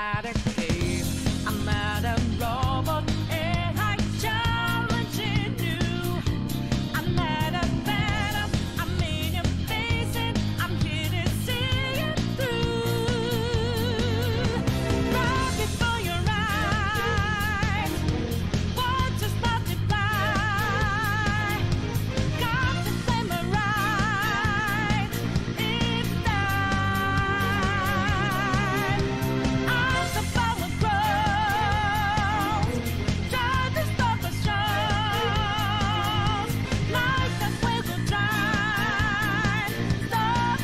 inside a cave. I'm at a robot and I challenging you. I'm at a phantom, I'm in your face and I'm here to see it through. Right before your eyes, what just multiply? Got the flame right, it's time. As the power grows, try to stop the shows. Light that will go dry, stop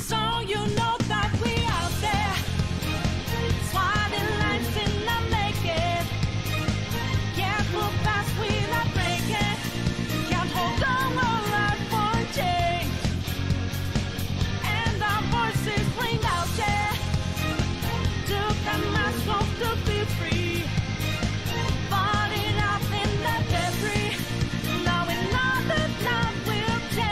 so you know that we out there, swatting lights in the making. Can't move fast, we not breaking. Can't hold on our life for change. And our voices ring out there. Took a mask off to be free. Fought it out in the debris. Now we know that love will change.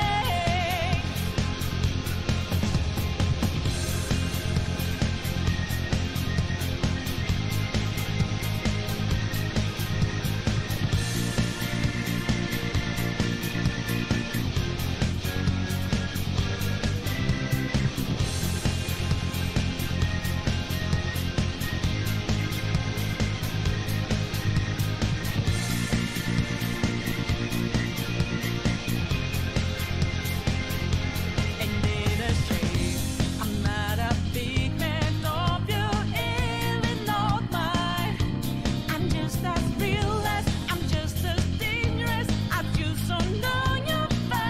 And in a shade, I'm not a big man of your Illinois mind. I'm just as real as, I'm just as dangerous as you, so know you're fine.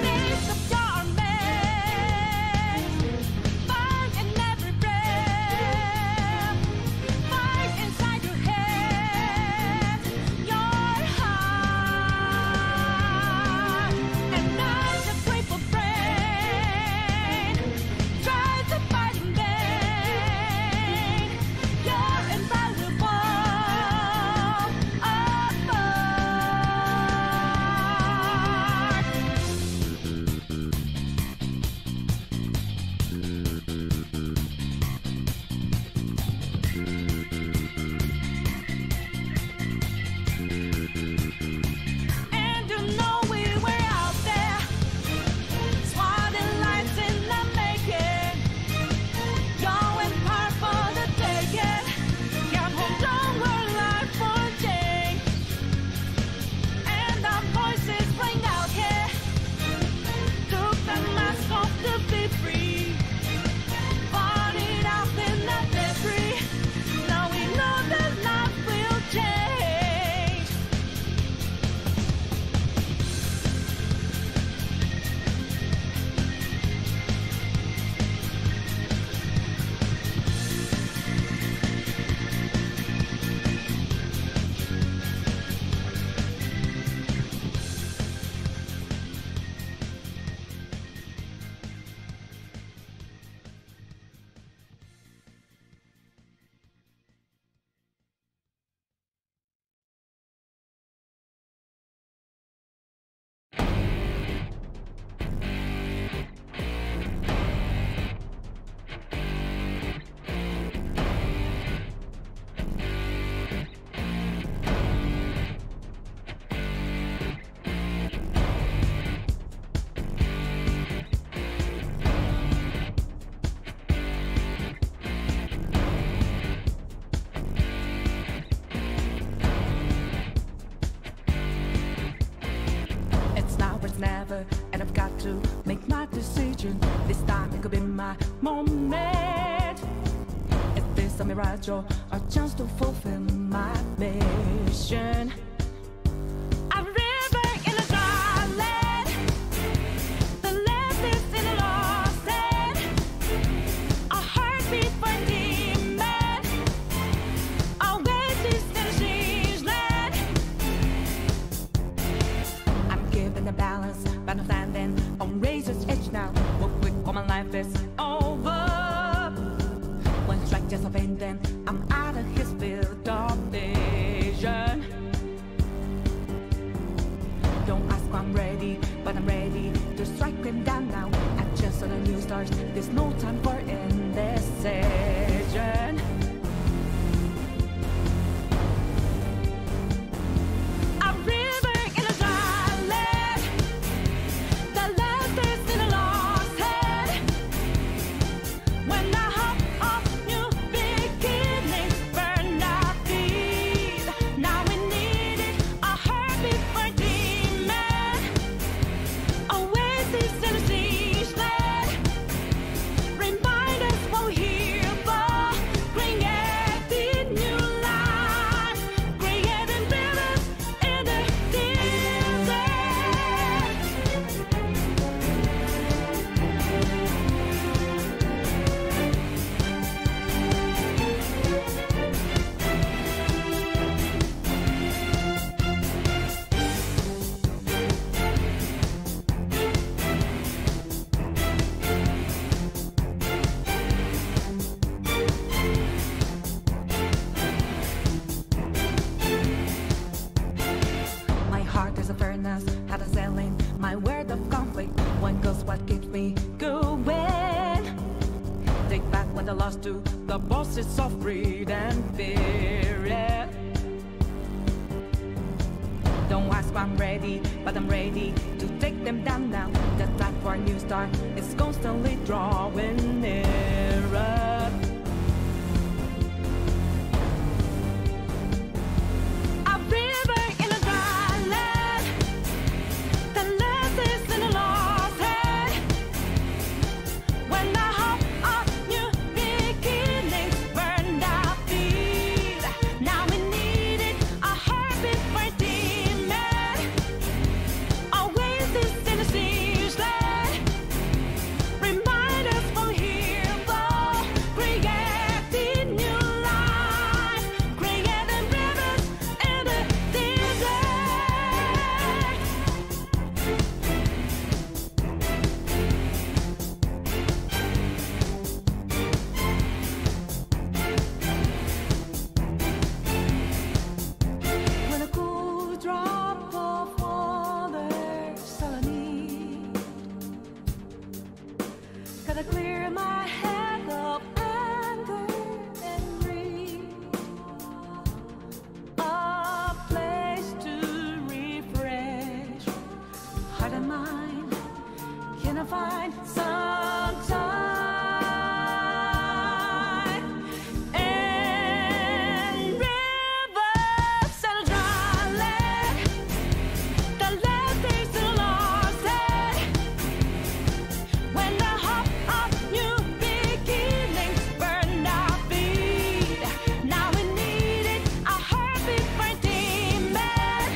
Lift up your mask, fight in every breath, fight inside your head, your heart. And as a grateful brain tries to fight in vain, you're invaluable and you know we were out there, swatting lights in the making. Going hard for the taking. Can't hold on our life for change. And our voices ring out here. Took the mask off to be free. Fought it out in the debris. Now we know that life will change. It's now or it's never, and I've got to make my decision. This time it could be my moment. Is this a mirage or a chance to fulfill my mission? A river in a dry land, the left is in a lost end, a heartbeat for a demon, a oasis in a strange land. I'm giving the balance, but I'm standing on razor's edge now. Real quick, all my life is over. but I'm ready to strike them down now. I just saw the new stars, there's no time for indecision. A river in a dry land, the last is in a lost head. When the hope of new beginnings burned our feet, now we needed a heartbeat for demon. Oasis in a siege land, remind us what we're here for. Creating new life, creating rivers in the desert. My heart is a furnace, had a selling my word of conflict. One goes what keeps me going. Take back what I lost to the bosses of greed and fear. Yeah. Don't ask if I'm ready, but I'm ready to take them down now. The time for a new start is constantly drawing nearer. A river in a dry land, the last is in a lost head. When the hope of new beginnings burned our feet, now we needed a heartbeat for demon. Oasis in a siege land, remind us what we're here for. Creating new life, creating rivers in the desert. When a cool drop of water's all I need, gotta clear my head of anger and greed. A place to refresh heart and mind. Can I find some time and rivers and dry land, the last days in a lost head. When the hope of new beginnings burned our feet, now we needed a heartbeat for demon.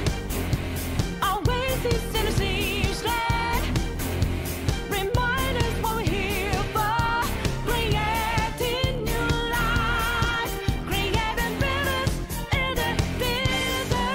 Oasis in a siege land, remind us what we're here for. Creating new life, creating rivers in the desert.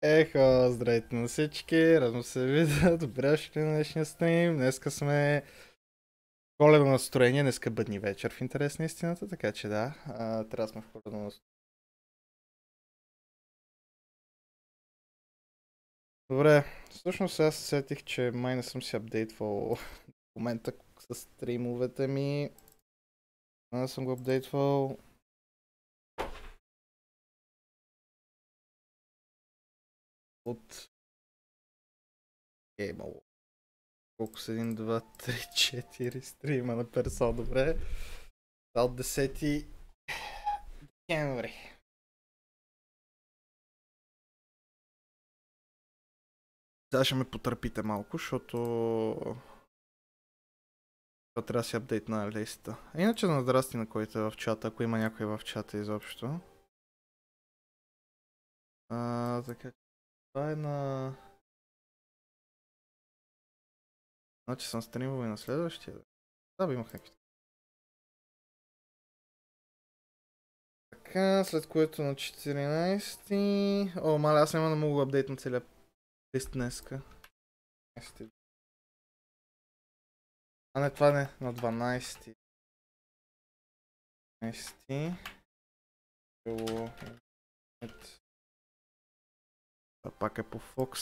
Ехо, здравейте на всички, радвам се да видя, добре дошли на днешния стрим. Днеска сме коледно настроение, днеска бъдни вечер в интерес на истината, така че да, трябва да сме в коледно настроение. Добре, всъщност аз се сетих, че май не съм си апдейтвал в момента с стримовете ми. Не съм го апдейтвал. От... имало. Колко са 1, 2, 3, 4 стрима на персо, добре. От 10 декември. Сега ще ме потърпите малко, защото трябва да си апдейтна листа. Иначе на здрасти на който е в чата, ако има някой в чата изобщо. Така, това е на... Значи съм стримал и на следващия. Да, имах някакви. Така, след което на 14... О, маля, аз няма да мога да апдейтна целия лист днеска. А не, това не, на 12. 12. Това пак е по Fox.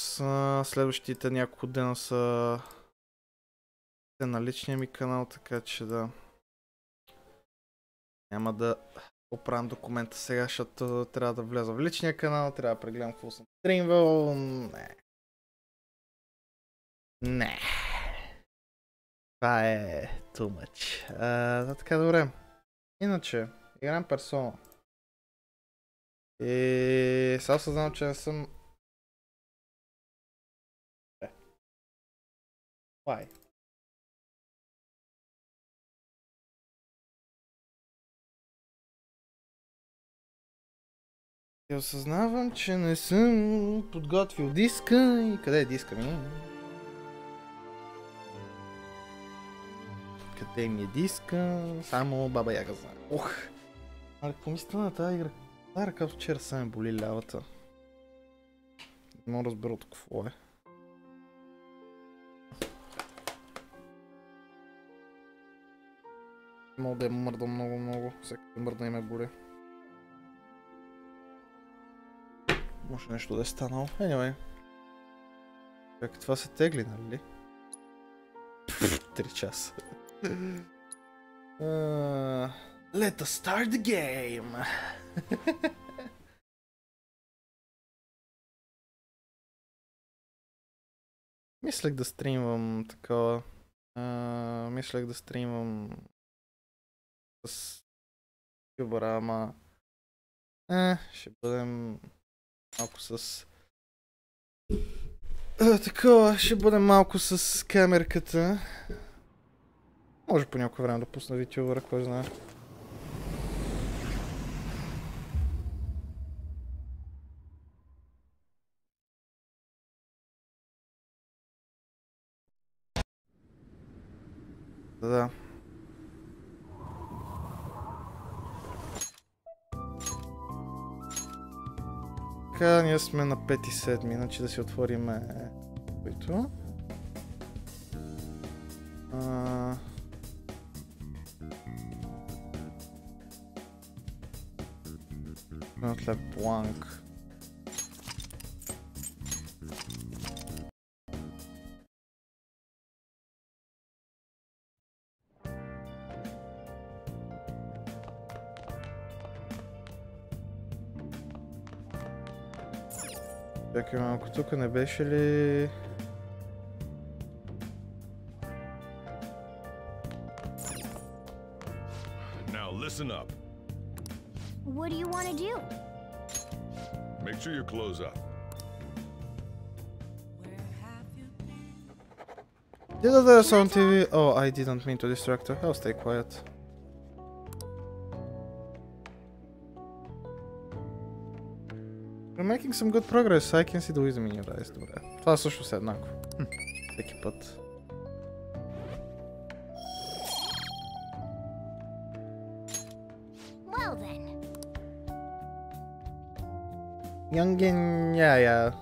Следващите няколко дена са на личния ми канал, така че да. Няма да оправям документа сега, защото трябва да вляза в личния канал, трябва да прегледам какво съм стримвал. Не. Това е too much. Така, добре. Иначе, играм персона. И сега съзнавам, че не съм... Why? И осъзнавам, че не съм подготвил диска и къде е диска ми? Къде ми е диска? Само баба Яга знае. Ох! Але какво ми стана на тази игра? Тази ръка вчера са ме боли лявата. Не мога да разбера от какво е. Мога да я мърда много. Всеки да мърда и ме боли. Може нещо да е станало. Anyway. Как това се тегли, нали? 3 часа. Let us start the game! Мислех да стримвам такова. Мислех да стримвам с юбара, ама ще бъдем малко с... такова, ще бъдем малко с камерката. Може по някое време да пусна витюбъра, кой знае. Да. Така, ние сме на 5-7, иначе да си отворим който. Отля бланк. Чакай малко, тук не беше ли... Now listen up. What do you want to do? Make sure your clothes up. Did that sound TV? Oh, I didn't mean to distract her. I'll stay quiet. We're making some good progress. I can see the wisdom in your eyes. Добре. Това също се еднакво. Всеки път. Well then. Youngin, yeah.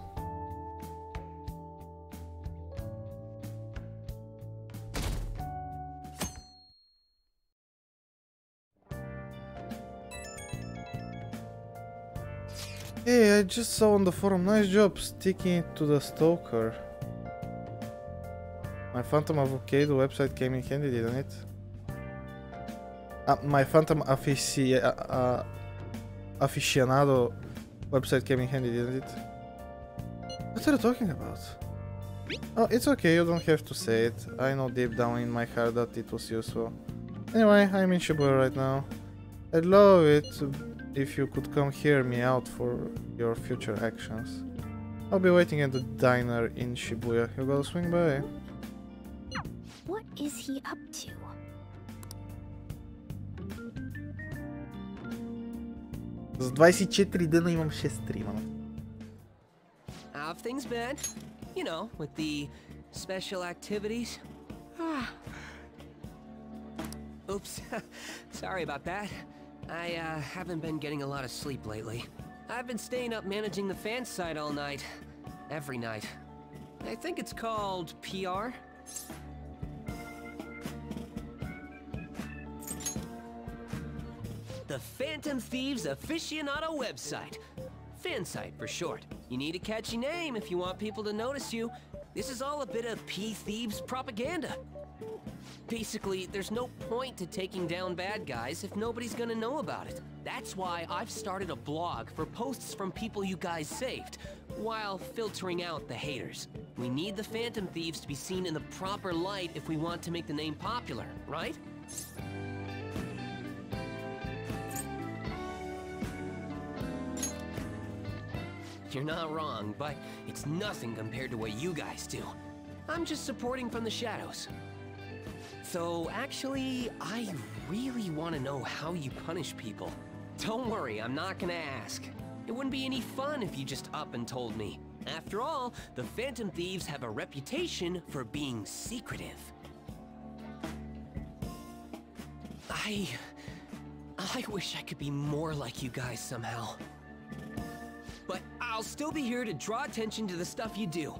Hey, I just saw on the forum. Nice job sticking it to the stalker. My Phantom Avocado website came in handy, didn't it? My Phantom Aficionado website came in handy, didn't it? What are you talking about? Oh, it's okay, you don't have to say it. I know deep down in my heart that it was useful. Anyway, I'm in Shibuya right now. I'd love it if you could come hear me out for your future actions. I'll be waiting at the diner in Shibuya. You gotta swing by. What is he up to? За 24 дена имам 6 стрима. How have things been? You know, with the special activities. Oops, sorry about that. I haven't been getting a lot of sleep lately. I've been staying up managing the fan site all night. Every night. I think it's called PR. The Phantom Thieves Aficionado website. Fan site for short. You need a catchy name if you want people to notice you. This is all a bit of P-Thieves propaganda. Basically, there's no point to taking down bad guys if nobody's gonna know about it. That's why I've started a blog for posts from people you guys saved, while filtering out the haters. We need the Phantom Thieves to be seen in the proper light if we want to make the name popular, right? You're not wrong, but it's nothing compared to what you guys do. I'm just supporting from the shadows. So actually, I really want to know how you punish people. Don't worry, I'm not gonna ask. It wouldn't be any fun if you just up and told me. After all, the Phantom Thieves have a reputation for being secretive. I wish I could be more like you guys somehow. But I'll still be here to draw attention to the stuff you do.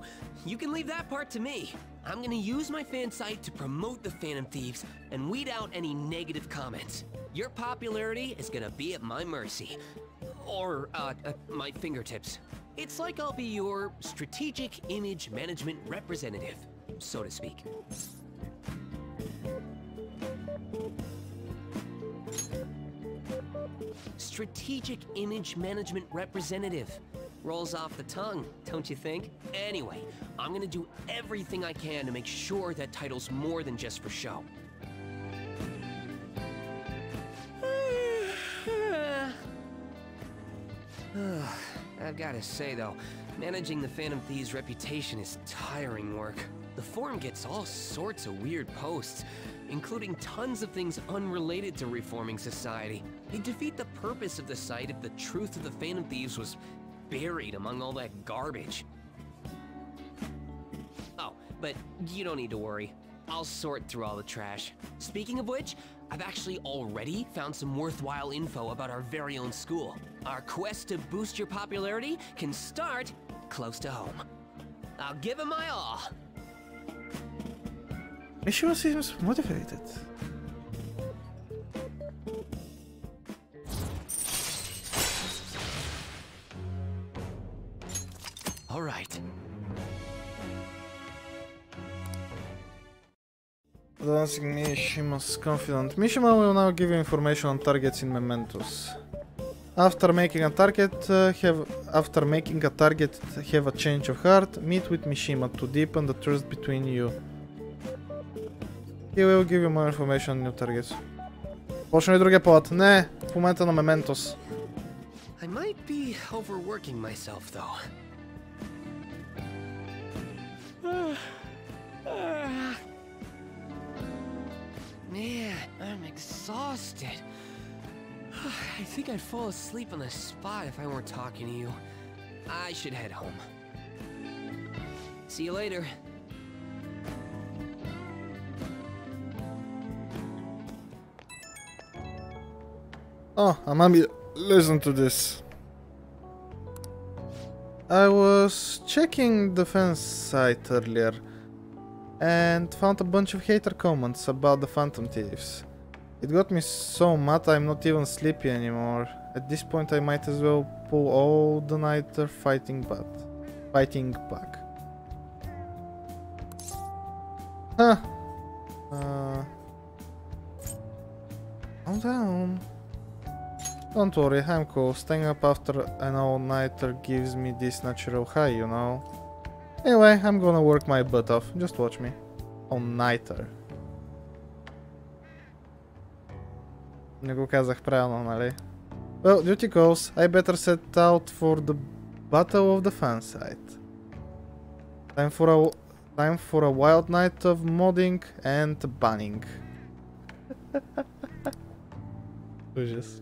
You can leave that part to me. I'm gonna use my fan site to promote the Phantom Thieves and weed out any negative comments. Your popularity is gonna be at my mercy. Or, my fingertips. It's like I'll be your strategic image management representative, so to speak. Strategic image management representative. Rolls off the tongue, don't you think? Anyway, I'm gonna do everything I can to make sure that title's more than just for show. I've gotta say though, managing the Phantom Thieves' reputation is tiring work. The forum gets all sorts of weird posts, including tons of things unrelated to reforming society. They defeat the purpose of the site if the truth of the Phantom Thieves was buried among all that garbage. Oh, but you don't need to worry. I'll sort through all the trash. Speaking of which, I've actually already found some worthwhile info about our very own school. Our quest to boost your popularity can start close to home. I'll give it my all. Mishima seems motivated. All right. Dancing Mishima's confident. Mishima will now give you information on targets in mementos. After making a target, have a change of heart. Meet with Mishima to deepen the trust between you. He will give you more information on new targets. Почна ли другия плат? Не, в момента на Mementos. I might be overworking myself though. Man, I'm exhausted. I think I'd fall asleep on the spot if I weren't talking to you. I should head home. See you later. Oh, Amami, listen to this. I was checking the fan site earlier and found a bunch of hater comments about the Phantom Thieves. It got me so mad I'm not even sleepy anymore. At this point I might as well pull all the nighter fighting back. Huh. Calm down. Don't worry, I'm cool. Staying up after an all-nighter gives me this natural high, you know. Anyway, I'm gonna work my butt off. Just watch me. All-nighter. Не го казах правилно, нали? Well, duty calls. I better set out for the battle of the fan site. Time for a wild night of modding and banning. Ужас.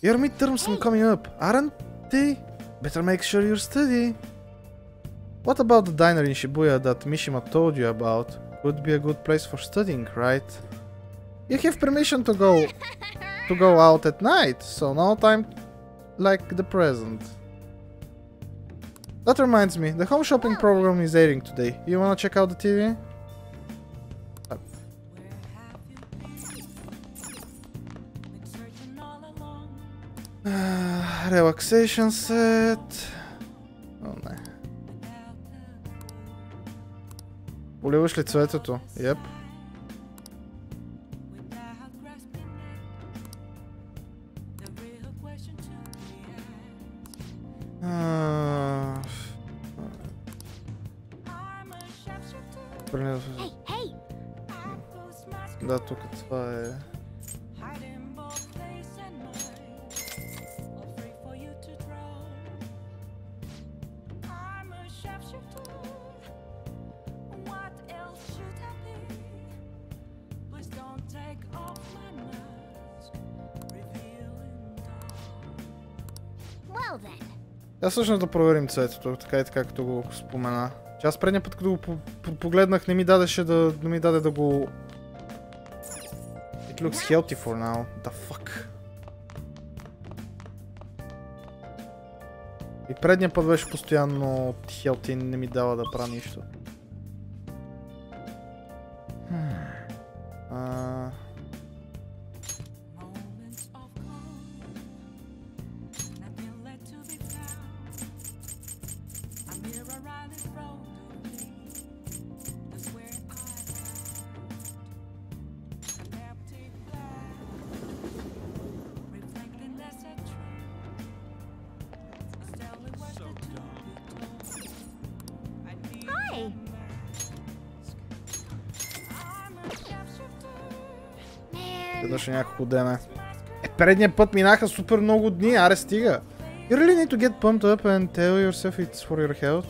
Your midterms are coming up, aren't they? Better make sure you study. What about the diner in Shibuya that Mishima told you about? Would be a good place for studying, right? You have permission to go out at night, so no time like the present. That reminds me, the home shopping program is airing today. You wanna check out the TV? Relaxation set. О, не. Поливаш ли цветето? Yep. Да, тук това е... Аз всъщност да проверим цветето, така и така, като го спомена. Че аз предния път, като го погледнах, не ми даде да го... It looks healthy for now. The fuck? И предния път беше постоянно healthy, не ми дава да правя нищо. Следваше няколко дена. Предния път минаха супер много дни, аре стига. You really need to get pumped up and tell yourself it's for your health.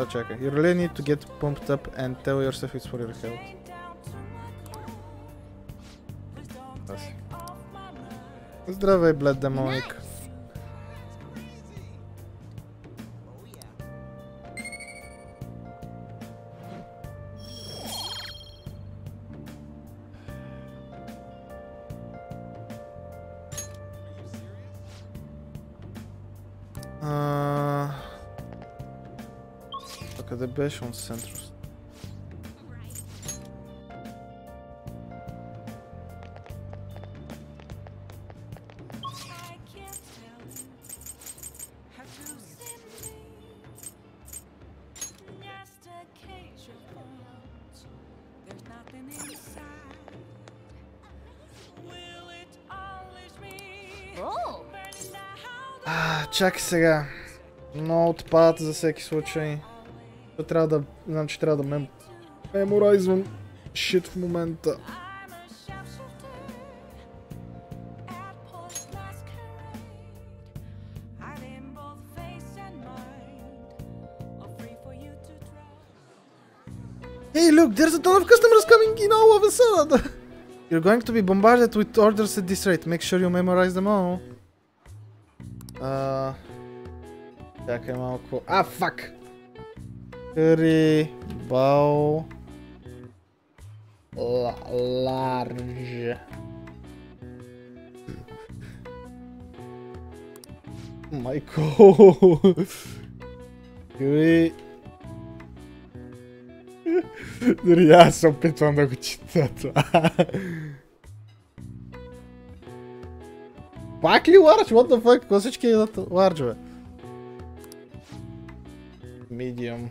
Чакай. You really need to get pumped up and tell yourself it's for your health. Здравей, блед демоник. Къде беше он Сентрус? Чакай сега. Но отпадат за всеки случай. Трябва да... Знам, че трябва да меморайзвам шит в момента. Hey, look, there's a ton of customers coming in all of a sudden. You're going to be bombarded with orders at this rate. Make sure you memorize them all. Чакай малко. Fuck! Curry, bow, large. Michael. Curry. Дори аз се опитвам да го чета това. Пак ли ларч? What the fuck? Какво всички идват ларч, бе? Medium.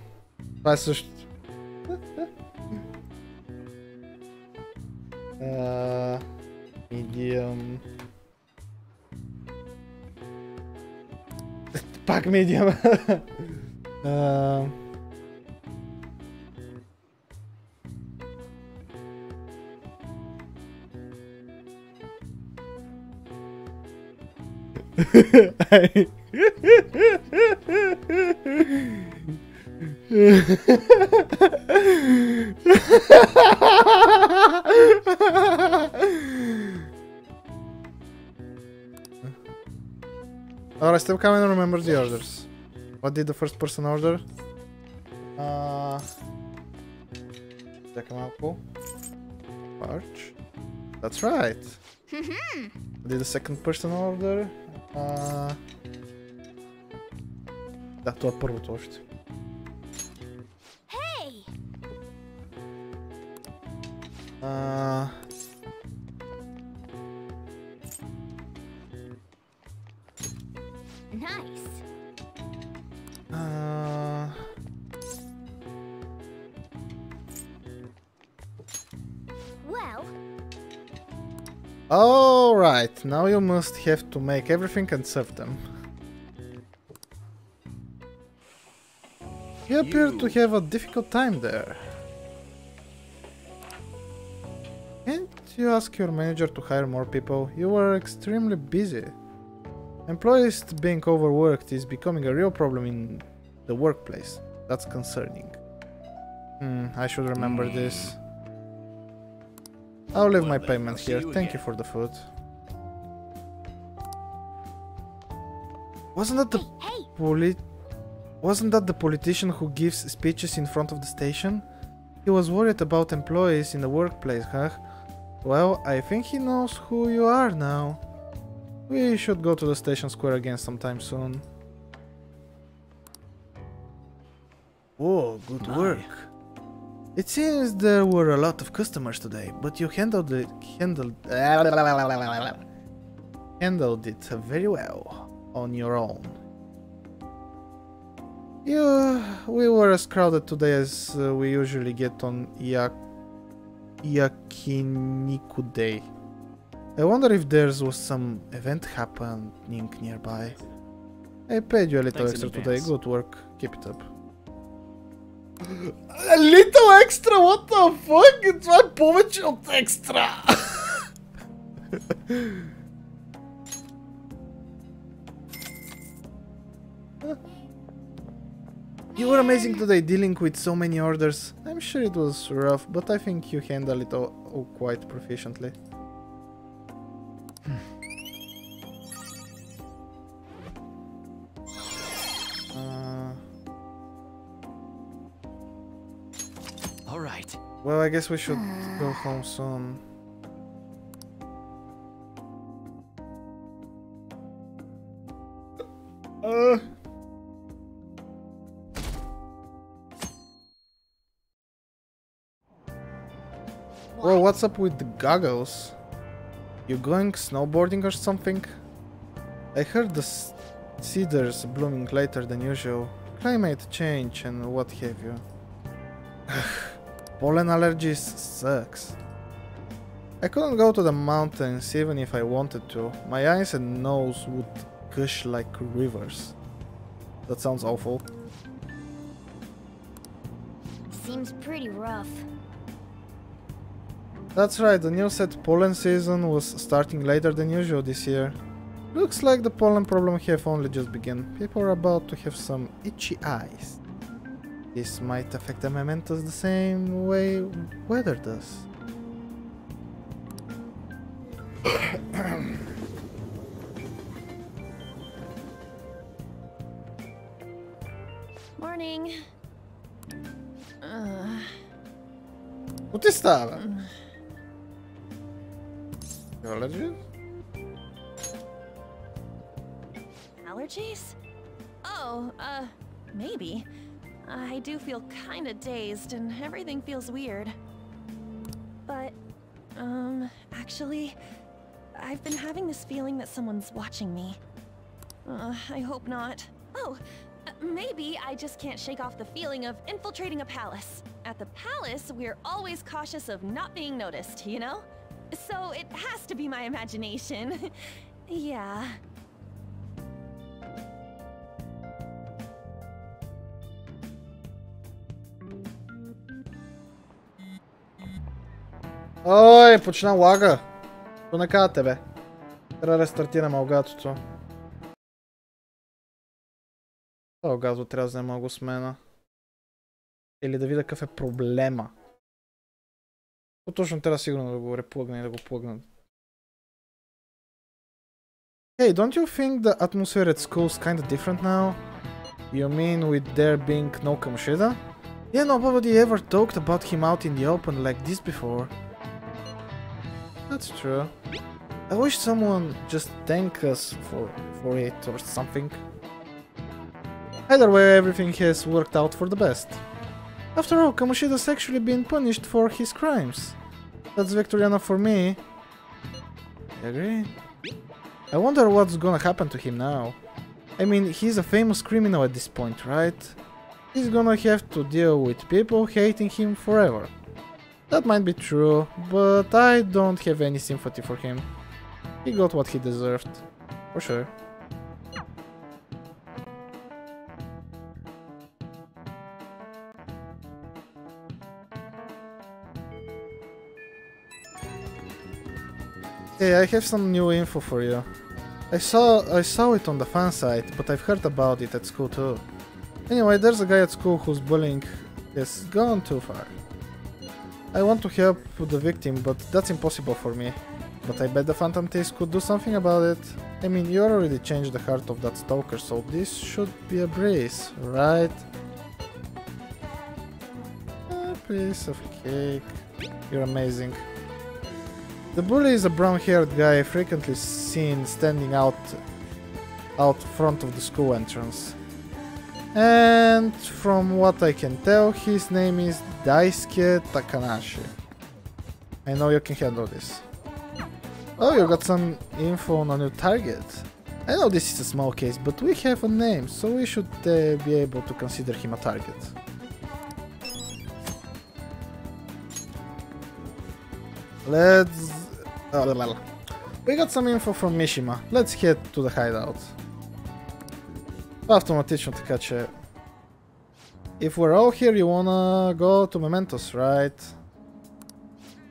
Това е също. Medium. Пак medium. Alright, I still can't remember the orders. What did the first person order? Check them out, Paul. Arch. That's right. What did the second person order? Да, това е първото още. Hey! Nice. Well, Alright, now you must have to make everything and serve them. You appear to have a difficult time there. Can't you ask your manager to hire more people? You were extremely busy. Employees being overworked is becoming a real problem in the workplace. That's concerning. I should remember this. I'll leave my payment here. Thank you for the food. Wasn't that the hey! Wasn't that the politician who gives speeches in front of the station? He was worried about employees in the workplace, huh? Well, I think he knows who you are now. We should go to the station square again sometime soon. Whoa, good work. It seems there were a lot of customers today, but you handled it very well on your own. We were as crowded today as we usually get on Yakiniku Day. I wonder if there was some event happening nearby. I paid you a little extra today. Good work. Keep it up. A little extra? What the fuck? It's my повече от extra. You were amazing today dealing with so many orders. I'm sure it was rough, but I think you handled it all quite proficiently. All right. Well, I guess we should go home soon. Well, what's up with the goggles? You going snowboarding or something? I heard the cedars blooming later than usual. Climate change and what have you. Pollen allergies sucks. I couldn't go to the mountains even if I wanted to. My eyes and nose would gush like rivers. That sounds awful. Seems pretty rough. That's right, the news said pollen season was starting later than usual this year. Looks like the pollen problem have only just begun. People are about to have some itchy eyes. This might affect the mementos the same way weather does. Morning. What is that? Your allergies? Allergies? Oh, maybe. I do feel kinda dazed and everything feels weird. But, actually, I've been having this feeling that someone's watching me. I hope not. Oh, maybe I just can't shake off the feeling of infiltrating a palace. At the palace, we're always cautious of not being noticed, you know? So it has to be my imagination. Yeah. Ой, почна лага. Що накара тебе? Трябва да рестартираме алгатото. Това алгато трябва да взема го смена. Или да видя какъв е проблема. То точно трябва сигурно да го реплъгна и да го плъгна. Hey, don't you think the atmosphere at school is kinda different now? You mean with there being no Kamoshida? Yeah, nobody ever talked about him out in the open like this before. That's true. I wish someone just thank us for it or something. Either way, everything has worked out for the best. After all, Kamoshida's actually been punished for his crimes. That's Victoriana for me. I agree. I wonder what's gonna happen to him now. I mean, he's a famous criminal at this point, right? He's gonna have to deal with people hating him forever. That might be true, but I don't have any sympathy for him. He got what he deserved, for sure. Hey, I have some new info for you. I saw it on the fan site, but I've heard about it at school too. Anyway, there's a guy at school whose bullying has gone too far. I want to help the victim, but that's impossible for me. But I bet the Phantom Thieves could do something about it. I mean, you already changed the heart of that stalker, so this should be a breeze, right? A piece of cake. You're amazing. The bully is a brown-haired guy frequently seen standing out front of the school entrance. And from what I can tell, his name is Daisuke Takanashi. I know you can handle this. Oh, you got some info on a new target. I know this is a small case, but we have a name, so we should be able to consider him a target. Let's... We got some info from Mishima. Let's head to the hideout. Автоматично, така че... If we're all here, you wanna go to Mementos, right?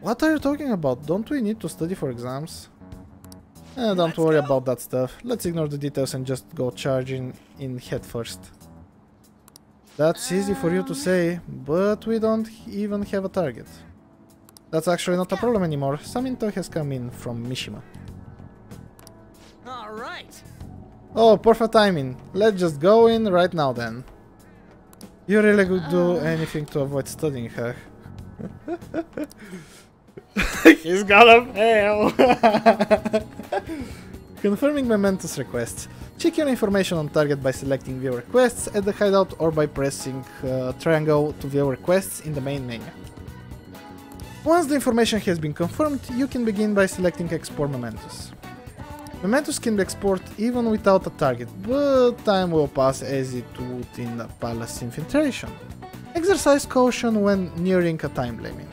What are you talking about? Don't we need to study for exams? Don't worry about that stuff. Let's ignore the details and just go charging in head first. That's easy for you to say, but we don't even have a target. That's actually not a problem anymore. Some intel has come in from Mishima. Alright. Oh, perfect timing. Let's just go in right now then. You really could do anything to avoid studying, huh? He's gonna fail! Confirming Mementos requests. Check your information on target by selecting View Requests at the hideout or by pressing triangle to view requests in the main menu. Once the information has been confirmed, you can begin by selecting Export Mementos. Mementos can be exported even without a target, but time will pass as it would in a palace infiltration. Exercise caution when nearing a time limit.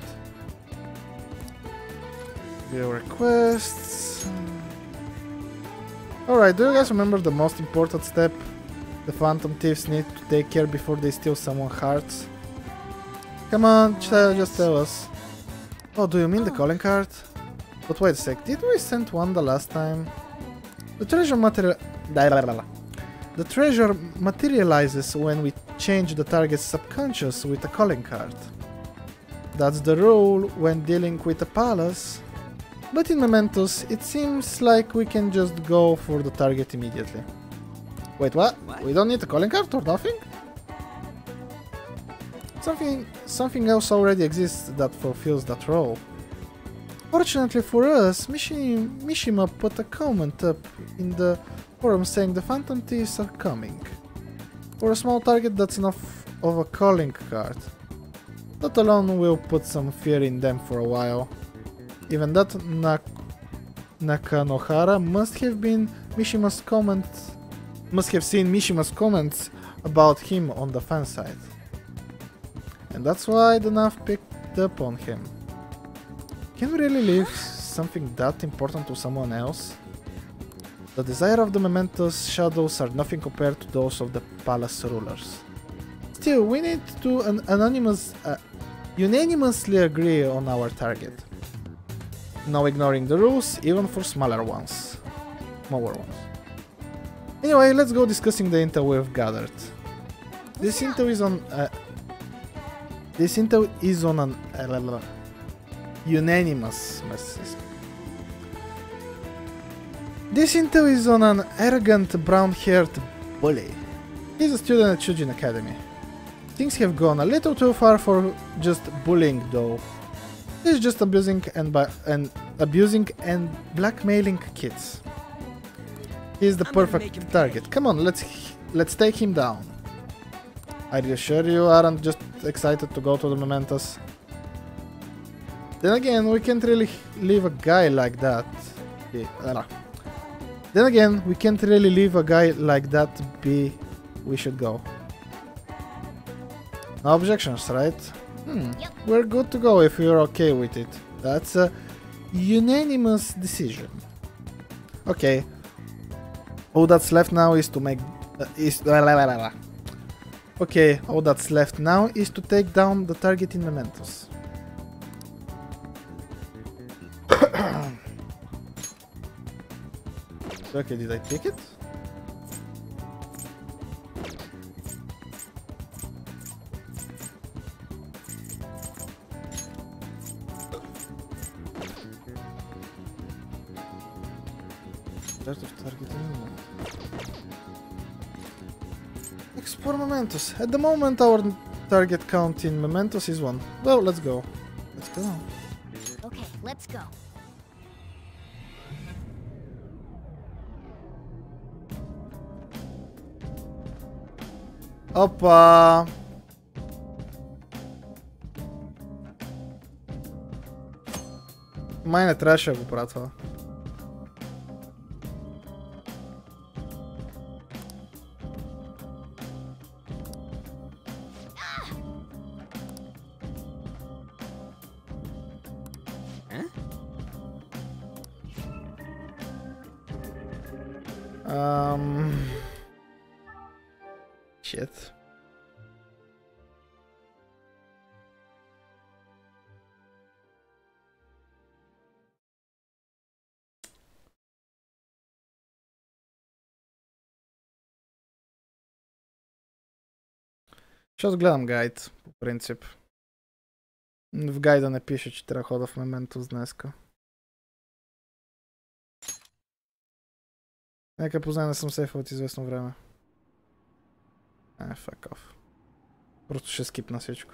View requests. Alright, do you guys remember the most important step the Phantom Thieves need to take care before they steal someone's hearts? Come on, just tell us. Oh, do you mean the calling card? But wait a sec, did we send one the last time? The treasure materializes when we change the target's subconscious with a calling card. That's the rule when dealing with a palace. But in Mementos, it seems like we can just go for the target immediately. Wait, what? We don't need a calling card or nothing? Something else already exists that fulfills that role. Fortunately for us, Mishima put a comment up in the forum saying the Phantom Thieves are coming. For a small target, that's enough of a calling card. That alone will put some fear in them for a while. Even that Nakanohara must have seen Mishima's comments about him on the fan side. And that's why the NAF picked up on him. Can we really leave something that important to someone else? The desire of the Mementos shadows are nothing compared to those of the palace rulers. Still, we need to unanimously agree on our target. No ignoring the rules, even for smaller ones. Anyway, let's go discussing the intel we've gathered. This intel is on an unanimous message. This intel is on an arrogant brown-haired bully. He's a student at Shujin Academy. Things have gone a little too far for just bullying though. He's just abusing and blackmailing kids. He's the perfect target. Come on, let's take him down. Are you sure you aren't just excited to go to the Mementos? Then again, we can't really leave a guy like that be. Then again, we can't really leave a guy like that be. We should go. No objections, right? Yep. We're good to go if you're okay with it. That's a unanimous decision. Okay. All that's left now is to make... Okay, all that's left now is to take down the target in Mementos. Okay, did I pick it? Start of target element. Explore Mementos. At the moment our target count in Mementos is 1. Well, let's go. Let's go. Okay, let's go. Опа! Май не трябваше да го правя това. Shit. Ще гледам гайд, по принцип. В гайда не пише, че трябва да хода в Мементос днеска. Нека познай, не съм сейфал от известно време. Fuck off. Просто ще скипна всичко.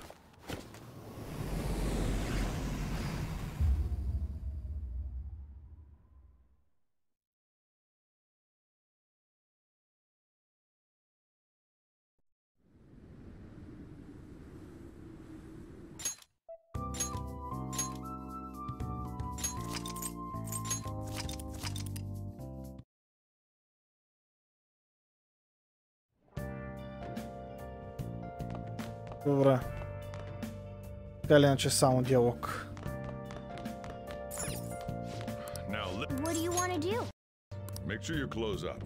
Добре. Така или иначе само диалог. What do you want to do? Make sure you close up.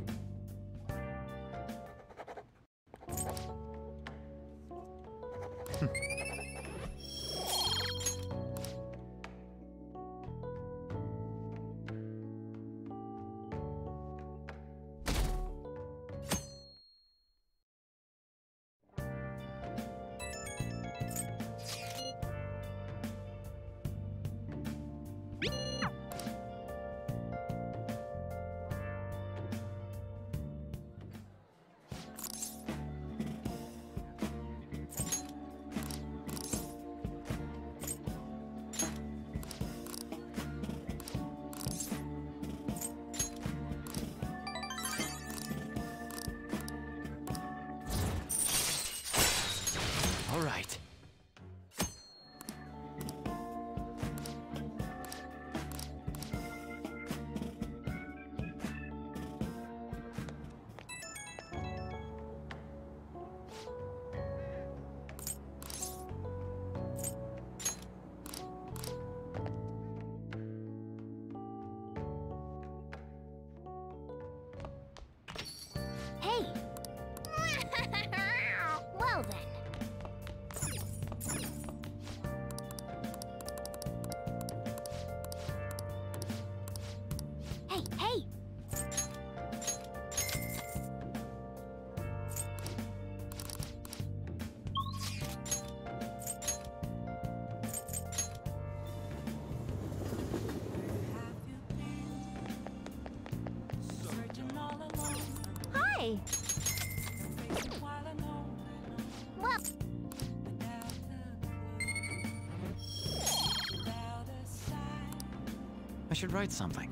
Hey. Well. I should write something.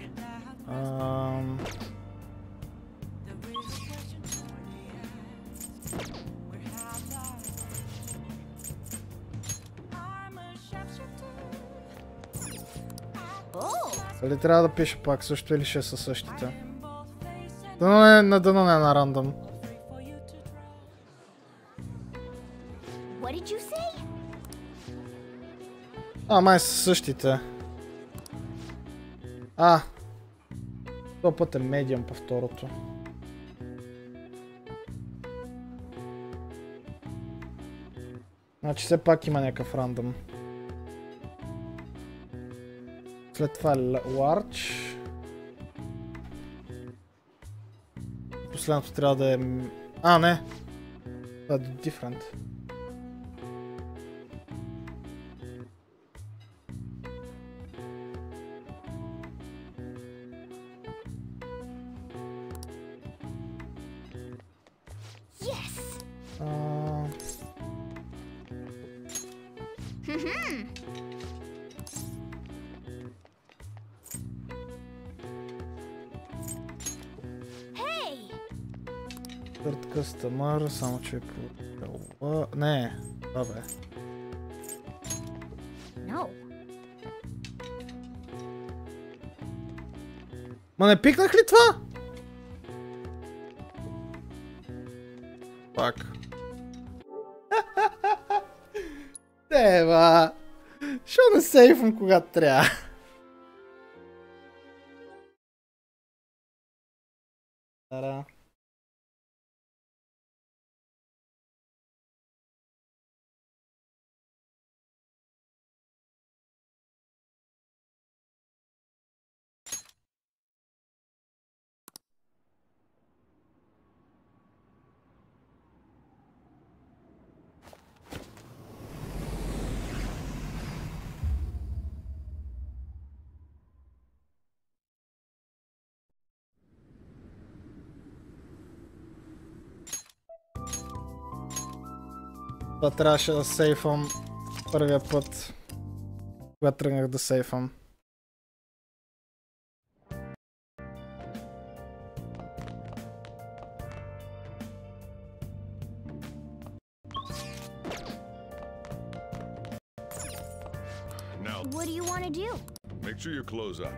Дали трябва да пише пак също или ще са същите? Дано не на рандъм. What did you say? Май са същите. То път е медиум по второто. Значи все пак има някакъв рандъм. След това е large. Последното трябва да е... не! Това е different. Third customer, само че е по... Не, това бе. No. Ма не пикнах ли това? Пак. Тева! Шо не сейфвам когато трябва? Тара. Това трябваше да сейфвам първия път, когато тръгнах да сейфвам. Now, What do you want to do? make sure you close up.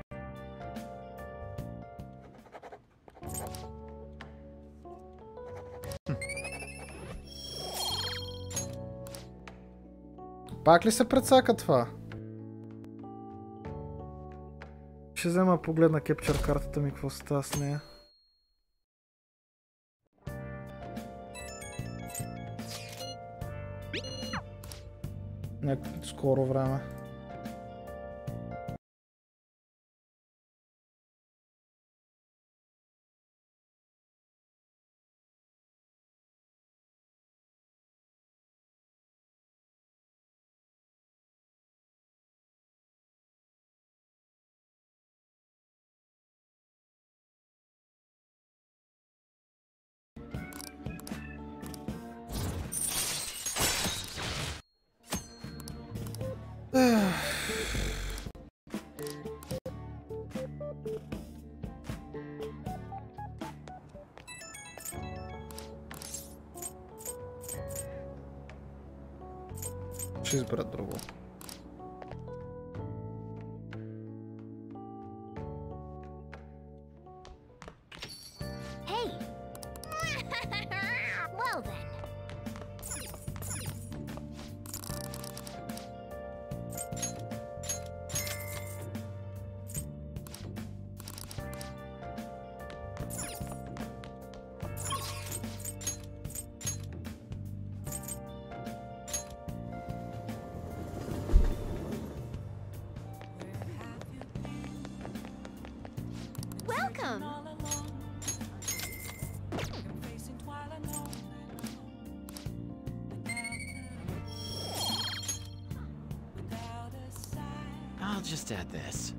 Пак ли се прецака това? Ще взема погледна кепчър картата ми, какво става с нея. Някакво скоро време. Ще избера друго. Hey. Well then. Welcome. I'll just add this.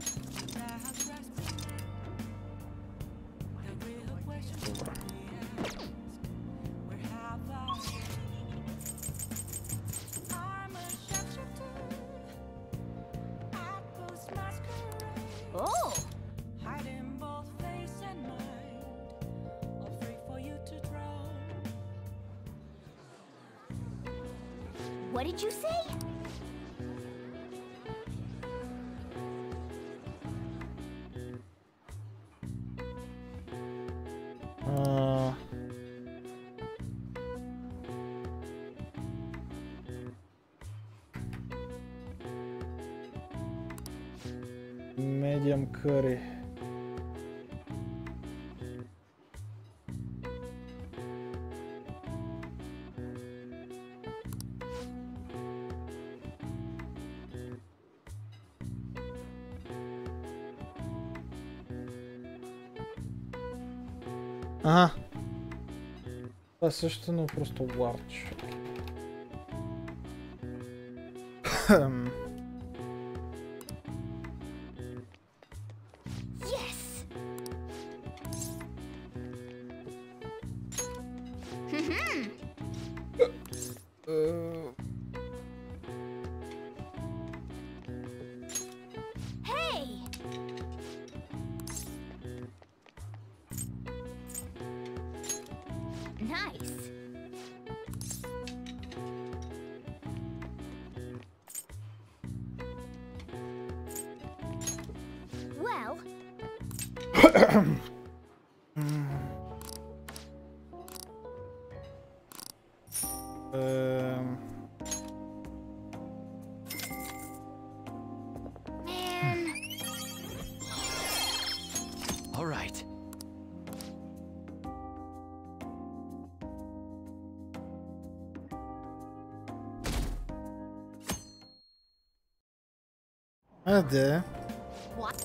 Добре. What did you say? Medium curry. Ага. Това също не е просто ларч. Yes. Hey. Nice. Well, man. All right. Hadi. What?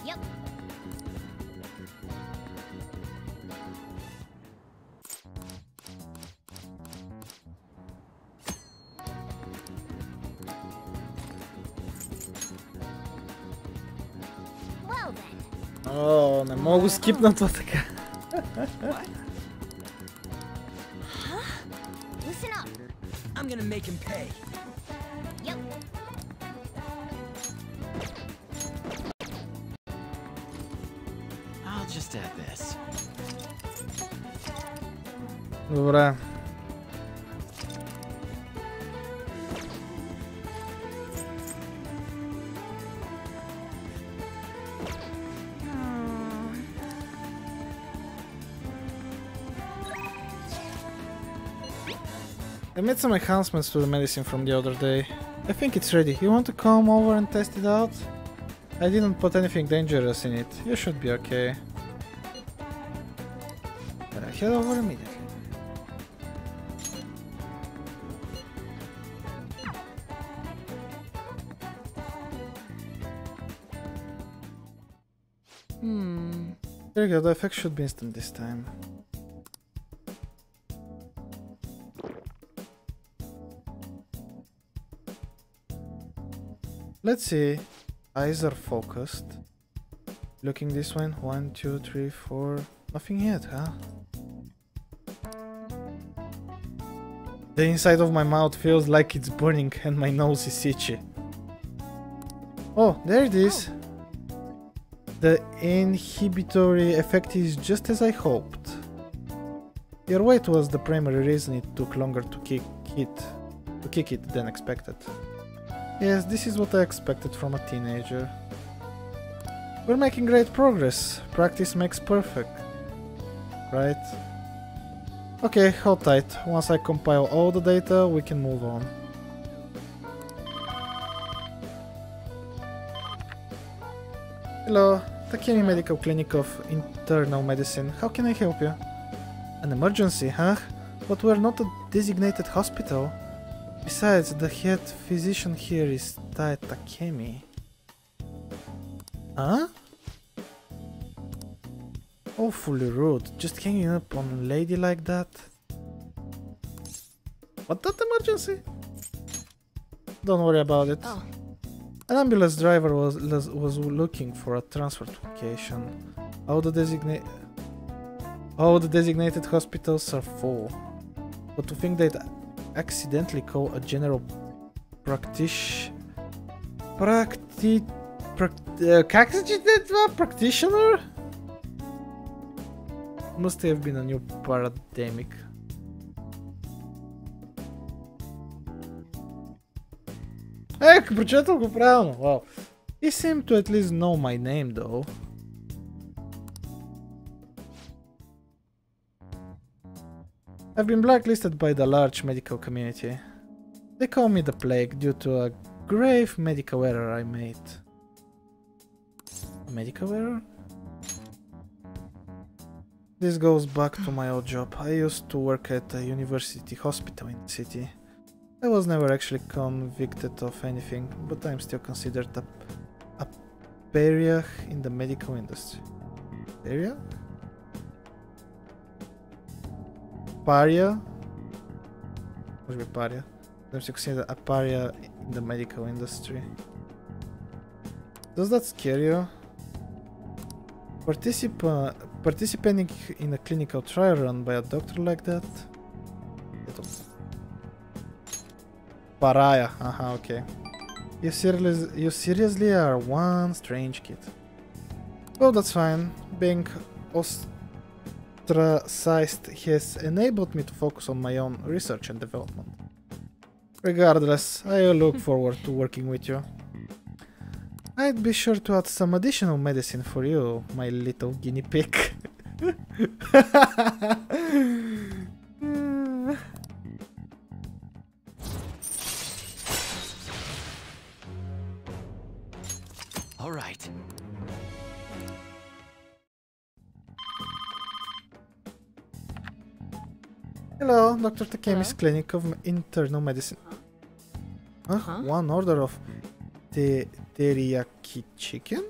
Yep. Well then. О, не мога скипна това така. Listen up. I'm gonna make him pay. Yep. I'll just add this. Добре. I made some enhancements to the medicine from the other day. I think it's ready. You want to come over and test it out? I didn't put anything dangerous in it. You should be okay. Head over immediately. There you go, the effect should be instant this time. Let's see. Eyes are focused. Looking this one. 1, 2, 3, 4. Nothing yet, huh? The inside of my mouth feels like it's burning and my nose is itchy. Oh, there it is. The inhibitory effect is just as I hoped. Your weight was the primary reason it took longer to kick it than expected. Yes, this is what I expected from a teenager. We're making great progress. Practice makes perfect. Right? Okay, hold tight. Once I compile all the data, we can move on. Hello, Takemi Medical Clinic of Internal Medicine. How can I help you? An emergency, huh? But we're not a designated hospital. Besides, the head physician here is Tai Takemi. Huh? Awfully rude, just hanging up on a lady like that. What, that emergency? Don't worry about it. Oh. An ambulance driver was looking for a transfer location. All the designated hospitals are full. But to think they'd accidentally call a general practitioner? Must have been a new pandemic. Прочетал го правилно. Wow. He seemed to at least know my name though. I've been blacklisted by the large medical community. They call me the plague due to a grave medical error I made. A medical error? This goes back to my old job. I used to work at a university hospital in the city. I was never actually convicted of anything, but I'm still considered a pariah in the medical industry. Pariah? Pariah? Может би pariah. I'm still considered a pariah in the medical industry. Does that scare you? Participating in a clinical trial run by a doctor like that? Pariah. Aha, okay. You seriously are one strange kid. Well, that's fine. Being ostracized has enabled me to focus on my own research and development. Regardless, I look forward to working with you. I'd be sure to add some additional medicine for you, my little guinea pig. All right. Hello, Dr. Takemi's Clinic of Internal Medicine. Huh? One order of teriyaki chicken?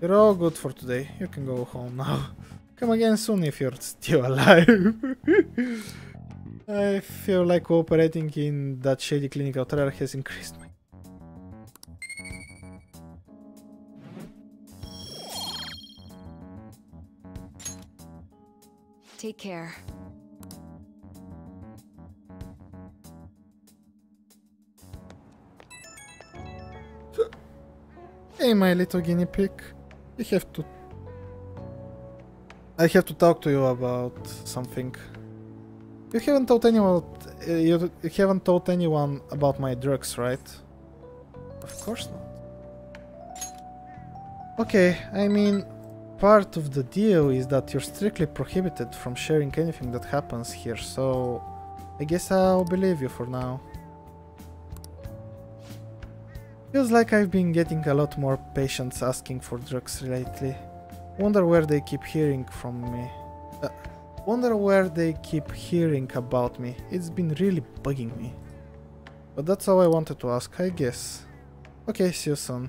You're all good for today. You can go home now. Come again soon if you're still alive. I feel like cooperating in that shady clinical trial has increased my... Take care. Hey, my little guinea pig. I have to talk to you about something. You haven't told anyone. You haven't told anyone about my drugs, right? Of course not. Okay, I mean, part of the deal is that you're strictly prohibited from sharing anything that happens here, so I guess I'll believe you for now. Feels like I've been getting a lot more patients asking for drugs lately. Wonder where they keep hearing from me. Wonder where they keep hearing about me. It's been really bugging me. But that's all I wanted to ask, I guess. Okay, see you soon.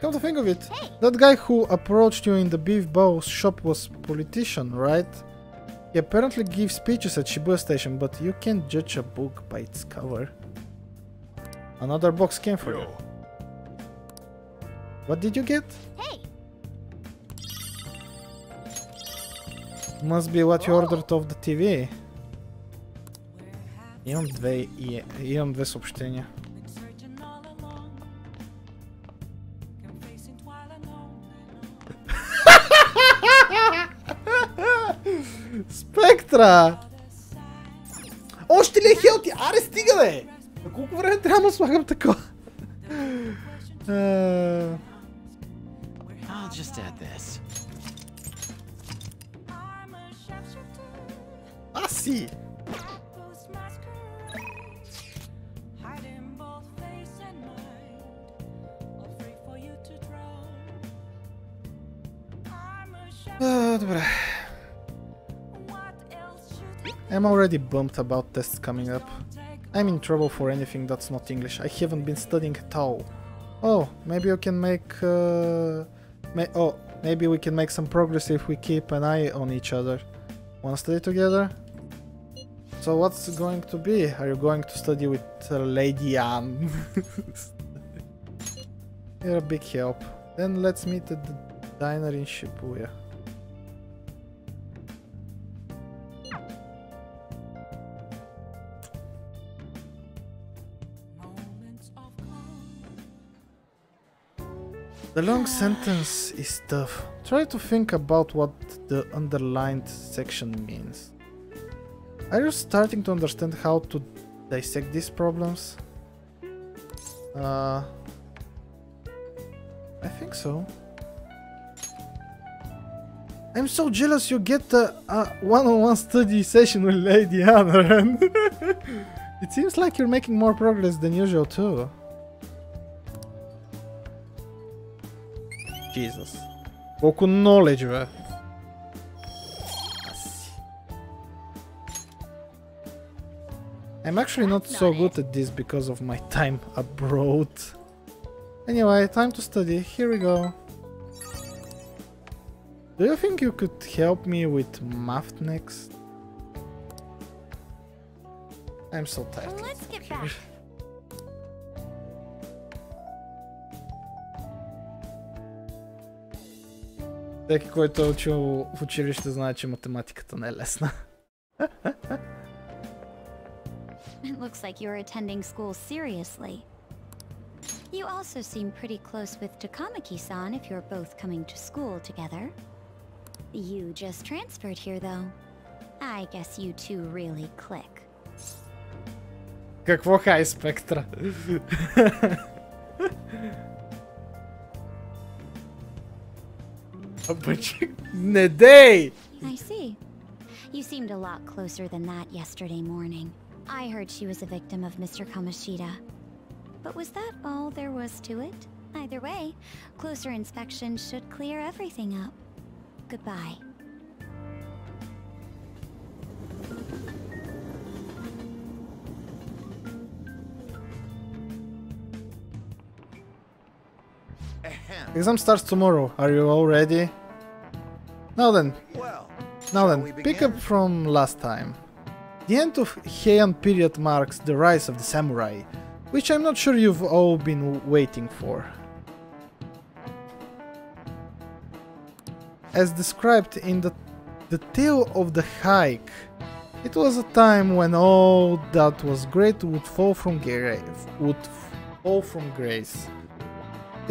Come to think of it, that guy who approached you in the beef bowl shop was politician, right? He apparently gives speeches at Shibuya Station, but you can't judge a book by its cover. Another box came for you. What did you get? Hey! Must be what you ordered off the TV. Имам две съобщения. Спектра! Още ли е хелти? Аре, стига бе! На колко време трябва да слагам такова? I'll just add this. Си! Добре. What else should I'm already bummed about tests coming up. I'm in trouble for anything that's not English. I haven't been studying at all. Oh, maybe you can make... maybe we can make some progress if we keep an eye on each other. Wanna study together? So what's it going to be? Are you going to study with Lady Anne? You're a big help. Then let's meet at the diner in Shibuya. moments of calm? The long sentence is tough. Try to think about what the underlined section means. Are you starting to understand how to dissect these problems? I think so. I'm so jealous you get a one-on-one study session with Lady Anna. It seems like you're making more progress than usual too. Jesus. Колко knowledge, бе. I'm actually not so good at this because of my time abroad. Anyway, time to study. Here we go. Do you think you could help me with math next? I'm so tired. Let's get back. Всеки, който е учил в училище, знае, че математиката не е лесна. It looks like you're attending school seriously. You also seem pretty close with Takamaki-san if you're both coming to school together. You just transferred here though. I guess you two really click. Какво хай спектра? Не дей! I see. You seemed a lot closer than that yesterday morning. I heard she was a victim of Mr. Kamoshida. But was that all there was to it? Either way, closer inspection should clear everything up. Goodbye. Exam starts tomorrow. Are you all ready? Now then, pick up from last time. The end of Heian period marks the rise of the samurai, which I'm not sure you've all been waiting for. As described in the Tale of the Hike, it was a time when all that was great would fall from grace.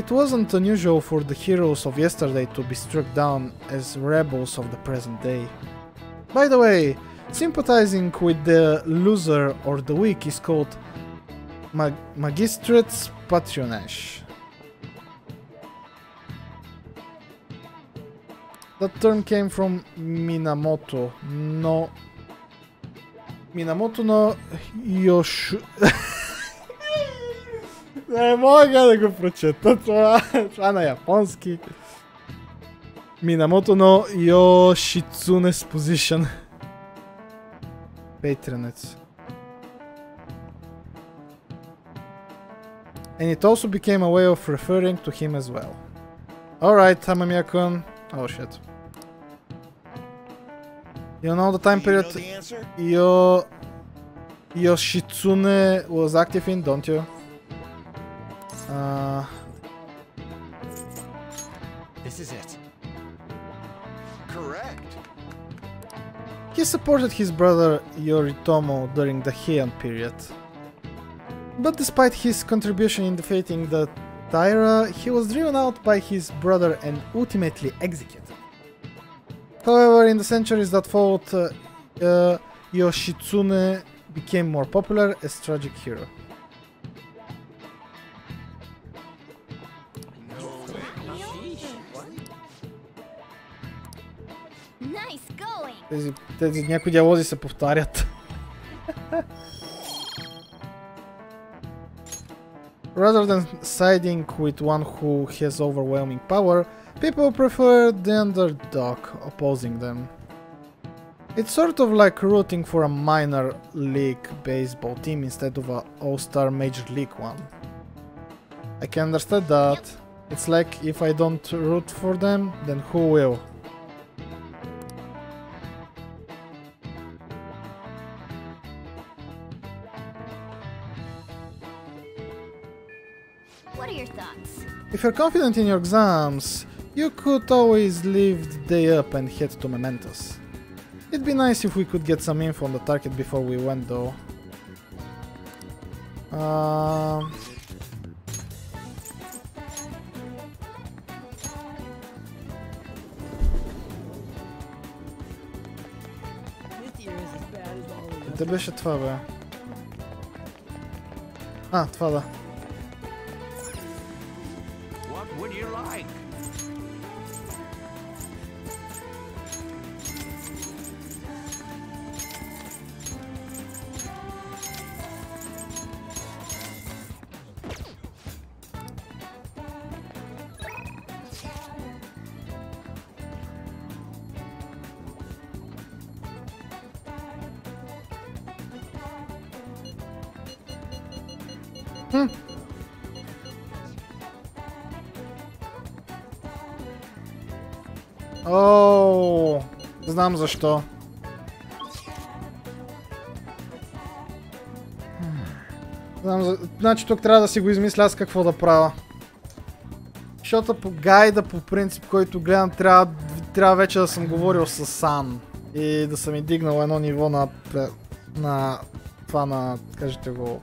It wasn't unusual for the heroes of yesterday to be struck down as rebels of the present day. By the way, sympathizing with the loser or the weak is called magistrate's patronage. That term came from Minamoto no Yoshu... Не мога да го прочета това на японски. Minamoto no Yoshitsune's position. Patronage. And it also became a way of referring to him as well. Alright, Hamamiya-kun. Oh shit. You know the time period Yoshitsune was active in, don't you? This is it. Correct. He supported his brother Yoritomo during the Heian period. But despite his contribution in defeating the Taira, he was driven out by his brother and ultimately executed. However, in the centuries that followed, Yoshitsune became more popular as tragic hero. Nice going. Тези някои диалози се повтарят. Rather than siding with one who has overwhelming power, People prefer the underdog opposing them. It's sort of like rooting for a minor league baseball team instead of a all-star major league one. I can understand that. It's like if I don't root for them, then who will? What are your thoughts? If you're confident in your exams, you could always leave the day up and head to Mementos. It'd be nice if we could get some info on the target before we went though. Къде беше това, бе? А, това да. What would you like? Ооо, знам защо. Значи тук трябва да си го измисля аз какво да правя. Защото по гайда, по принцип, който гледам, трябва вече да съм говорил с Сан. И да съм и дигнал едно ниво на това на, кажете го,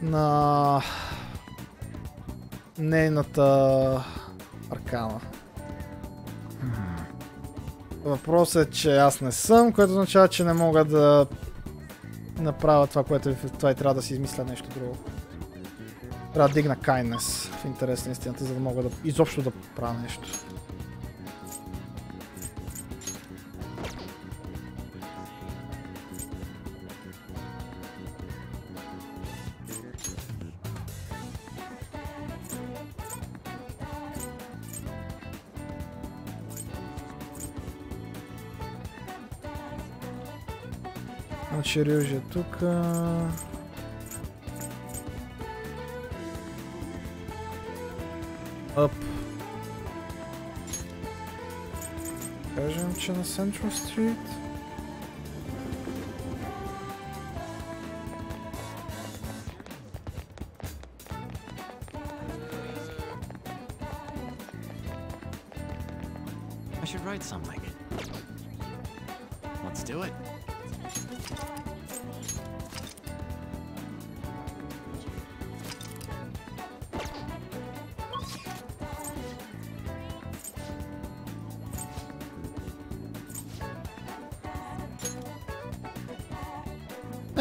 на нейната аркана. Въпросът е, че аз не съм, което означава, че не мога да направя това, което това и трябва да си измисля нещо друго. Трябва да дигна kindness в интерес на истината, за да мога да изобщо да правя нещо. Значи Рюж е тук. Up. Кажем, че на Central Street. I should write something. Let's do it.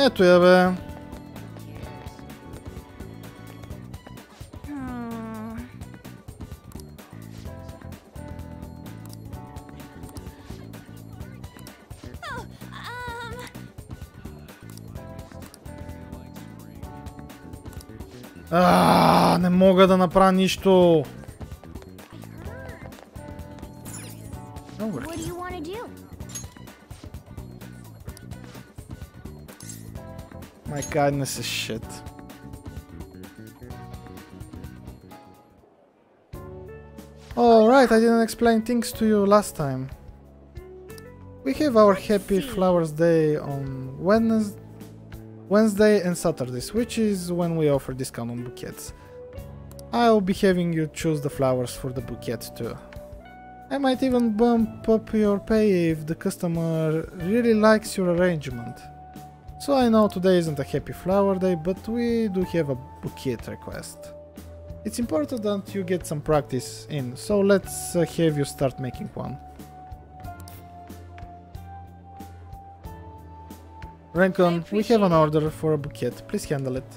Ето я, бе. Не мога да направя нищо. What do you want to do? My kindness is shit. Oh, right, I didn't explain things to you last time. We have our Happy Flowers Day on Wednesday and Saturdays, which is when we offer discount on bouquets. I'll be having you choose the flowers for the bouquet too. I might even bump up your pay if the customer really likes your arrangement. So I know today isn't a Happy Flower Day, but we do have a bouquet request. It's important that you get some practice in, so let's have you start making one. Rancon, we have an order for a bouquet. Please handle it.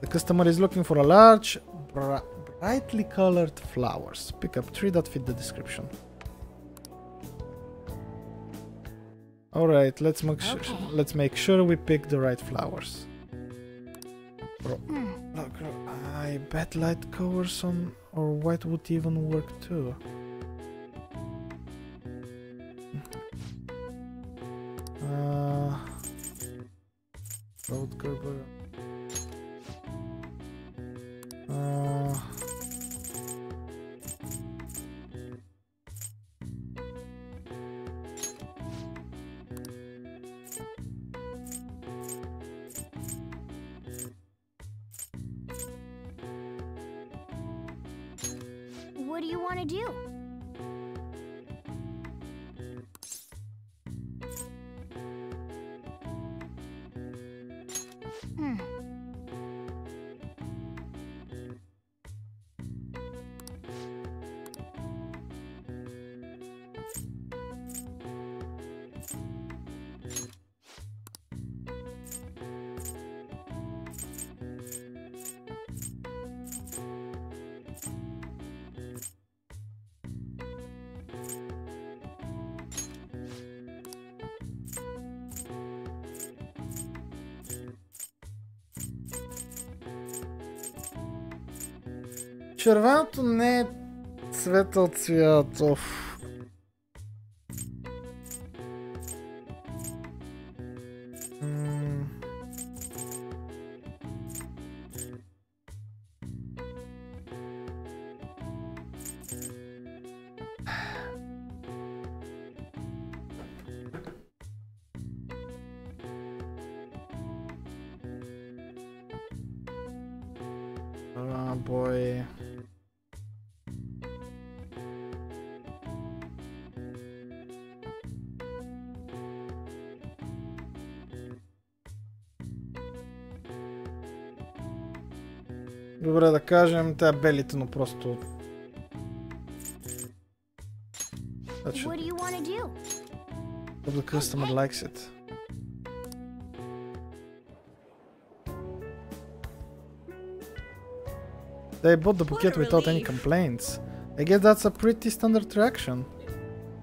The customer is looking for a large, brightly colored flowers. Pick up 3 that fit the description. Alright, let's make sure we pick the right flowers. Bro. Look, I bet light covers on or white would even work too. Road Gerber. What do you want to do? Червеното не е цветъл цвят. Boy. Добре, да кажем, тя белите, но просто... What do you want to do? Hope the customer likes it. They bought the bouquet without any complaints. I guess that's a pretty standard reaction.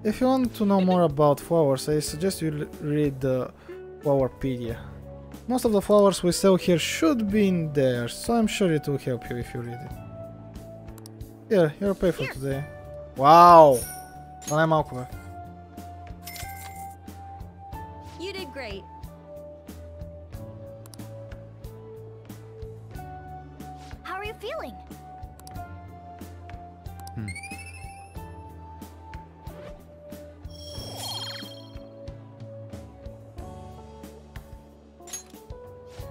If you want to know more about flowers, I suggest you read the Flowerpedia. Most of the flowers we sell here should be in there, so I'm sure it will help you if you read it. Here, you're paid for today. Wow! Това е малко, бе. You did great. How are you feeling?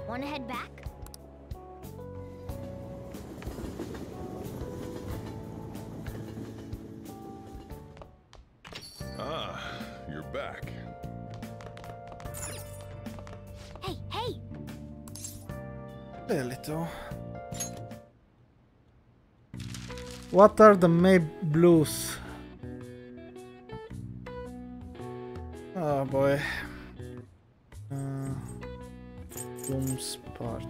Want to head back? Ah, you're back. Hey, hey! A little. What are the May Blues? Oh boy. Bloom's part.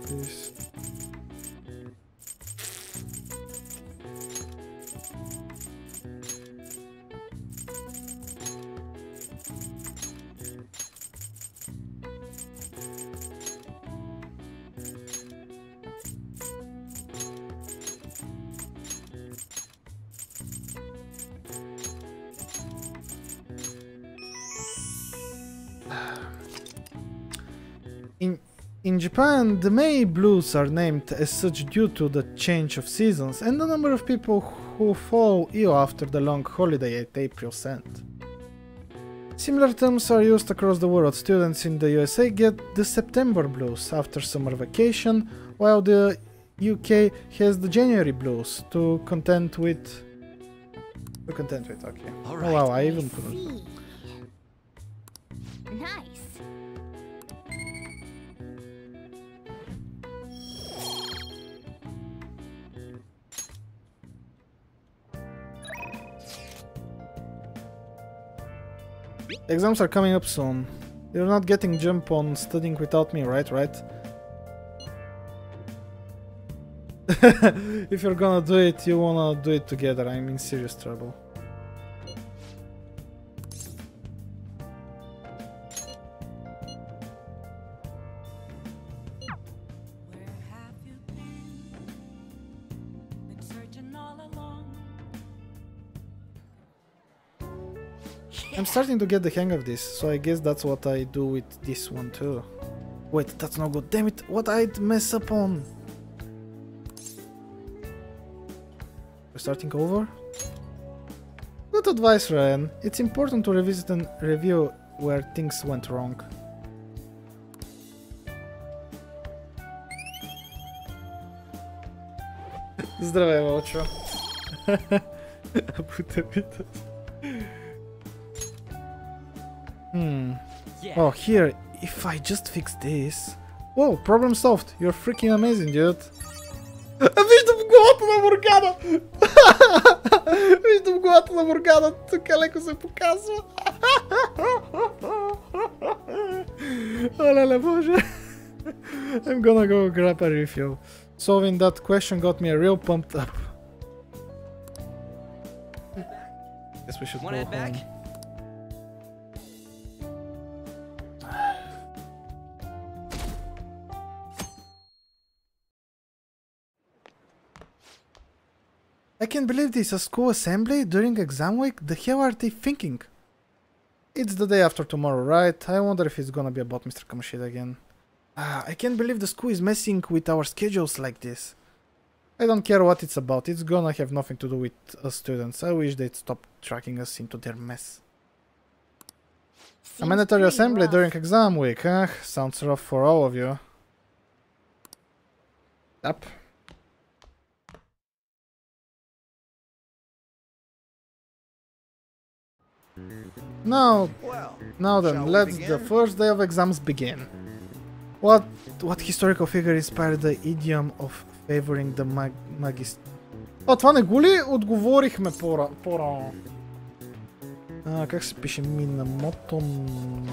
This. In Japan, the May Blues are named as such due to the change of seasons and the number of people who fall ill after the long holiday at April's end. Similar terms are used across the world. Students in the USA get the September Blues after summer vacation, while the UK has the January Blues to contend with. Okay. All Oh wow, I even See. couldn't. Nice. Exams are coming up soon. You're not getting jump on studying without me, right? If you're gonna do it, you wanna do it together. I'm in serious trouble. I'm starting to get the hang of this, so I guess that's what I do with this one too. Wait, that's no good. Damn it, what I'd mess up on? We're starting over? Good advice, Ryan. It's important to revisit and review where things went wrong. Здравей, Вълчо. Oh, here, if I just fix this... Whoa, problem solved. You're freaking amazing, dude. Виждам главата на Моргана! Виждам главата на Моргана. Тук леко се показва. О, леле, боже. I'm gonna go grab a refill. Solving that question got me real pumped up. Guess we should go home. Back? I can't believe this, a school assembly during exam week? The hell are they thinking? It's the day after tomorrow, right? I wonder if it's gonna be about Mr. Kamoshida again. I can't believe the school is messing with our schedules like this. I don't care what it's about, it's gonna have nothing to do with us students. I wish they'd stop tracking us into their mess. A mandatory assembly during exam week, huh? Sounds rough for all of you. Yep. Now then, let the first day of exams begin. What historical figure inspired the idiom of favoring the magist... това не го ли отговорихме по-рано? Как се пише? Минамото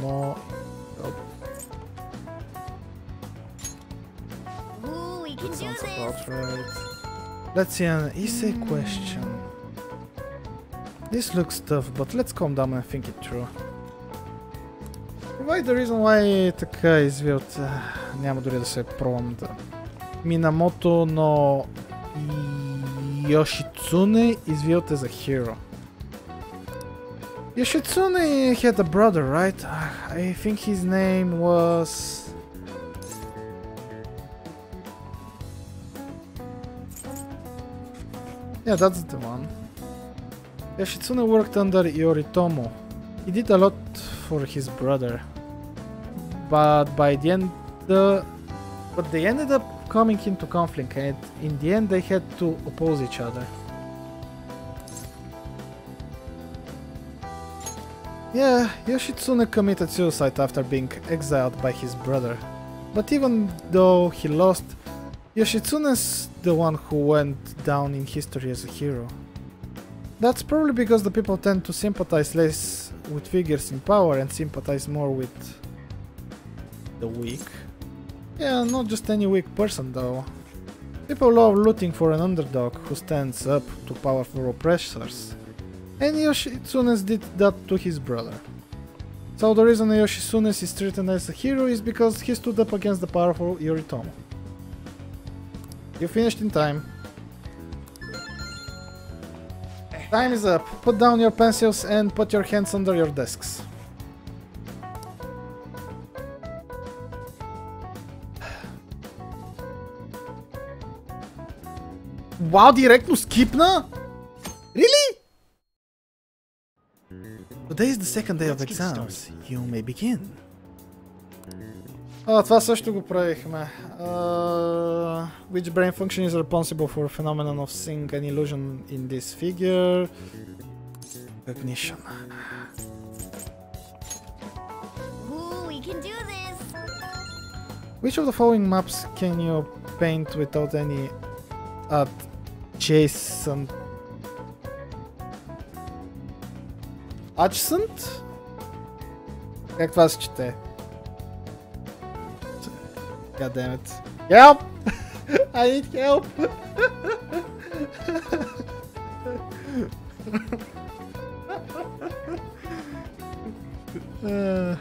но... That sounds about right. Let's see an essay question. This looks tough, but let's calm down and think it through. Provide the reason why така извиват... Няма дори да се пробвам да... Минамото но... Yoshitsune извиват as a hero. Yoshitsune had a brother, right? I think his name was... Yeah, that's the one. Yoshitsune worked under Yoritomo. He did a lot for his brother. But by the end... But they ended up coming into conflict and in the end they had to oppose each other. Yeah, Yoshitsune committed suicide after being exiled by his brother. But even though he lost, Yoshitsune's the one who went down in history as a hero. That's probably because the people tend to sympathize less with figures in power and sympathize more with the weak. Yeah, not just any weak person though. People love rooting for an underdog who stands up to powerful oppressors. And Yoshitsune did that to his brother. So the reason Yoshitsune is treated as a hero is because he stood up against the powerful Yoritomo. You finished in time. Time is up. Put down your pencils and put your hands under your desks. Wow, директно скипна? Really? Today is the second day of exams. You may begin. Това също го правихме. Which brain function is responsible for a phenomenon of seeing an illusion in this figure? Cognition. Ooh, we can do this. Which of the following maps can you paint without any adjacent? Adjacent? Как това се чете? God damn it. Help! I need help!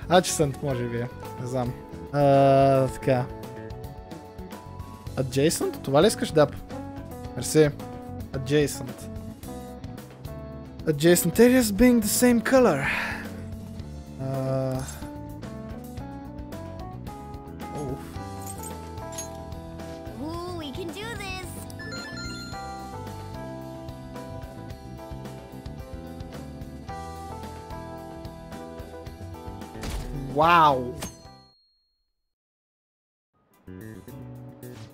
Adjacent може би, не знам. Така. Adjacent? Това ли искаш, Дап? Мерси. Adjacent. Adjacent areas being the same color. Oof. Ooh, we can do this. Wow.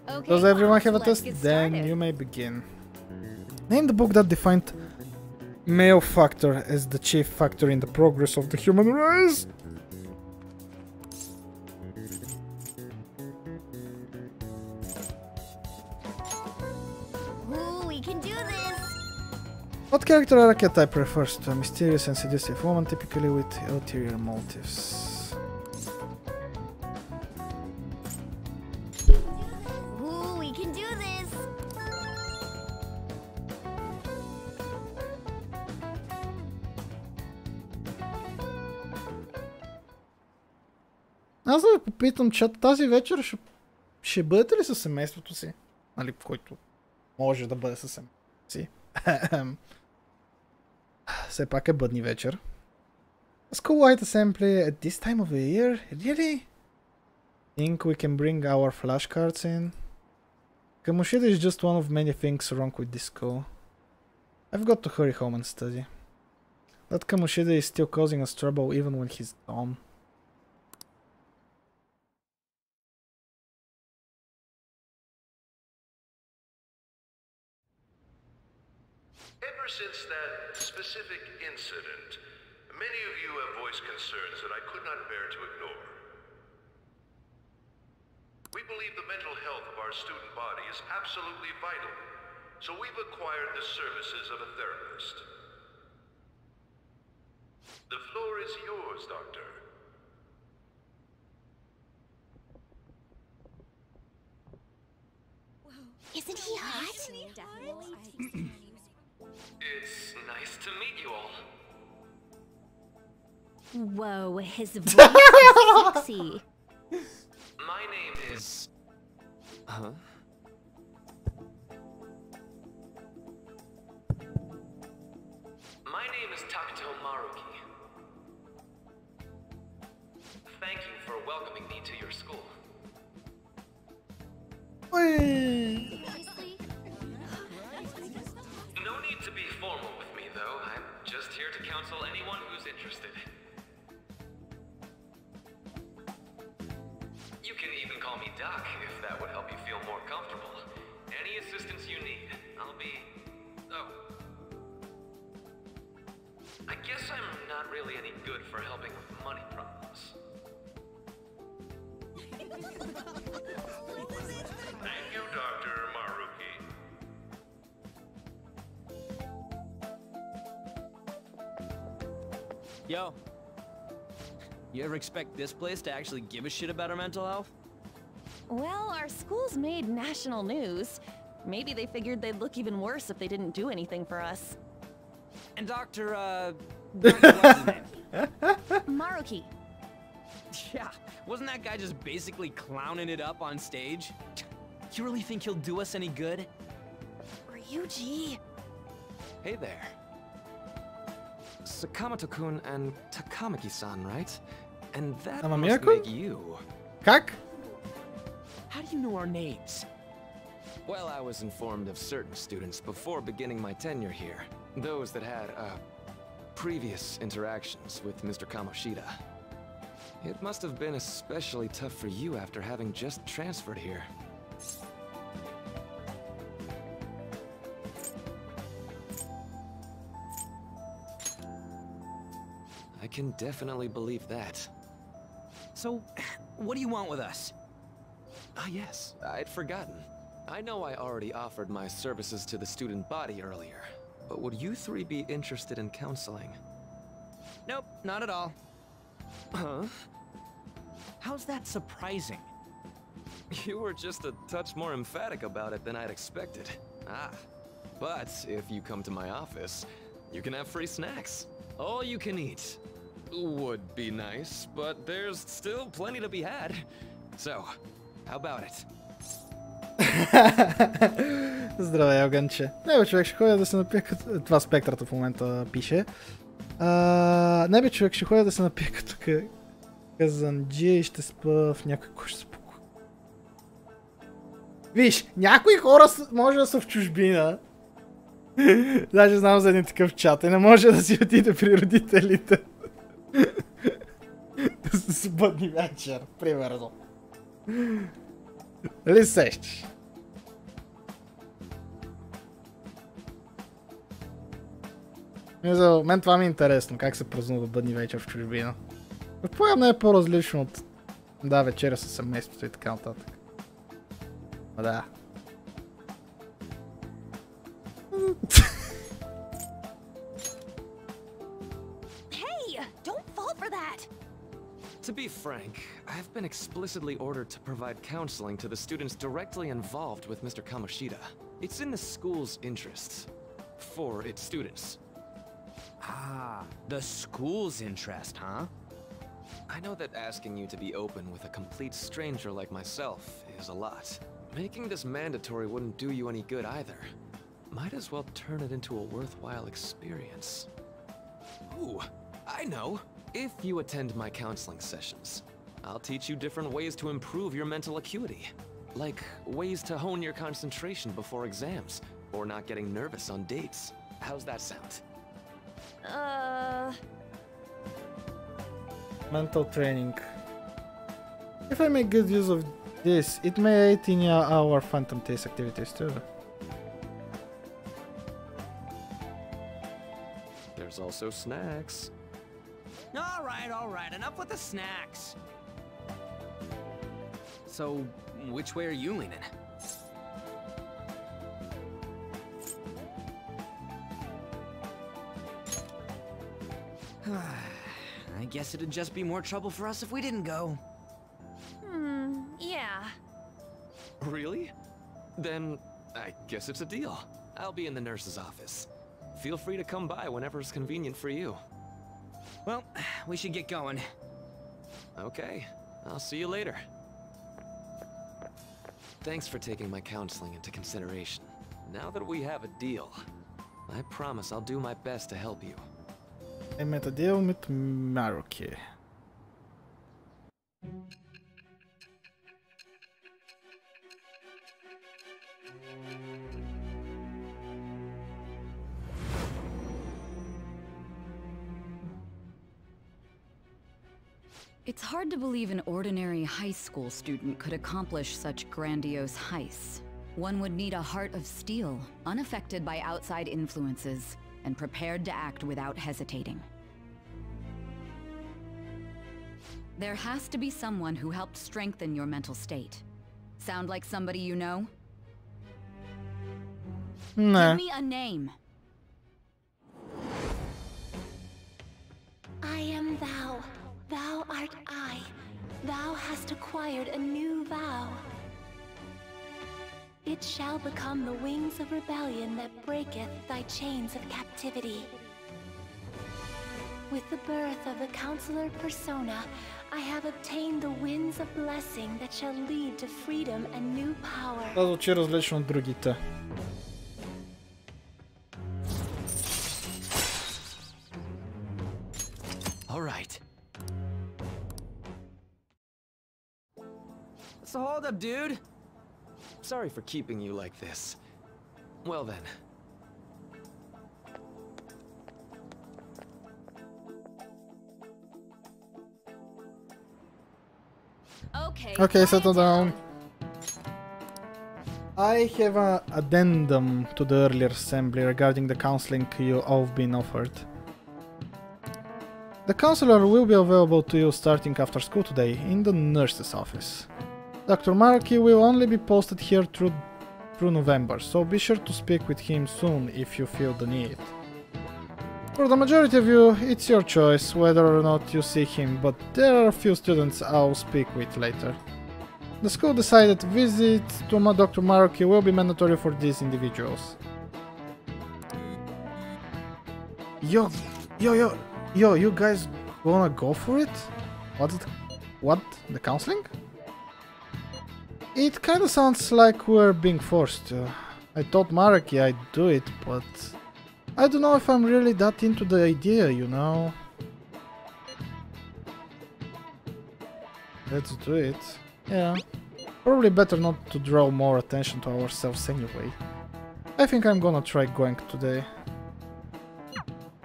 Okay, Does everyone have a let's test? get Then started. you may begin. Name the book that defined male factor as the chief factor in the progress of the human race. Ooh, we can do this. What character archetype refers to a mysterious and seductive woman, typically with ulterior motives? Ooh, we can do this. Аз да ви попитам, чат, тази вечер ще бъдете ли със семейството си? Нали, който може да бъде със семейството си. Все пак е бъдни вечер. School light assembly at this time of the year? Really? Think we can bring our flashcards in? Kamoshida is just one of many things wrong with this school. I've got to hurry home and study. That Kamoshida is still causing us trouble even when he's gone. Ever since that specific incident, many of you have voiced concerns that I could not bear to ignore. We believe the mental health of our student body is absolutely vital, so we've acquired the services of a therapist. The floor is yours, Doctor. Isn't he hot? It's nice to meet you all. Whoa, his voice is sexy. My name is... Huh? My name is Takuto Maruki. Thank you for welcoming me to your school. Ой. No need to be formal with me, though. I'm just here to counsel anyone who's interested. You can even call me Doc if that would help you feel more comfortable. Any assistance you need, I'll be... Oh. I guess I'm not really any good for helping with money problems. Thank you, Dr. Maruki. Yo, you ever expect this place to actually give a shit about our mental health? Well, our school's made national news. Maybe they figured they'd look even worse if they didn't do anything for us. And Dr. what's his name? Maruki. Yeah, wasn't that guy just basically clowning it up on stage? You really think he'll do us any good? Ryuji. Hey there. Sakamoto-kun and Takamaki-san, right? And that Mamma must Mia-kun? make you. Как? How do you know our names? Well, I was informed of certain students before beginning my tenure here. Those that had, previous interactions with Mr. Kamoshida. It must have been especially tough for you after having just transferred here. I can definitely believe that. So, what do you want with us? Ah yes, I'd forgotten. I know I already offered my services to the student body earlier, but would you three be interested in counseling? Nope, not at all. Huh? How's that surprising? You were just a touch more emphatic about it than I'd expected. Ah, but if you come to my office, you can have free snacks. All you can eat. Would be nice, but there's still plenty to be had. So, how about it? Здравей, Огънче. Не, бе, човек, ще ходя да се напия като... Това спектрата в момента пише. Не бе, човек, ще ходя да се напия като казанджия и ще спа в някой кош споко. Виж, някои хора може да са в чужбина. Даже знам за един такъв чат и не може да си отиде при родителите. С бъдни вечер, примерно. Дали сещаш? За мен това ми е интересно, как се празнува бъдни вечер в чужбина. Предполагам не е по-различно от вечеря със семейството и така нататък. Да. Hey, don't fall for that. To be frank, I've been explicitly ordered to provide counseling to the students directly involved with Mr. Kamoshida. It's in the school's interests. For its students. Ah, the school's interest, huh? I know that asking you to be open with a complete stranger like myself is a lot. Making this mandatory wouldn't do you any good either. Might as well turn it into a worthwhile experience. Ooh, I know! If you attend my counseling sessions, I'll teach you different ways to improve your mental acuity. Like ways to hone your concentration before exams, or not getting nervous on dates. How's that sound? Mental training. If I make good use of this, it may aid in our phantom taste activities too. There's also snacks. All right, enough with the snacks. So, which way are you leaning? I guess it'd just be more trouble for us if we didn't go. Yeah. Really? Then I guess it's a deal. I'll be in the nurse's office. Feel free to come by whenever it's convenient for you. Well, we should get going. Okay, I'll see you later. Thanks for taking my counseling into consideration. Now that we have a deal, I promise I'll do my best to help you. I met a deal with Maruki. It's hard to believe an ordinary high school student could accomplish such grandiose heists. One would need a heart of steel, unaffected by outside influences, and prepared to act without hesitating. There has to be someone who helped strengthen your mental state. Sound like somebody you know? Nah. Give me a name. I am thou. Thou art I. Thou hast acquired a new vow. It shall become the wings of rebellion that breaketh thy chains of captivity. With the birth of the Counselor Persona, I have obtained the winds of blessing that shall lead to freedom and new power. Това звучи различно от другите. All right. What's the hold up, dude? Sorry for keeping you like this. Well then. Okay, settle down. I have an addendum to the earlier assembly regarding the counseling you all been offered. The counselor will be available to you starting after school today in the nurse's office. Dr. Maruki will only be posted here through November, so be sure to speak with him soon if you feel the need. For the majority of you, it's your choice whether or not you see him, but there are a few students I'll speak with later. The school decided visits to Dr. Maruki will be mandatory for these individuals. Yo, you guys wanna go for it? What? The counseling? It kinda sounds like we're being forced to. I told Maruki I'd do it, but I don't know if I'm really that into the idea, you know. Let's do it. Yeah. Probably better not to draw more attention to ourselves anyway. I think I'm gonna try going today.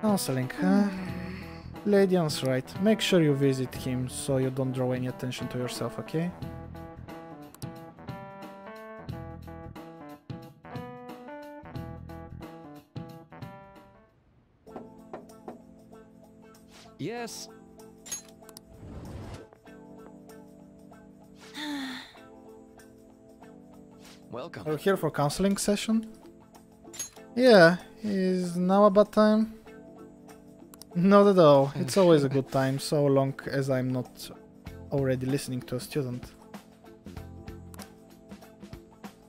Counseling, huh? Ladian's right. Make sure you visit him so you don't draw any attention to yourself, okay? Yes. Welcome. Are you here for counseling session? Yeah, is now a bad time? Not at all. It's always a good time, so long as I'm not already listening to a student.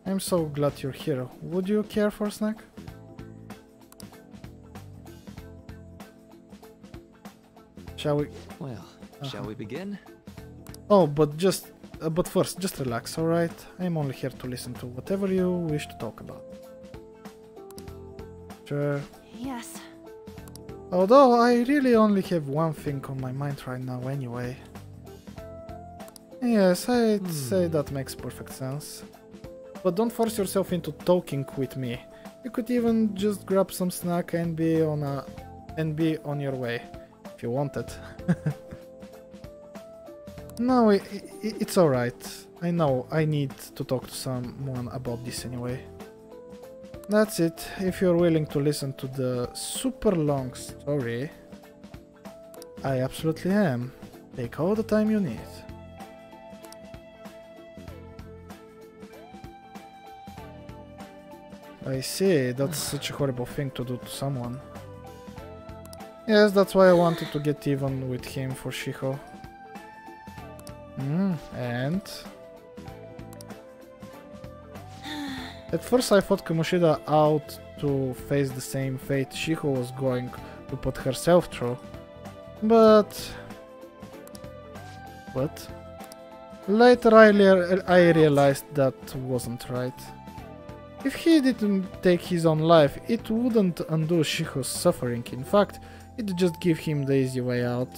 I'm so glad you're here. Would you care for a snack? Shall we? Well, shall we begin? Oh, but first, just relax, alright? I'm only here to listen to whatever you wish to talk about. Sure. Yes. Although I really only have one thing on my mind right now anyway. Yes, I'd say that makes perfect sense. But don't force yourself into talking with me. You could even just grab some snack and be on your way, if you wanted. No, it's alright. I know I need to talk to someone about this anyway. That's it. If you're willing to listen to the super long story, I absolutely am. Take all the time you need. I see, that's such a horrible thing to do to someone. Yes, that's why I wanted to get even with him for Shiho. And... At first I thought Kamoshida out to face the same fate Shiho was going to put herself through. But... What? Later I realized that wasn't right. If he didn't take his own life, it wouldn't undo Shiho's suffering. In fact, it'd just give him the easy way out.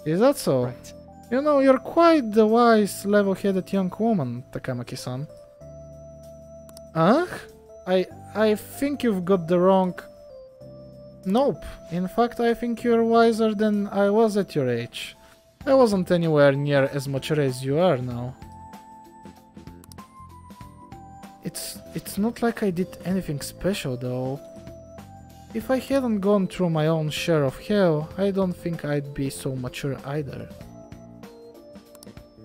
Is that so? Right. You know, you're quite the wise, level-headed young woman, Takamaki-san. Huh? I think you've got the wrong... Nope. In fact, I think you're wiser than I was at your age. I wasn't anywhere near as mature as you are now. It's not like I did anything special, though. If I hadn't gone through my own share of hell, I don't think I'd be so mature either.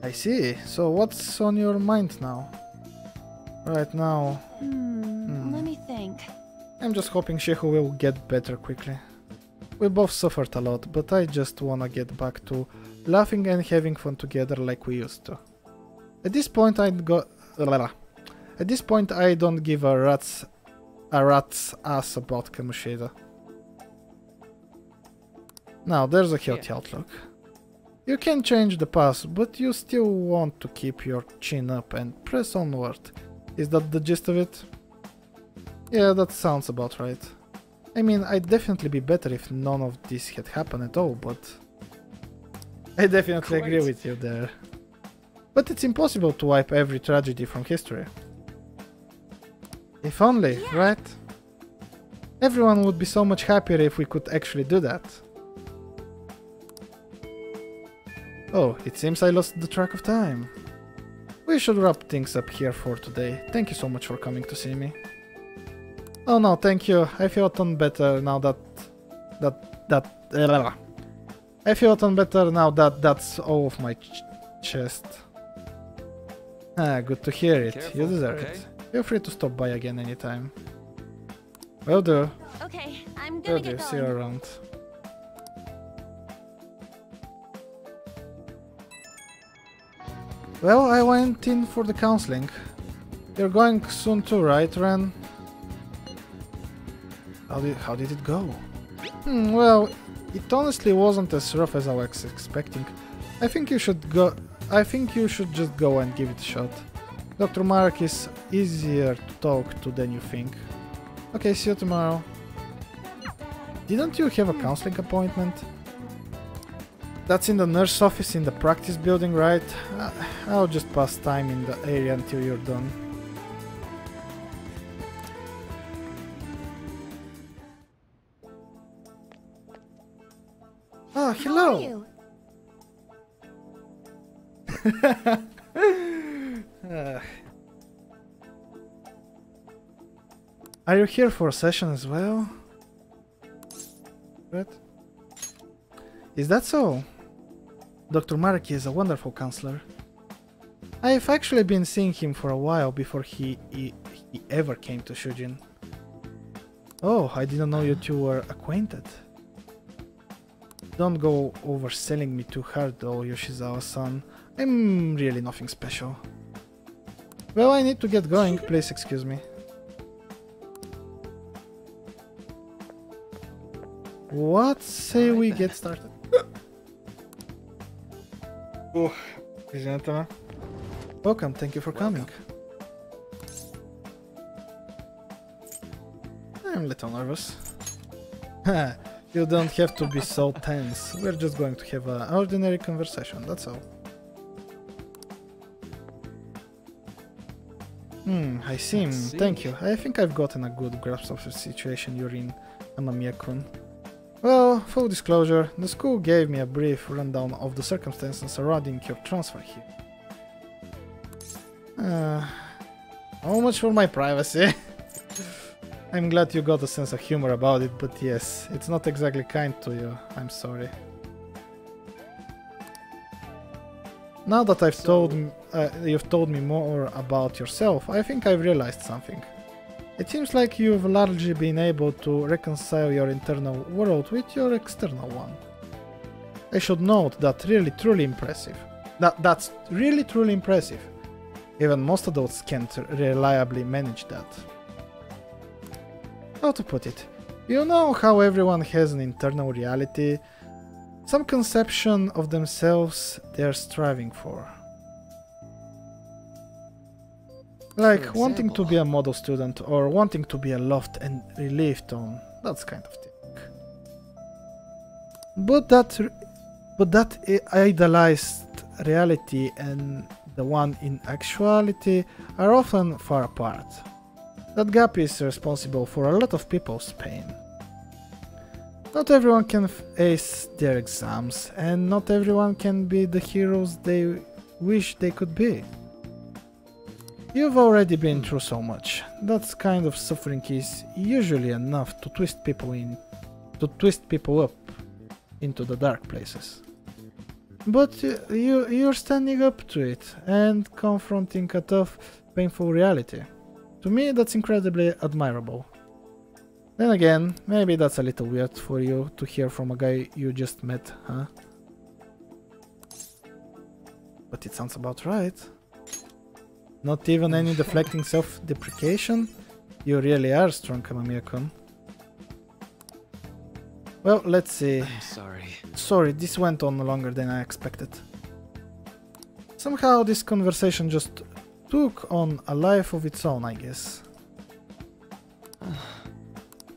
I see. So what's on your mind now? Right now... Let me think. I'm just hoping Shiho will get better quickly. We both suffered a lot, but I just wanna get back to laughing and having fun together like we used to. At this point I don't give a rat's ass about Kamoshida. Now there's a healthy outlook. You can change the past, but you still want to keep your chin up and press onward. Is that the gist of it? Yeah, that sounds about right. I mean, I'd definitely be better if none of this had happened at all, but... I definitely agree with you there. But it's impossible to wipe every tragedy from history. If only, right? Everyone would be so much happier if we could actually do that. Oh, it seems I lost the track of time. We should wrap things up here for today. Thank you so much for coming to see me. Oh no, thank you. I feel a ton better now I feel a ton better now that that's all of my chest. Ah, good to hear it. Careful, You deserve okay? it. Feel free to stop by again anytime. Will do. Okay, I'm Will gonna do. get See you going. around. Well, I went in for the counseling. You're going soon too, right, Ren? How did it go? Well, it honestly wasn't as rough as I was expecting. I think you should just go and give it a shot. Dr. Mark is easier to talk to than you think. Okay, see you tomorrow. Didn't you have a counseling appointment? That's in the nurse office in the practice building, right? I'll just pass time in the area until you're done. Oh, hello! Are you here for a session as well? What? Is that so? Dr. Maraki is a wonderful counselor. I've actually been seeing him for a while before he ever came to Shujin. Oh, I didn't know you two were acquainted. Don't go overselling me too hard though, Yoshizawa-san. I'm really nothing special. Well, I need to get going, please excuse me. What say we get started? Oh, ladies and gentlemen. Welcome, thank you for coming. I'm a little nervous. You don't have to be so tense. We're just going to have an ordinary conversation, that's all. I see. Thank you. I think I've gotten a good grasp of the situation you're in, Amamiya-kun. Well, full disclosure, the school gave me a brief rundown of the circumstances surrounding your transfer here. How much for my privacy? I'm glad you got a sense of humor about it, but yes, it's not exactly kind to you. I'm sorry. Now that you've told me more about yourself, I think I've realized something. It seems like you've largely been able to reconcile your internal world with your external one. I should note that really truly impressive. That's really truly impressive. Even most adults can't reliably manage that. How to put it? You know how everyone has an internal reality, some conception of themselves they're striving for. Like wanting to be a model student or wanting to be a loved and relieved on, that kind of thing. But that idealized reality and the one in actuality are often far apart. That gap is responsible for a lot of people's pain. Not everyone can ace their exams, and not everyone can be the heroes they wish they could be. You've already been through so much. That kind of suffering is usually enough to twist people up into the dark places. But you're standing up to it and confronting a tough, painful reality. To me, that's incredibly admirable. Then again, maybe that's a little weird for you to hear from a guy you just met, huh? But it sounds about right. Not even any deflecting self-deprecation? You really are strong, Amamiya-kun. Well, let's see. I'm sorry. Sorry, this went on longer than I expected. Somehow this conversation just took on a life of its own, I guess.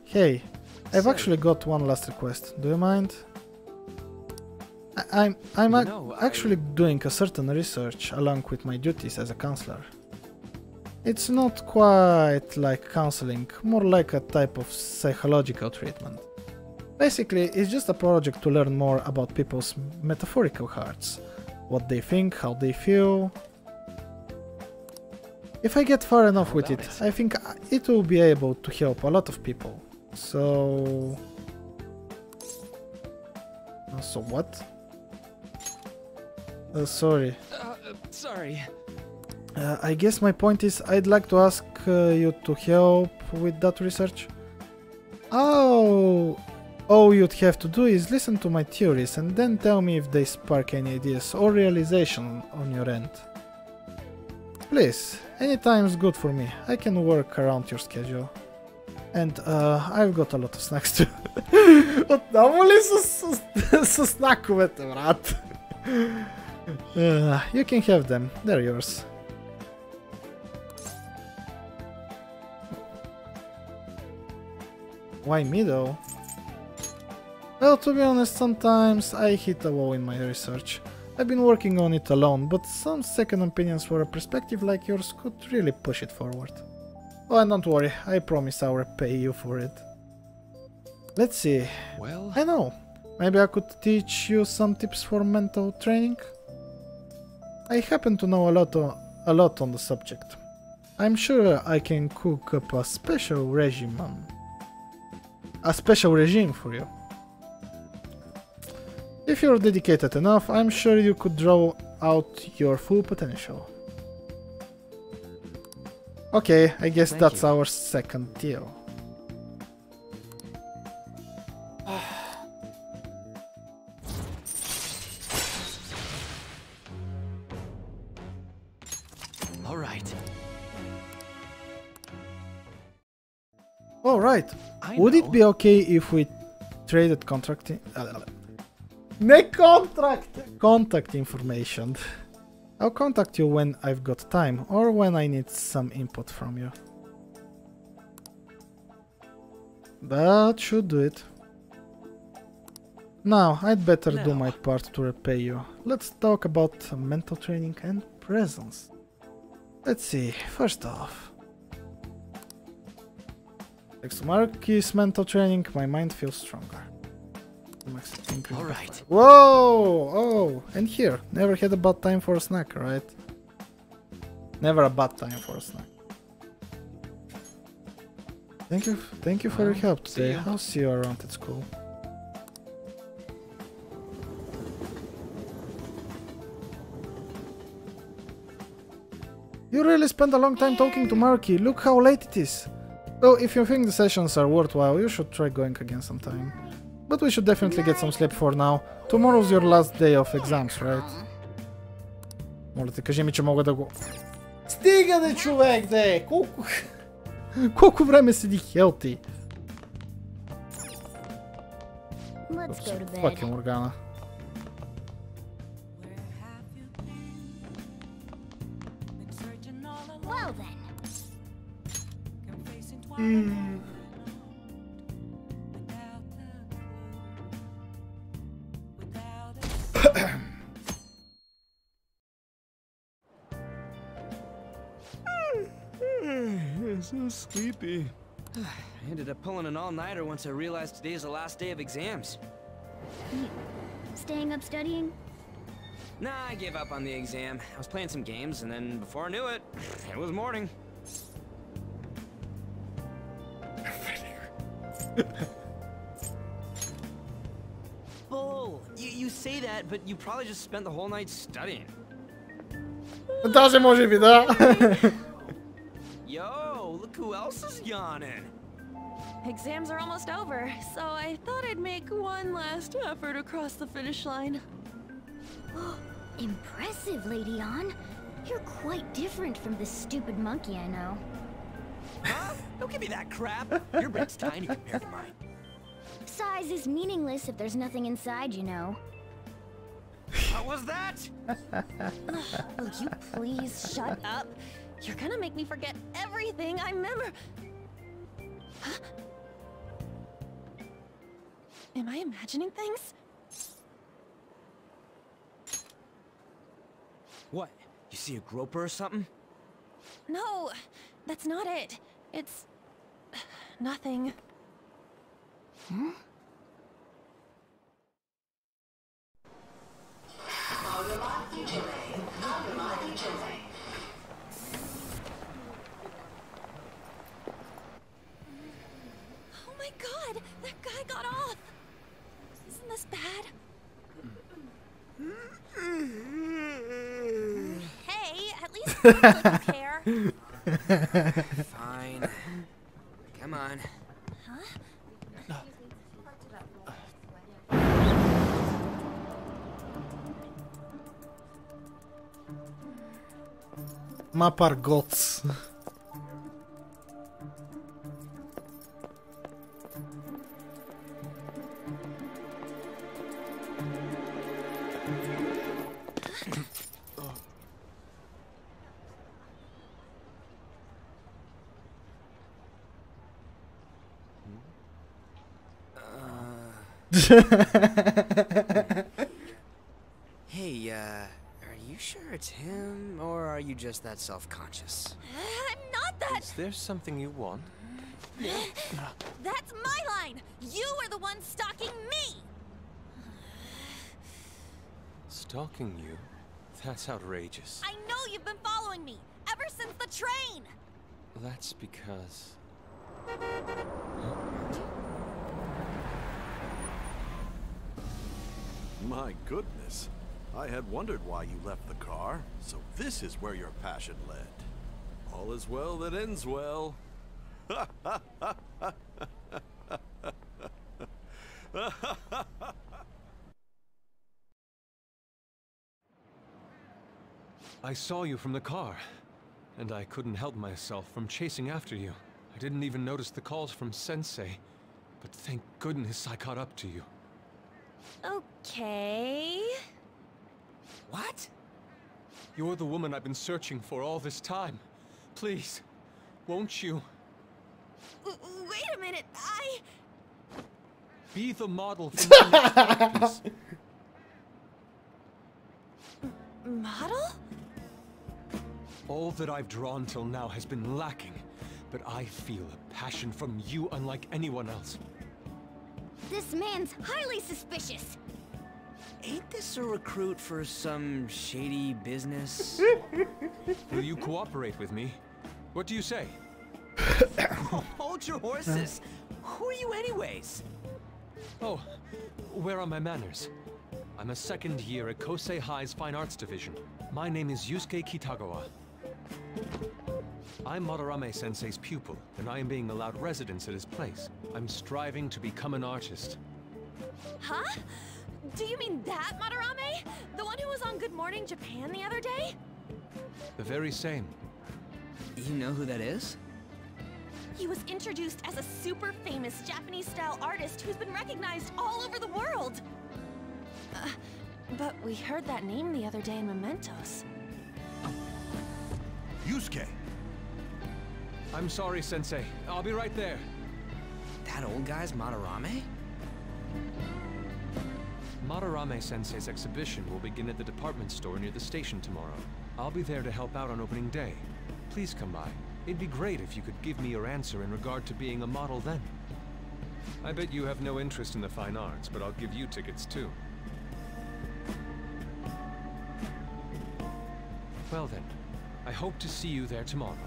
Hey, I've actually got one last request. Do you mind? I'm actually doing a certain research along with my duties as a counselor. It's not quite like counseling, more like a type of psychological treatment. Basically, it's just a project to learn more about people's metaphorical hearts. What they think, how they feel. If I get far enough with it, I think it will be able to help a lot of people. So what? Sorry. Sorry. I guess my point is I'd like to ask you to help with that research. All you'd have to do is listen to my theories and then tell me if they spark any ideas or realization on your end. Please, any time's good for me. I can work around your schedule. And I've got a lot of snacks too. Отново ли с снаковете, брат? You can have them. They're yours. Why me though? Well, to be honest, sometimes I hit a wall in my research. I've been working on it alone, but some second opinions for a perspective like yours could really push it forward. Oh, and don't worry, I promise I'll repay you for it. Let's see. Well, I know. Maybe I could teach you some tips for mental training? I happen to know a lot on the subject. I'm sure I can cook up a special regime for you. If you're dedicated enough, I'm sure you could draw out your full potential. Okay, I guess that's our second deal. Alright. Would it be okay if we traded contact information? I'll contact you when I've got time or when I need some input from you. That should do it. Now, I'd better do my part to repay you. Let's talk about mental training and presence. Let's see, first off. Thanks to Marky's mental training, my mind feels stronger. Alright. Whoa! Oh, and here, never had a bad time for a snack, right? Never a bad Time for a snack. Thank you for your help today. I'll see you around at school. You really spent a long time talking to Marky. Look how late it is. Well, if you think the sessions are worthwhile, you should try going again sometime. But we should definitely get some sleep for now. Tomorrow's your last day of exams, right? Моля те, кажи ми, че мога да го... Стига де, човек, де! Колко време седи Хелти? Fucking Morgana. So sleepy. I ended up pulling an all-nighter once I realized today's the last day of exams. You staying up studying? Nah, I gave up on the exam. I was playing some games, and then before I knew it, it was morning. Bull! You say that, but you probably just spent the whole night studying. Даже може би, да. Yo, look who else is yawning. Exams are almost over, so I thought I'd make one last effort across the finish line. Impressive, Lady Ann. You're quite different from the stupid monkey I know. Huh? Don't give me that crap. Your brain's tiny compared to mine. Size is meaningless if there's nothing inside, you know. What was that? Will you please shut up? You're gonna make me forget everything I remember. Huh? Am I imagining things? What? You see a groper or something? No, that's not it. It's... nothing. Huh? Oh my god! That guy got off! Isn't this bad? Hey, at least you care. Fine. Come on. Huh? Mapar gods. Hey, are you sure it's him, or are you just that self-conscious? I'm not that. Is there something you want? That's my line. You are the one stalking me. Stalking you? That's outrageous. I know you've been following me ever since the train. That's because... My goodness. I had wondered why you left the car, so this is where your passion led. All is well that ends well. I saw you from the car, and I couldn't help myself from chasing after you. I didn't even notice the calls from Sensei, but thank goodness I caught up to you. Okay. What? You're the woman I've been searching for all this time. Please, won't you? Wait a minute, Be the model for my next art piece. Model? All that I've drawn till now has been lacking, but I feel a passion from you unlike anyone else. This man's highly suspicious. Ain't this a recruit for some shady business? Will you cooperate with me? What do you say? Hold your horses. Who are you anyways? Oh, where are my manners? I'm a second year at Kosei High's Fine Arts Division. My name is Yusuke Kitagawa. I'm Madarame-sensei's pupil, and I am being allowed residence at his place. I'm striving to become an artist. Huh? Do you mean that Madarame? The one who was on Good Morning Japan the other day? The very same. You know who that is? He was introduced as a super famous Japanese-style artist who's been recognized all over the world. But we heard that name the other day in Mementos. Yusuke! I'm sorry, Sensei. I'll be right there. That old guy's Madarame? Madarame-sensei's exhibition will begin at the department store near the station tomorrow. I'll be there to help out on opening day. Please come by. It'd be great if you could give me your answer in regard to being a model then. I bet you have no interest in the fine arts, but I'll give you tickets too. Well then, I hope to see you there tomorrow.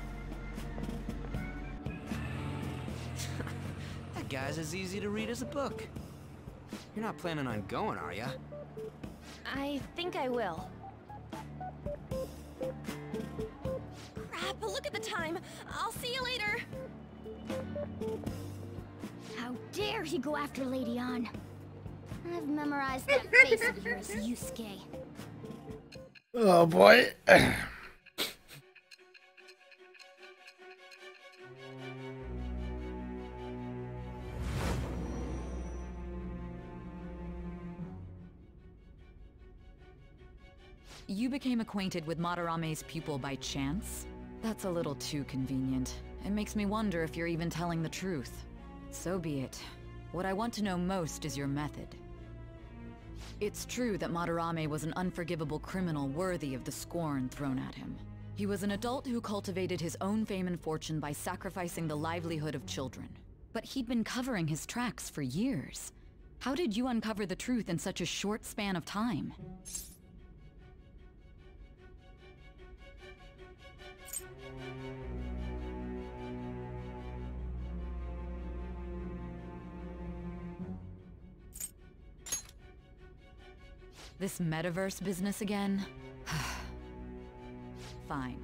That guy's as easy to read as a book. You're not planning on going, are ya? I think I will. Crap, look at the time. I'll see you later. How dare he go after Lady Ann? I've memorized that face of yours, Yusuke. Oh boy. You became acquainted with Madarame's pupil by chance? That's a little too convenient. It makes me wonder if you're even telling the truth. So be it. What I want to know most is your method. It's true that Madarame was an unforgivable criminal worthy of the scorn thrown at him. He was an adult who cultivated his own fame and fortune by sacrificing the livelihood of children. But he'd been covering his tracks for years. How did you uncover the truth in such a short span of time? This metaverse business again? Fine.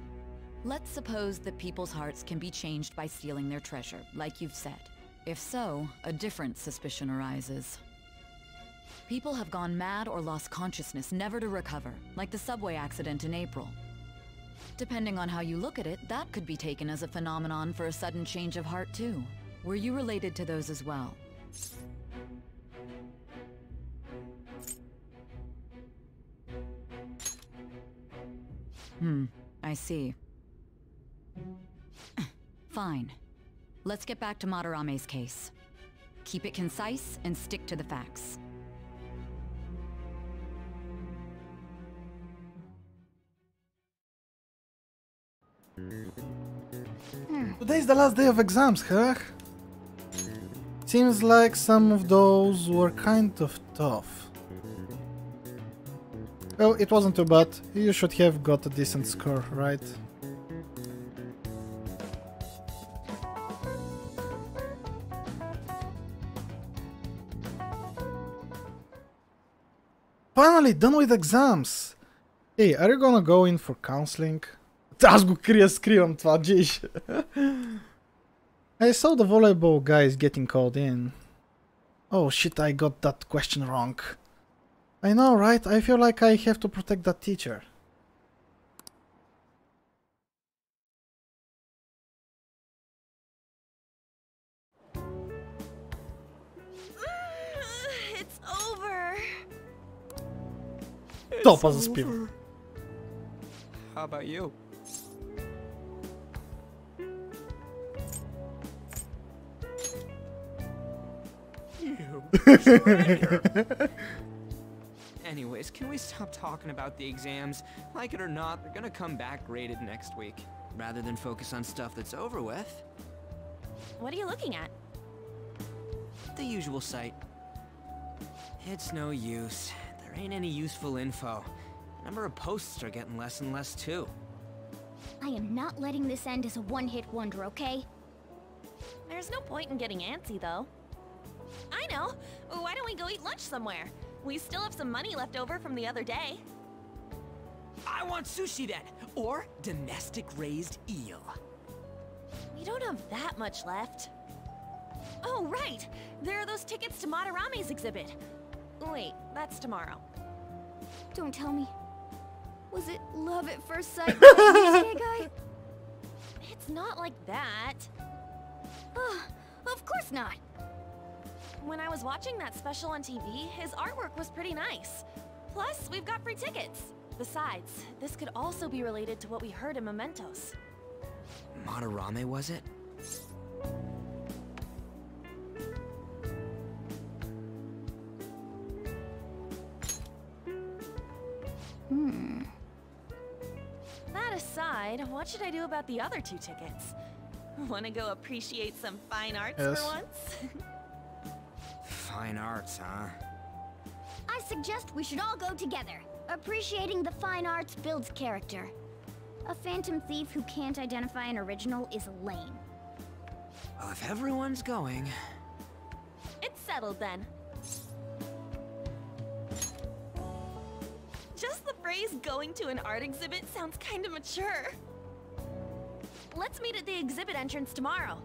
Let's suppose that people's hearts can be changed by stealing their treasure, like you've said. If so, a different suspicion arises. People have gone mad or lost consciousness, never to recover, like the subway accident in April. Depending on how you look at it, that could be taken as a phenomenon for a sudden change of heart too. Were you related to those as well? I see. Fine. Let's get back to Madarame's case. Keep it concise and stick to the facts. Today's the last day of exams, huh? Seems like some of those were kind of tough. Well, it wasn't too bad. You should have got a decent score, right? Finally, done with exams! Hey, are you gonna go in for counseling? Аз го скривам това, джиш. I saw the volleyball guy is getting called in. Oh shit, I got that question wrong. I know, right? I feel like I have to protect that teacher. It's over. Топа заспива. How about you? Anyways, can we stop talking about the exams? Like it or not, they're gonna come back graded next week. Rather than focus on stuff that's over with. What are you looking at? The usual site. It's no use. There ain't any useful info. Number of posts are getting less and less too. I am not letting this end as a one-hit wonder, okay? There's no point in getting antsy, though. I know! Why don't we go eat lunch somewhere? We still have some money left over from the other day. I want sushi then, or domestic raised eel. We don't have that much left. Oh, right! There are those tickets to Madarame's exhibit. Wait, that's tomorrow. Don't tell me. Was it love at first sight with that gay guy? It's not like that. Of course not. When I was watching that special on TV, his artwork was pretty nice. Plus, we've got free tickets. Besides, this could also be related to what we heard in Mementos. Madarame, was it? That aside, what should I do about the other 2 tickets? Want to go appreciate some fine arts Yes. for once? Fine arts, huh? I suggest we should all go together. Appreciating the fine arts builds character. A phantom thief who can't identify an original is lame. Well, if everyone's going... It's settled then. Just the phrase going to an art exhibit sounds kind of mature. Let's meet at the exhibit entrance tomorrow.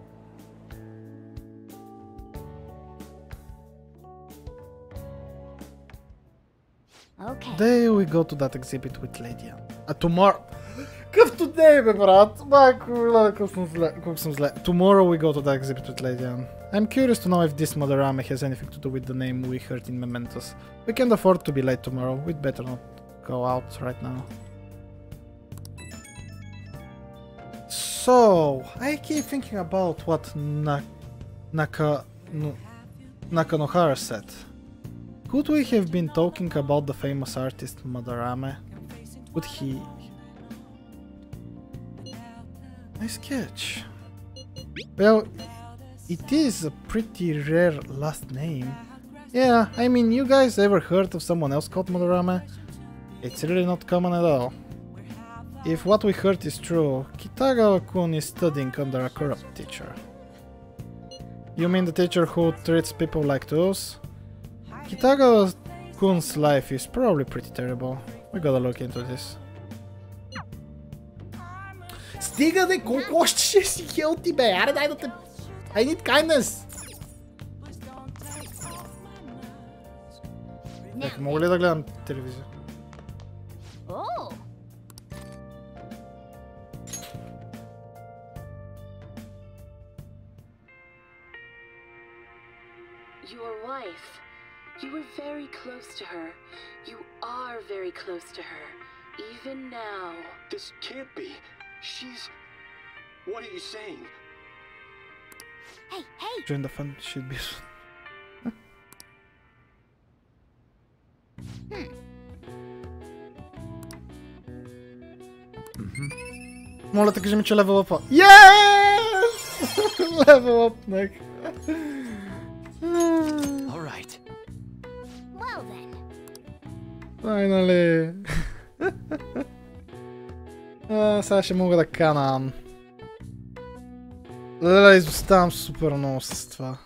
Okay. Today we go to that exhibit with Lydia. Tomorrow... Какъв today, бе, брат? Майко, колко съм зле. Tomorrow we go to that exhibit with Lydia. I'm curious to know if this Madarame has anything to do with the name we heard in Mementos. We can't afford to be late tomorrow. We'd better not go out right now. So, I keep thinking about what Nakanohara said. Could we have been talking about the famous artist Madarame? Could he... Nice catch. Well, it is a pretty rare last name. Yeah, I mean, you guys ever heard of someone else called Madarame? It's really not common at all. If what we heard is true, Kitagawa-kun is studying under a corrupt teacher. You mean the teacher who treats people like tools? Kitagawa-kun's life is probably pretty terrible. We gotta look into this. Стига де, колко още ще си хелти, бе? Аре, дай да те... I need kindness! Мога ли да гледам телевизия? Oh. Your wife. You were very close to her. You are very close to her. Even now. This can't be. She's... What are you saying? Hey, hey! Join the fun should be... Моля те, кажи ми, че level up. Yes! Level up, Nick. All right. Well then. Finally. Сега ще мога да канам. Леле, изоставам супер много с това.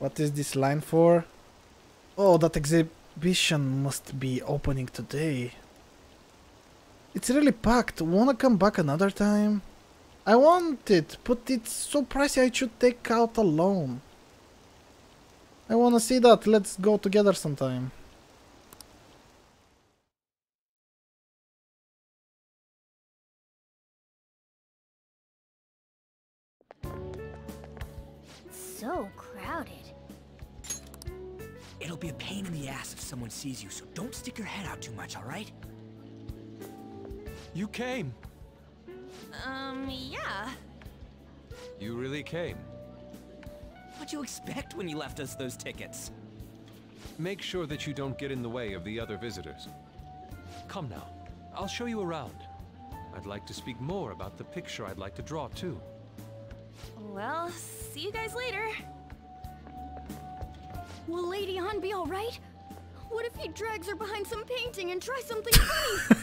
What is this line for? Oh, that exhibition must be opening today. It's really packed. Wanna come back another time? I want it, but it's so pricey I should take out alone. I wanna see that. Let's go together sometime. So crowded. It'll be a pain in the ass if someone sees you, so don't stick your head out too much, alright? You came. Yeah. You really came. What'd you expect when you left us those tickets? Make sure that you don't get in the way of the other visitors. Come now, I'll show you around. I'd like to speak more about the picture I'd like to draw too. Well, see you guys later. Will Lady Han be alright? What if he drags her behind some painting and tries something funny?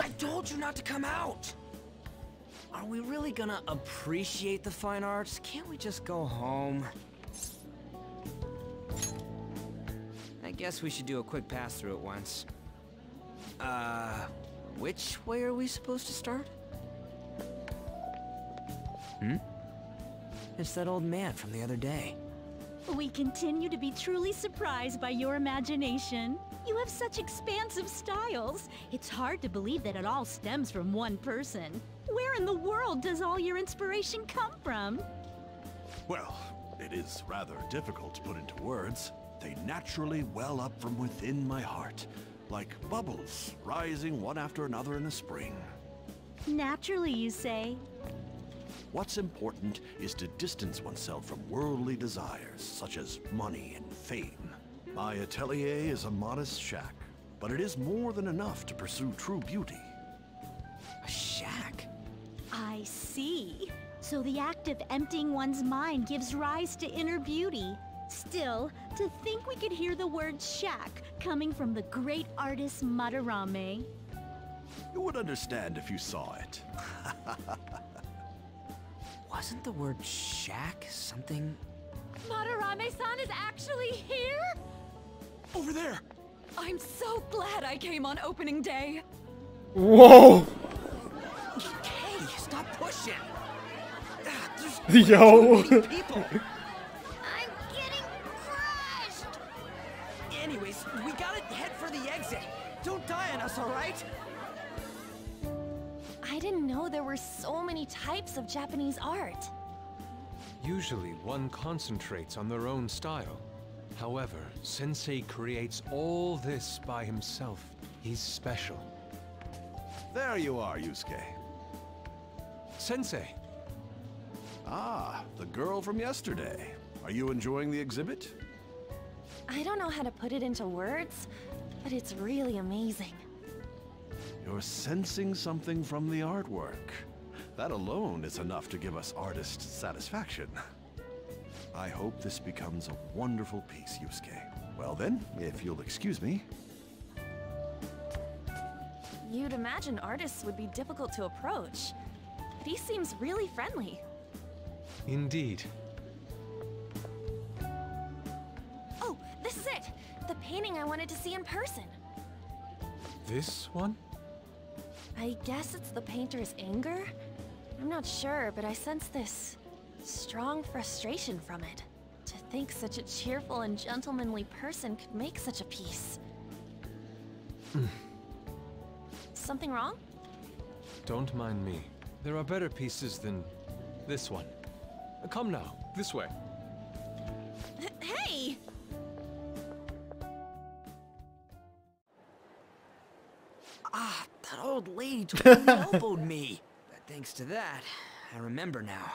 I told you not to come out! Are we really gonna appreciate the fine arts? Can't we just go home? I guess we should do a quick pass through at once. Which way are we supposed to start? It's that old man from the other day. We continue to be truly surprised by your imagination. You have such expansive styles. It's hard to believe that it all stems from one person. Where in the world does all your inspiration come from? Well, it is rather difficult to put into words. They naturally well up from within my heart, like bubbles rising one after another in the spring. Naturally, you say? What's important is to distance oneself from worldly desires, such as money and fame. My atelier is a modest shack, but it is more than enough to pursue true beauty. A shack? I see. So the act of emptying one's mind gives rise to inner beauty. Still, to think we could hear the word shack coming from the great artist Madarame. You would understand if you saw it. Wasn't the word shack something? Madarame-san is actually here? Over there! I'm so glad I came on opening day. Whoa! Hey, stop pushing! There's Yo! too many people! I'm getting crushed! Anyways, we gotta head for the exit. Don't die on us, alright? I didn't know there were so many types of Japanese art. Usually one concentrates on their own style. However, Sensei creates all this by himself. He's special. There you are, Yusuke. Sensei! Ah, the girl from yesterday. Are you enjoying the exhibit? I don't know how to put it into words, but it's really amazing. You're sensing something from the artwork. That alone is enough to give us artist satisfaction. I hope this becomes a wonderful piece, Yusuke. Well then, if you'll excuse me. You'd imagine artists would be difficult to approach, but he seems really friendly. Indeed. Oh, this is it! The painting I wanted to see in person. This one? I guess it's the painter's anger? I'm not sure, but I sense this strong frustration from it. To think such a cheerful and gentlemanly person could make such a piece. Something wrong? Don't mind me. There are better pieces than this one. Come now, this way. Hey! Ah, that old lady totally elbowed me. But thanks to that, I remember now.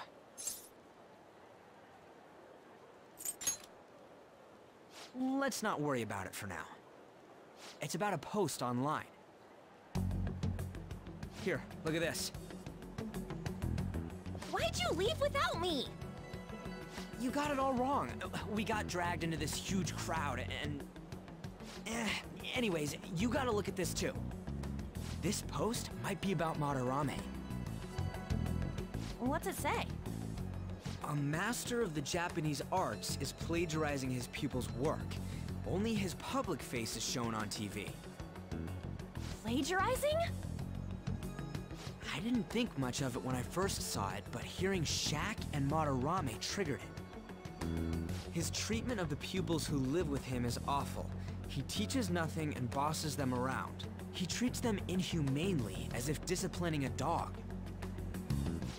let's not worry about it for now. It's about a post online. Here, look at this. Why'd you leave without me? You got it all wrong. We got dragged into this huge crowd and... Anyways, you gotta look at this too. This post might be about Madarame. What's it say? A master of the Japanese arts is plagiarizing his pupil's work. Only his public face is shown on TV. Plagiarizing? I didn't think much of it when I first saw it, but hearing Shaq and Madarame triggered it. His treatment of the pupils who live with him is awful. He teaches nothing and bosses them around. He treats them inhumanely, as if disciplining a dog.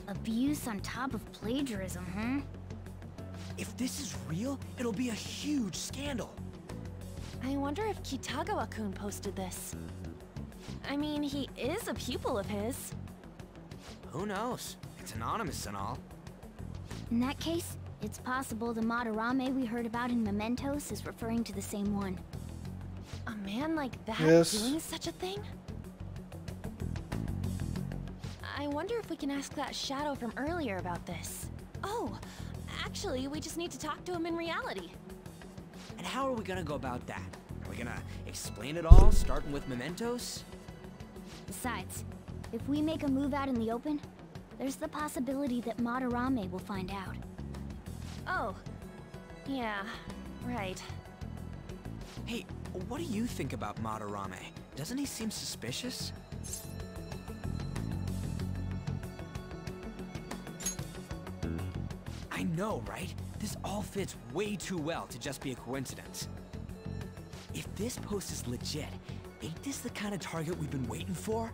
Abuse on top of plagiarism, huh? If this is real, it'll be a huge scandal. I wonder if Kitagawa-kun posted this. I mean, he is a pupil of his. Who knows? It's anonymous and all. In that case, it's possible the Madarame we heard about in Mementos is referring to the same one. A man like that doing such a thing? I wonder if we can ask that shadow from earlier about this. Oh, actually, we just need to talk to him in reality. And how are we gonna go about that? Are we gonna explain it all, starting with Mementos? Besides, if we make a move out in the open, there's the possibility that Madarame will find out. Oh, yeah, right. Hey, what do you think about Madarame? Doesn't he seem suspicious? I know, right? This all fits way too well to just be a coincidence. If this post is legit, ain't this the kind of target we've been waiting for?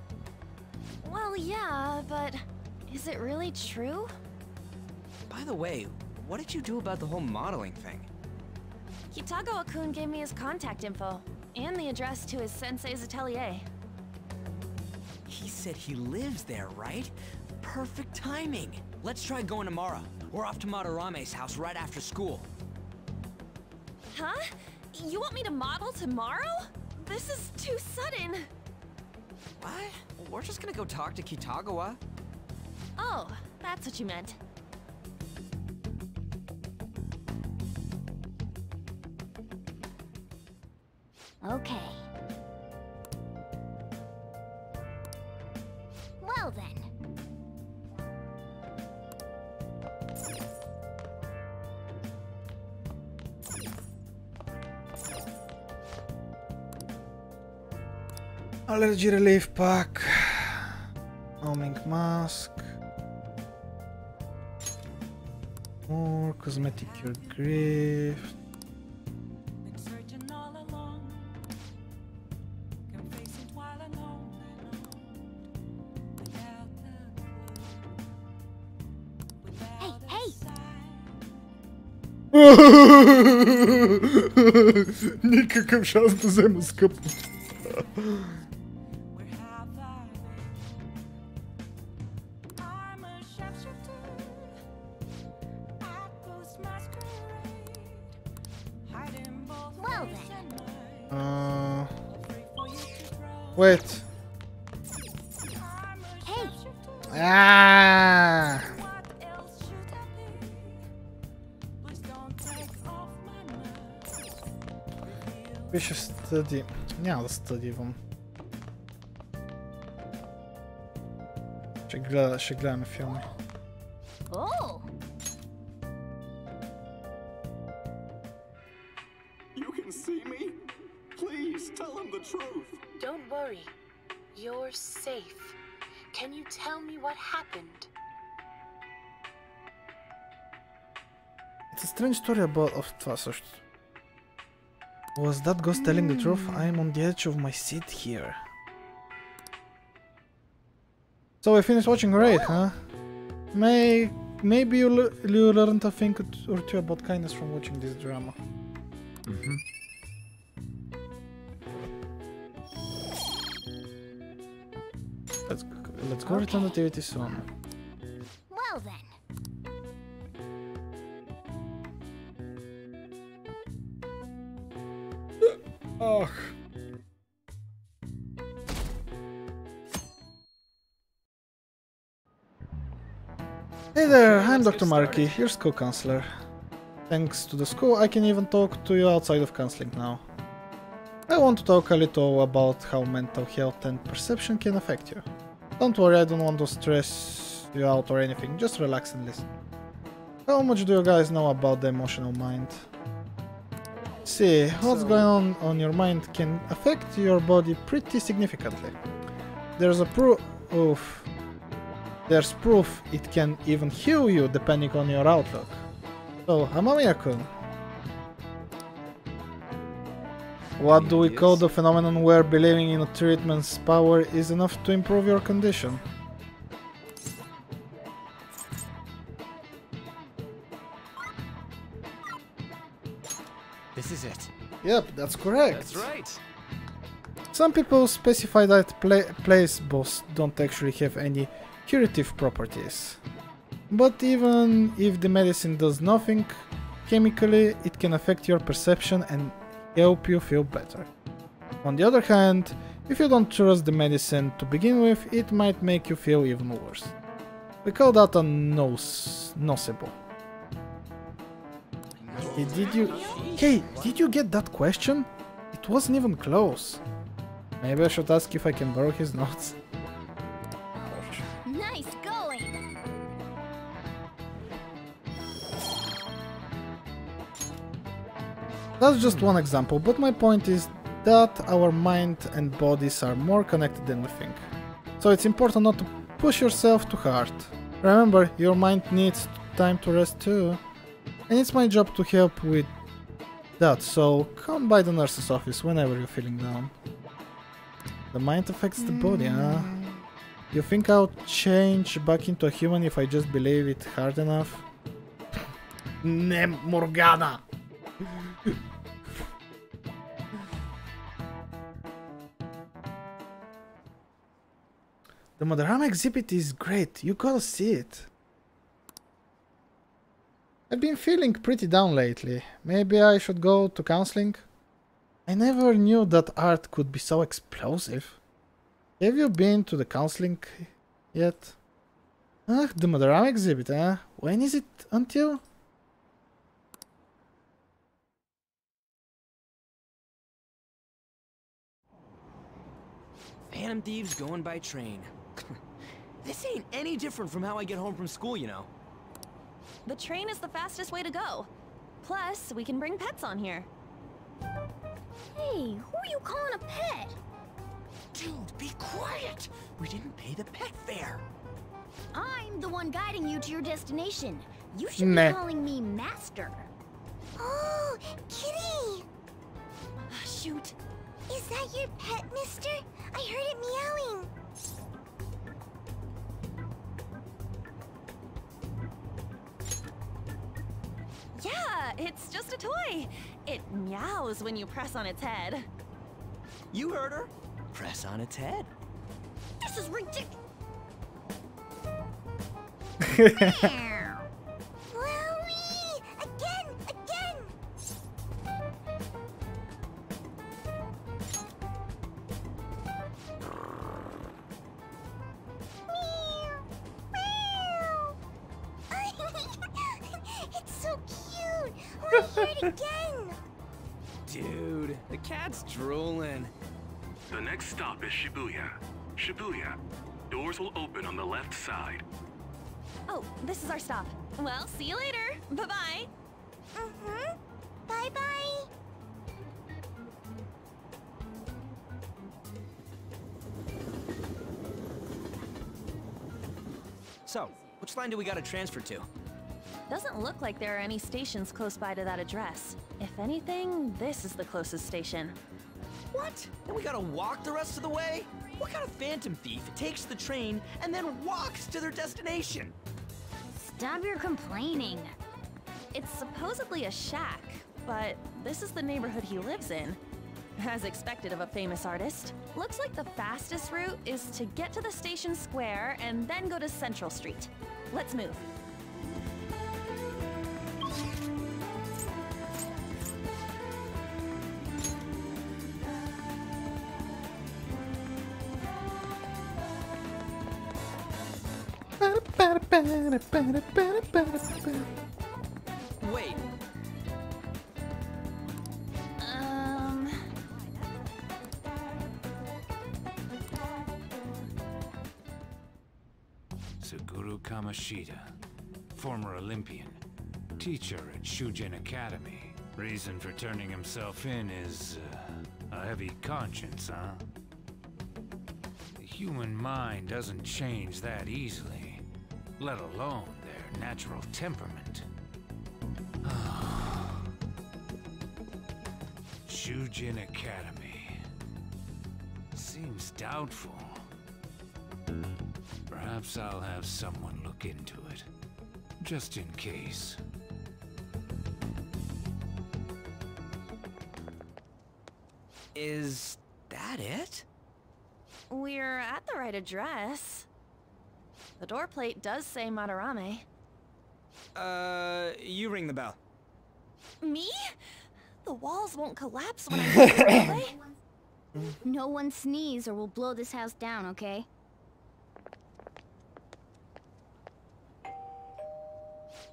Well, yeah, but is it really true? By the way, what did you do about the whole modeling thing? Kitagawa-kun gave me his contact info, and the address to his sensei's atelier. He said he lives there, right? Perfect timing. Let's try going tomorrow. We're off to Madarame's house right after school. Huh? You want me to model tomorrow? This is too sudden. What? We're just gonna go talk to Kitagawa. Oh, that's what you meant. Okay. Well then. Allergy relief pack. Calming mask. More cosmetic cure grief. Никакъв шанс да взема скъпо. Wait. Hey. Ah. Беше стъди. Няма да стъдивам. Ще гледаме филми. Oh. You can see me? Please tell him the truth. Don't worry. You're safe. Can you tell me what happened? It's a strange story of това също. Was that ghost telling the truth? I am on the edge of my seat here. So we finished watching Raid, huh? Maybe you learned a thing or two about kindness from watching this drama. Let's go return the activity soon. Well then. Oh. Hey there, I'm Dr. Markey, your school counselor. Thanks to the school, I can even talk to you outside of counseling now. I want to talk a little about how mental health and perception can affect you. Don't worry, I don't want to stress you out or anything, just relax and listen. How much do you guys know about the emotional mind? See, what's going on your mind can affect your body pretty significantly. There's proof it can even heal you depending on your outlook. So, Amamiya-kun, what do we call the phenomenon where believing in a treatment's power is enough to improve your condition? This is it. Yep, that's correct. That's right. Some people specify that placebos don't actually have any curative properties. But even if the medicine does nothing, chemically it can affect your perception and help you feel better. On the other hand, if you don't trust the medicine to begin with, it might make you feel even worse. We call that a nocebo. Hey, did you get that question? It wasn't even close. Maybe I should ask if I can borrow his notes. Nice going! That's just one example, but my point is that our mind and bodies are more connected than we think. So it's important not to push yourself too hard. Remember, your mind needs time to rest too. And it's my job to help with that, so come by the nurse's office whenever you're feeling down. The mind affects the body, huh? You think I'll change back into a human if I just believe it hard enough? Ne Morgana! The Madarama exhibit is great, you gotta see it. I've been feeling pretty down lately. Maybe I should go to counseling? I never knew that art could be so explosive. Have you been to the counseling yet? Ah, the Madarama exhibit, huh? When is it until? Phantom thieves going by train. This ain't any different from how I get home from school, you know. The train is the fastest way to go. Plus, we can bring pets on here. Hey, who are you calling a pet? Dude, be quiet! We didn't pay the pet fare. I'm the one guiding you to your destination. You should Meh. be calling me Master. Oh, Kitty! Shoot. Is that your pet, mister? I heard it meowing. Yeah, it's just a toy. It meows when you press on its head. You heard her. Press on its head. This is ridiculous. Wowie! Again! It's so cute! I want to hear it again! Dude, the cat's drooling. The next stop is Shibuya. Shibuya. Doors will open on the left side. Oh, this is our stop. Well, see you later. Bye-bye. Mm-hmm. Bye-bye. So, which line do we gotta transfer to? Doesn't look like there are any stations close by to that address. If anything, this is the closest station. What? And we gotta walk the rest of the way? What kind of phantom thief takes the train and then walks to their destination? Stop your complaining. It's supposedly a shack, but this is the neighborhood he lives in. As expected of a famous artist. Looks like the fastest route is to get to the station square and then go to Central Street. Let's move. Wait. Suguru Kamashita, former Olympian, teacher at Shujin Academy. Reason for turning himself in is a heavy conscience, huh? The human mind doesn't change that easily, let alone their natural temperament. Shujin Academy. Seems doubtful. Perhaps I'll have someone look into it, just in case. Is that it? We're at the right address. The door plate does say Madarame. You ring the bell. Me? The walls won't collapse when I No one sneeze or we'll blow this house down, okay?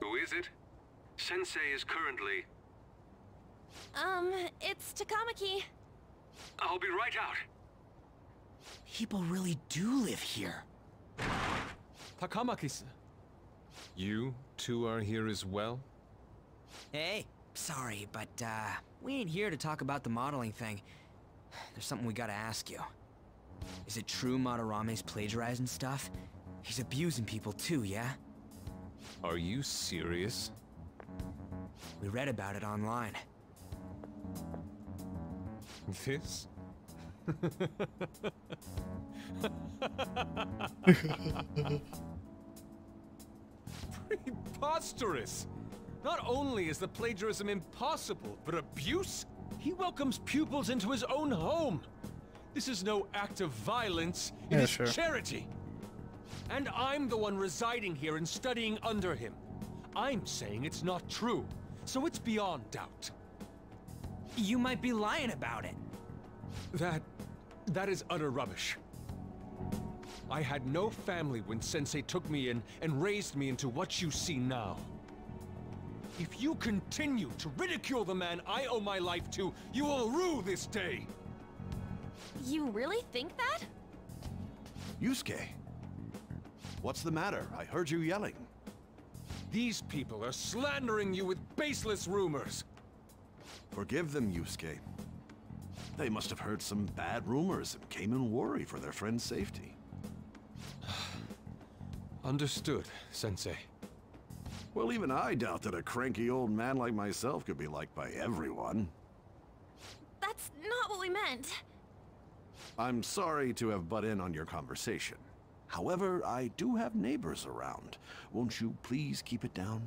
Who is it? Sensei is currently... It's Takamaki. I'll be right out. People really do live here. Takamaki-san. You two are here as well? Hey, sorry, but, we ain't here to talk about the modeling thing. There's something we gotta ask you. Is it true Madarame's plagiarizing stuff? He's abusing people too, yeah? Are you serious? We read about it online. This? Preposterous! Not only is the plagiarism impossible, but abuse? He welcomes pupils into his own home. This is no act of violence, it is charity. And I'm the one residing here and studying under him. I'm saying it's not true, so it's beyond doubt. You might be lying about it. That is utter rubbish. I had no family when Sensei took me in and raised me into what you see now. If you continue to ridicule the man I owe my life to, you will rue this day! You really think that? Yusuke, what's the matter? I heard you yelling. These people are slandering you with baseless rumors. Forgive them, Yusuke. They must have heard some bad rumors and came in worried for their friend's safety. Understood, Sensei. Well, even I doubt that a cranky old man like myself could be liked by everyone. That's not what we meant. I'm sorry to have butt in on your conversation. However, I do have neighbors around. Won't you please keep it down?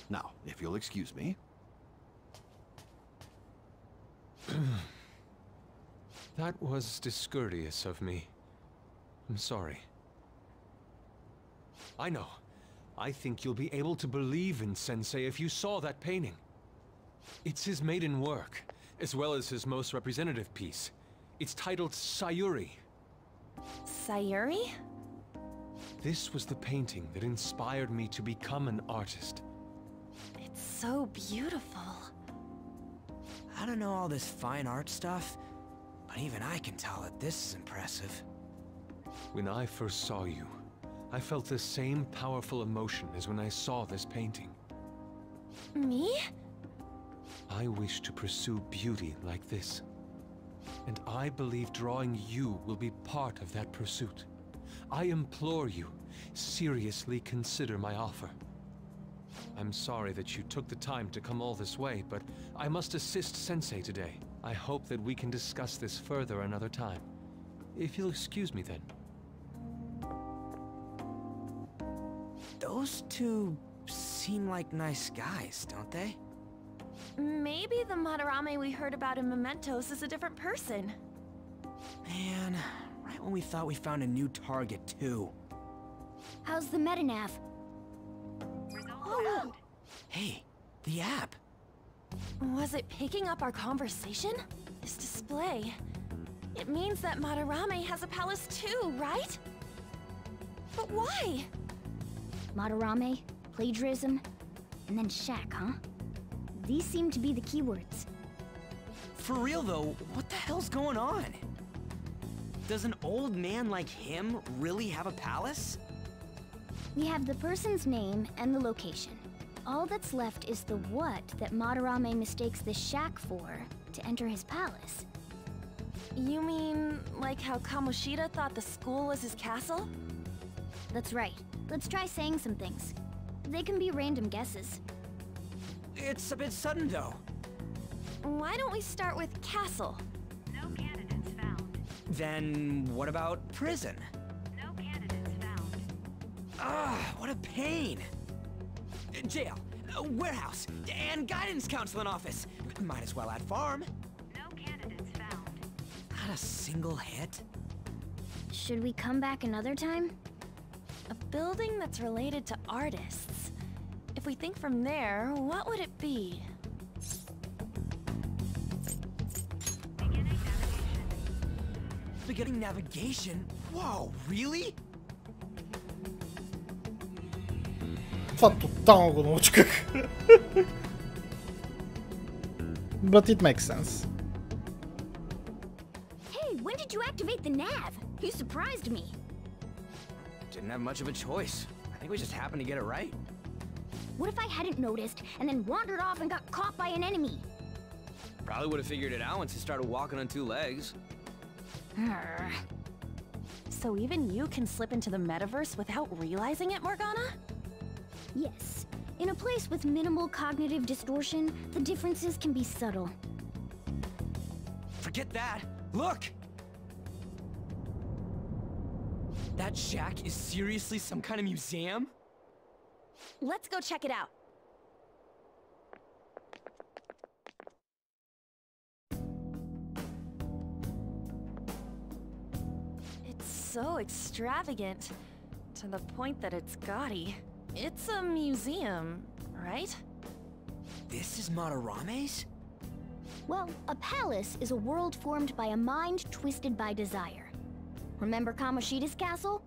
Now, if you'll excuse me. That was discourteous of me. I'm sorry. I know. I think you'll be able to believe in Sensei if you saw that painting. It's his maiden work, as well as his most representative piece. It's titled Sayuri. Sayuri? This was the painting that inspired me to become an artist. It's so beautiful. I don't know all this fine art stuff, but even I can tell that this is impressive. When I first saw you, I felt the same powerful emotion as when I saw this painting. Me? I wish to pursue beauty like this. And I believe drawing you will be part of that pursuit. I implore you, seriously consider my offer. I'm sorry that you took the time to come all this way, but I must assist Sensei today. I hope that we can discuss this further another time. If you'll excuse me then. Those two seem like nice guys, don't they? Maybe the Madarame we heard about in Mementos is a different person. Man, right when we thought we found a new target, too. How's the metanav? Oh. Hey, the app. Was it picking up our conversation? This display. It means that Madarame has a palace too, right? But why? Madarame, plagiarism, and then Shaq, huh? These seem to be the keywords. For real though, what the hell's going on? Does an old man like him really have a palace? We have the person's name and the location. All that's left is the what that Madarame mistakes the shack for to enter his palace. You mean, like how Kamoshida thought the school was his castle? That's right. Let's try saying some things. They can be random guesses. It's a bit sudden though. Why don't we start with castle? No candidates found. Then what about prison? No candidates found. Ah, what a pain. Jail, warehouse, and guidance counseling office. Might as well add farm. No candidates found. Not a single hit. Should we come back another time? A building that's related to artists. If we think from there, what would it be? Beginning navigation? Whoa, really? Това тотално го научках. But it makes sense. Hey, when did you activate the nav? You surprised me. Didn't have much of a choice. I think we just happened to get it right. What if I hadn't noticed and then wandered off and got caught by an enemy? Probably would have figured it out once you started walking on two legs. So even you can slip into the metaverse without realizing it, Morgana? Yes. In a place with minimal cognitive distortion, the differences can be subtle. Forget that. Look! That shack is seriously some kind of museum? Let's go check it out. It's so extravagant, to the point that it's gaudy. It's a museum, right? This is Madarame's? Well, a palace is a world formed by a mind twisted by desire. Remember Kamoshida's castle?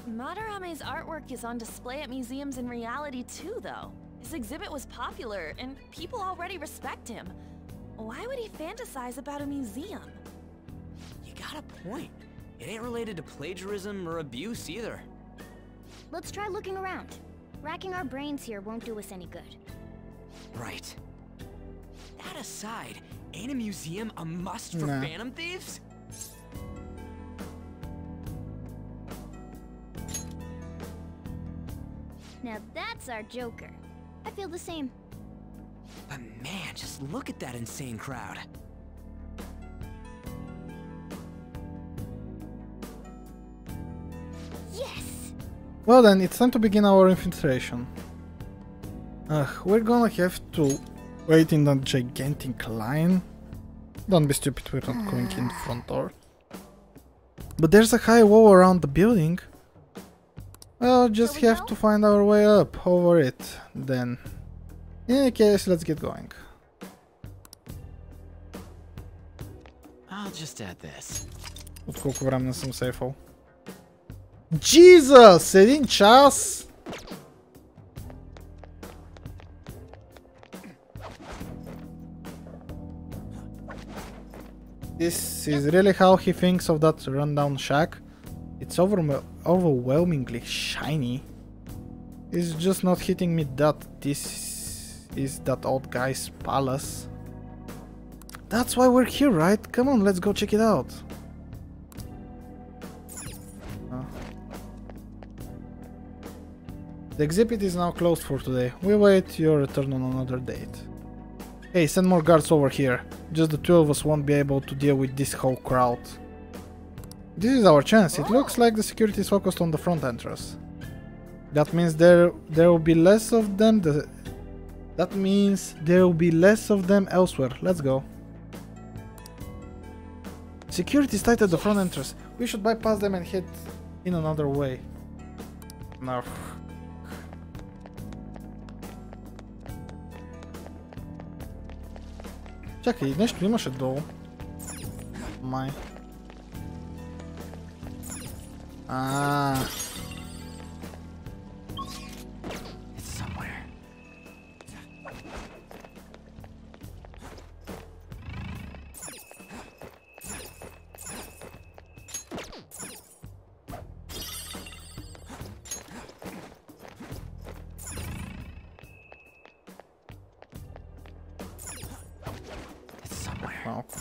Madarame's artwork is on display at museums in reality too, though. His exhibit was popular, and people already respect him. Why would he fantasize about a museum? You got a point. It ain't related to plagiarism or abuse either. Let's try looking around. Racking our brains here won't do us any good. Right. That aside, ain't a museum a must for Phantom Thieves? Now that's our Joker. I feel the same. But man, just look at that insane crowd. Yes! Well then, it's time to begin our infiltration. We're gonna have to wait in that gigantic line. Don't be stupid, we're not going in the front door. But there's a high wall around the building. Well, just have to find our way up over it, then. In any case, let's get going. I'll just add this. От колко време не съм сейфал. Jesus! 1 час! This is really how he thinks of that rundown shack. It's overwhelmingly shiny. It's just not hitting me that this is that old guy's palace. That's why we're here, right? Come on, let's go check it out. The exhibit is now closed for today. We wait your return on another date. Hey, send more guards over here. Just the two of us won't be able to deal with this whole crowd. This is our chance. It looks like the security is focused on the front entrance. That means there will be less of them. That means there will be less of them elsewhere. Let's go. Security is tight at the front entrance. We should bypass them and head in another way. No. Чакай, нещо имаше долу. Май. малко.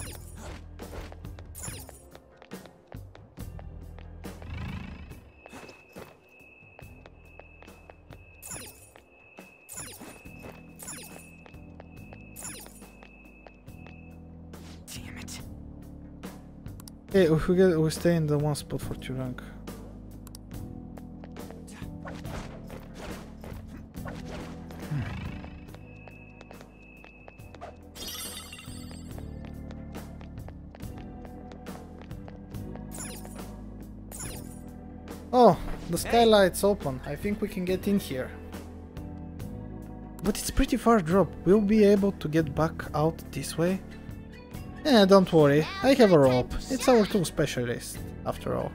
Damn it. Hey, we stay in the one spot for too long. Oh, the skylight's open. I think we can get in here. But it's pretty far drop. We'll be able to get back out this way? Don't worry. I have a rope. It's our tool specialist, after all.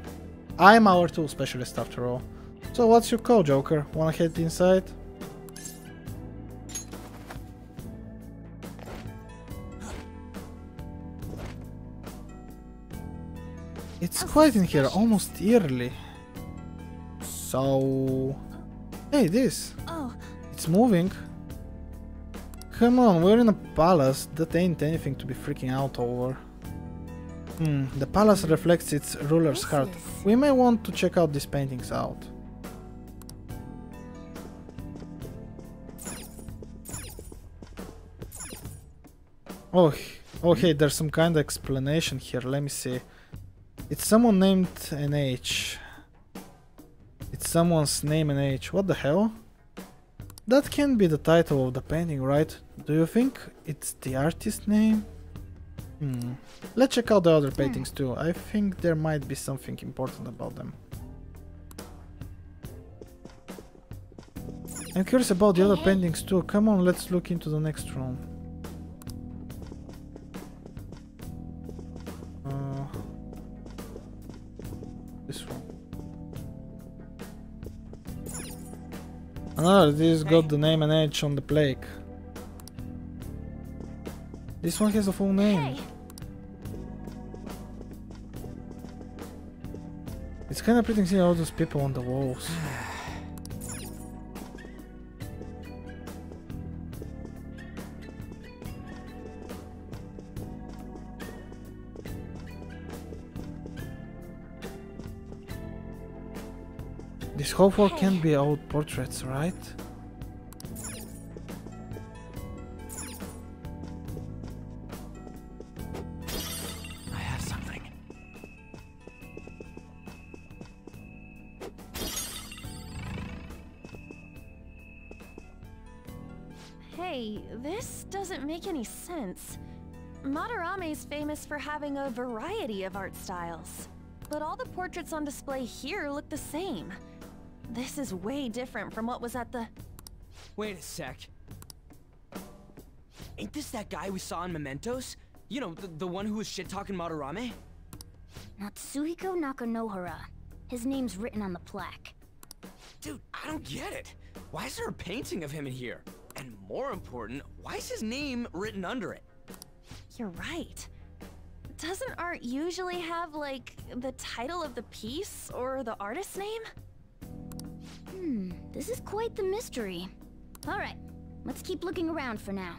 I'm our tool specialist, after all. So what's your call, Joker? Wanna head inside? It's quiet in here, almost eerily. So... Hey, this! Oh. It's moving. Come on, we're in a palace. That ain't anything to be freaking out over. The palace reflects its ruler's heart. We may want to check out these paintings out. Oh, hey, there's some kind of explanation here. Let me see. It's someone named NH. It's someone's name NH. What the hell? That can't be the title of the painting, right? Do you think it's the artist's name? Let's check out the other paintings too. I think there might be something important about them. I'm curious about the other paintings too. Come on, let's look into the next room. This one. Another, this got the name and age on the plaque. This one has a full name. It's kinda pretty seeing all those people on the walls. This whole floor can't be old portraits, right? I have something. Hey, this doesn't make any sense. Madarame's famous for having a variety of art styles, but all the portraits on display here look the same. This is way different from what was at the... Wait a sec. Ain't this that guy we saw in Mementos? You know, the one who was shit-talking Madarame? Natsuhiko Nakanohara. His name's written on the plaque. Dude, I don't get it. Why is there a painting of him in here? And more important, why is his name written under it? You're right. Doesn't art usually have, like, the title of the piece or the artist's name? This is quite the mystery. Alright, let's keep looking around for now.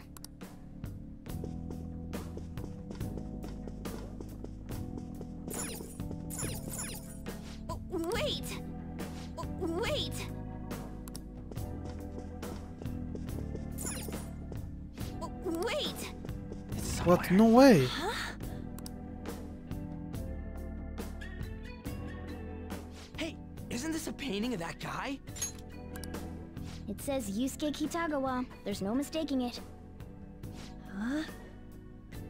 Wait! Wait! Wait! What? No way! Huh? Hey, isn't this a painting of that guy? It says Yusuke Kitagawa. There's no mistaking it. Huh?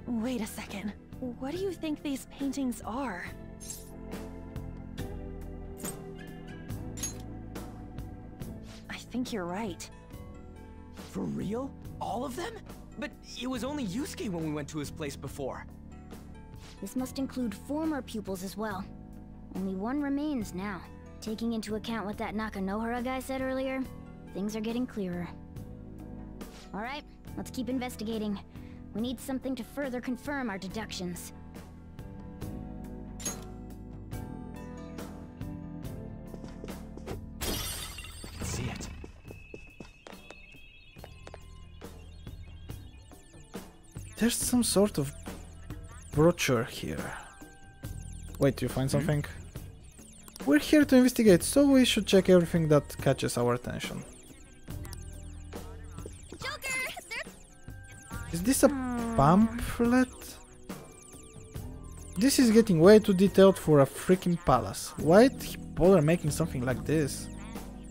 Wait a second. What do you think these paintings are? I think you're right. For real? All of them? But it was only Yusuke when we went to his place before. This must include former pupils as well. Only one remains now. Taking into account what that Nakanohara guy said earlier, things are getting clearer. Alright, let's keep investigating. We need something to further confirm our deductions. I can see it. There's some sort of brochure here. Wait, you find something? We're here to investigate, so we should check everything that catches our attention. Is this a pamphlet? This is getting way too detailed for a freaking palace. Why'd he bother making something like this?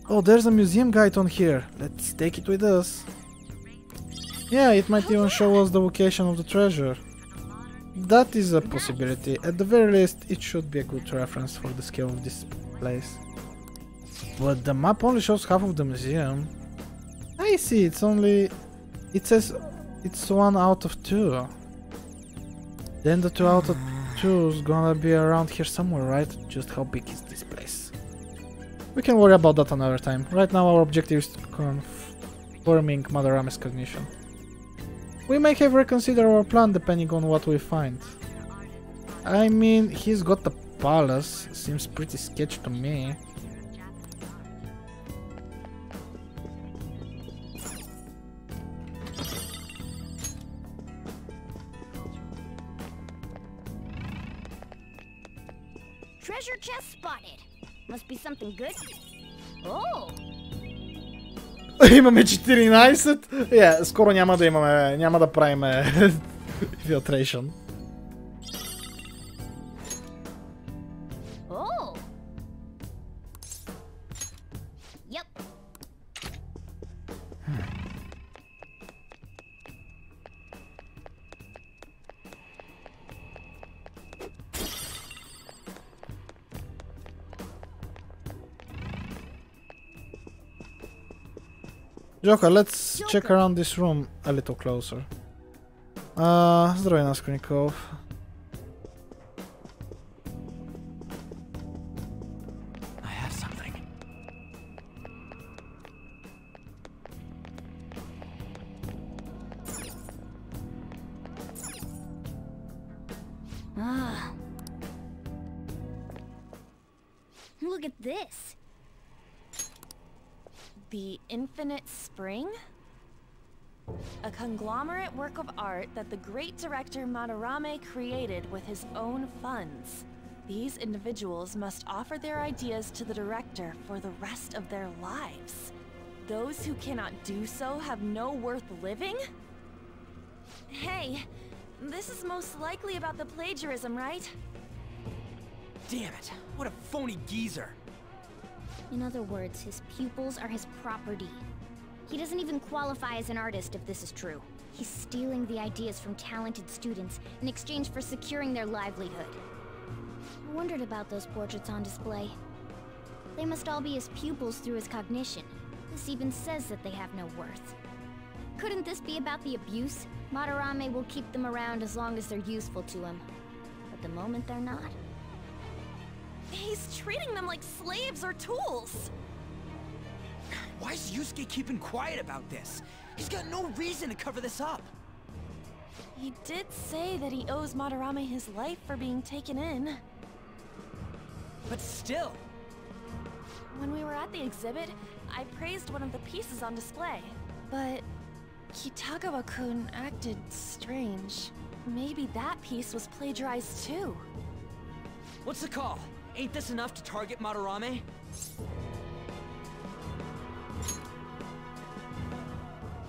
Oh, there's a museum guide on here. Let's take it with us. Yeah, it might even show us the location of the treasure. That is a possibility. At the very least, it should be a good reference for the scale of this place. But the map only shows half of the museum. I see, it says it's 1 out of 2. Then the 2 out of 2 is gonna be around here somewhere, right? Just how big is this place? We can worry about that another time. Right now our objective is confirming Madarame's cognition. We may have reconsidered our plan depending on what we find. I mean, he's got the palace. Seems pretty sketchy to me. Treasure chest spotted. Must be something good. Oh! Имаме 14. Yeah, скоро няма да правим filtration. Oh! Yep. Joker, let's check around this room a little closer. Здравей, Наскорников. I have something. Ah. Look at this. The Infinite Spring? A conglomerate work of art that the great director Madarame created with his own funds. These individuals must offer their ideas to the director for the rest of their lives. Those who cannot do so have no worth living? Hey, this is most likely about the plagiarism, right? Damn it, what a phony geezer. In other words, his pupils are his property. He doesn't even qualify as an artist if this is true. He's stealing the ideas from talented students in exchange for securing their livelihood. I wondered about those portraits on display. They must all be his pupils through his cognition. This even says that they have no worth. Couldn't this be about the abuse? Madarame will keep them around as long as they're useful to him. But the moment they're not... He's treating them like slaves or tools! Why is Yusuke keeping quiet about this? He's got no reason to cover this up. He did say that he owes Madarame his life for being taken in. But still... When we were at the exhibit, I praised one of the pieces on display. But Kitagawa-kun acted strange. Maybe that piece was plagiarized too. What's the call? Ain't this enough to target Madarame?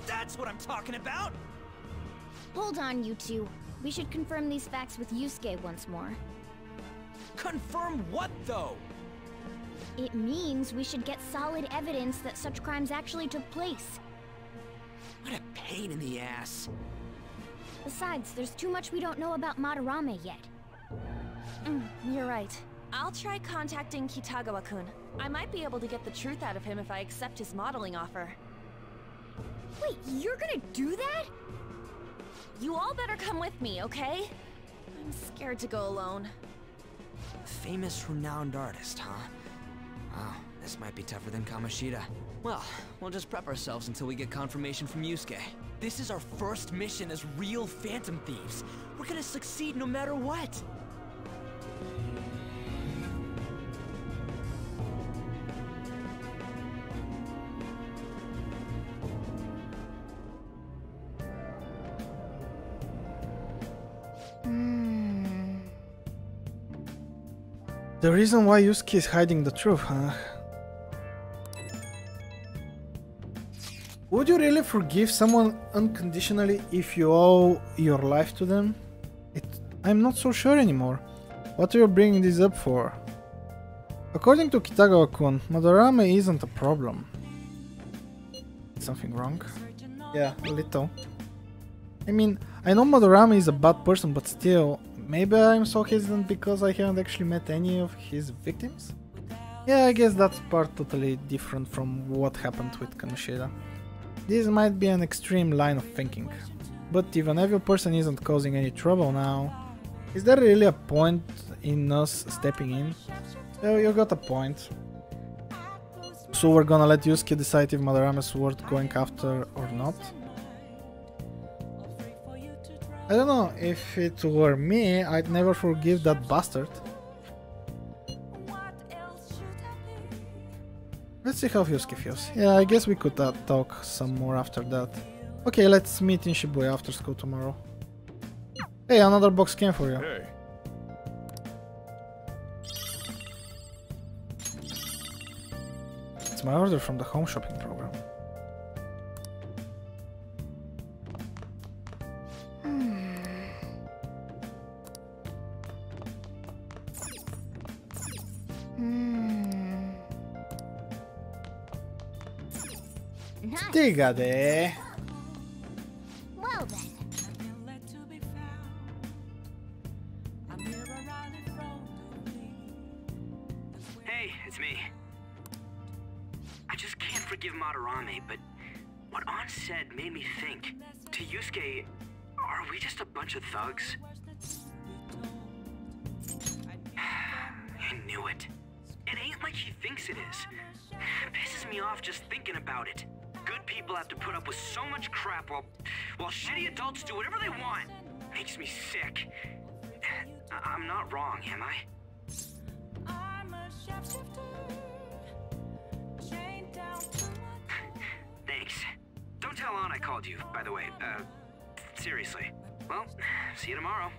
That's what I'm talking about! Hold on, you two. We should confirm these facts with Yusuke once more. Confirm what, though? It means we should get solid evidence that such crimes actually took place. What a pain in the ass. Besides, there's too much we don't know about Madarame yet. You're right. I'll try contacting Kitagawa-kun. I might be able to get the truth out of him if I accept his modeling offer. Wait, you're gonna do that? You all better come with me, okay? I'm scared to go alone. Famous, renowned artist, huh? Wow, this might be tougher than Kamoshida. Well, we'll just prep ourselves until we get confirmation from Yusuke. This is our first mission as real Phantom Thieves. We're gonna succeed no matter what. The reason why Yusuke is hiding the truth, huh? Would you really forgive someone unconditionally if you owe your life to them? I'm not so sure anymore. What are you bringing this up for? According to Kitagawa-kun, Madarame isn't a problem. Something wrong? Yeah, a little. I mean, I know Madarame is a bad person, but still, maybe I'm so hesitant because I haven't actually met any of his victims? Yeah, I guess that's part totally different from what happened with Kamoshida. This might be an extreme line of thinking, but if an evil person isn't causing any trouble now, is there really a point in us stepping in? Oh, you got a point. So we're gonna let Yusuke decide if Madarame's worth going after or not? I don't know, if it were me, I'd never forgive that bastard. Let's see how Yusuke feels. Yeah, I guess we could talk some more after that. Okay, let's meet in Shibuya after school tomorrow. Hey, another box came for you. Hey. It's my order from the home shopping program. Dígate. Well then. Hey, it's me. I just can't forgive Madarame, but what Ann said made me think. To Yusuke, are we just a bunch of thugs? I knew it. It ain't like he thinks it is. It pisses me off just thinking about it. Good people have to put up with so much crap while shitty adults do whatever they want. Makes me sick. I'm not wrong, am I? Thanks. Don't tell Ann I called you, by the way. Seriously. Well, see you tomorrow.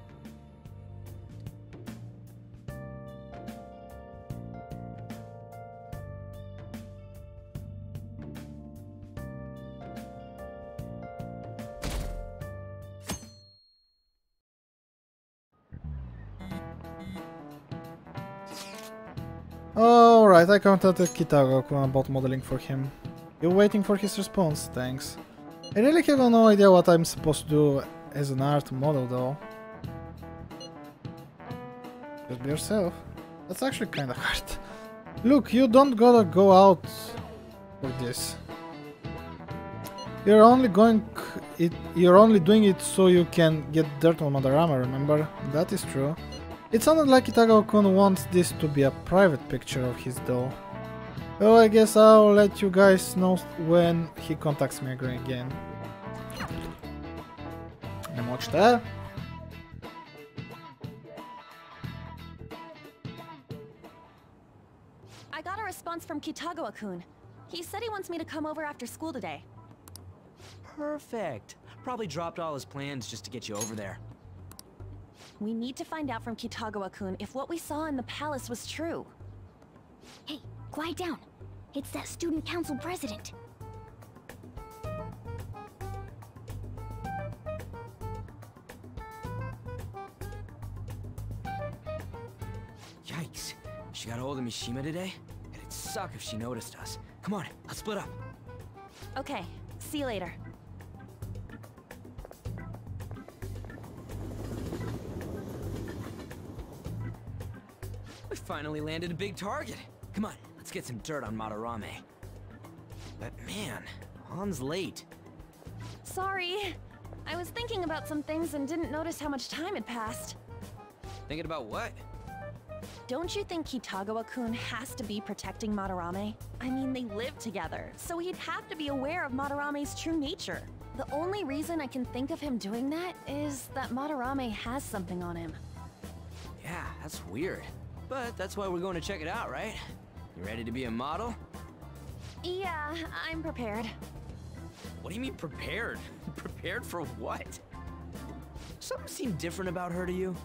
Alright, I contacted Kitagawa about modeling for him. You waiting for his response? Thanks. I really have no idea what I'm supposed to do as an art model though. Just be yourself. That's actually kinda hard. Look, you don't gotta go out for this. You're only doing it so you can get dirt on Madarame, remember? That is true. It sounded like Kitagawa-kun wants this to be a private picture of his though. Well, I guess I'll let you guys know when he contacts me again. Nem watch that. I got a response from Kitagawa-kun. He said he wants me to come over after school today. Perfect. Probably dropped all his plans just to get you over there. We need to find out from Kitagawa-kun if what we saw in the palace was true. Hey, quiet down. It's that student council president. Yikes. She got a hold of Mishima today? It'd suck if she noticed us. Come on, let's split up. Okay, see you later. We finally landed a big target. Come on, let's get some dirt on Madarame. But man, Ann's late. Sorry. I was thinking about some things and didn't notice how much time had passed. Thinking about what? Don't you think Kitagawa-kun has to be protecting Madarame? I mean, they live together, so he'd have to be aware of Madarame's true nature. The only reason I can think of him doing that is that Madarame has something on him. Yeah, that's weird. But that's why we're going to check it out, right? You ready to be a model? Yeah, I'm prepared. What do you mean prepared? Prepared for what? Something seemed different about her to you?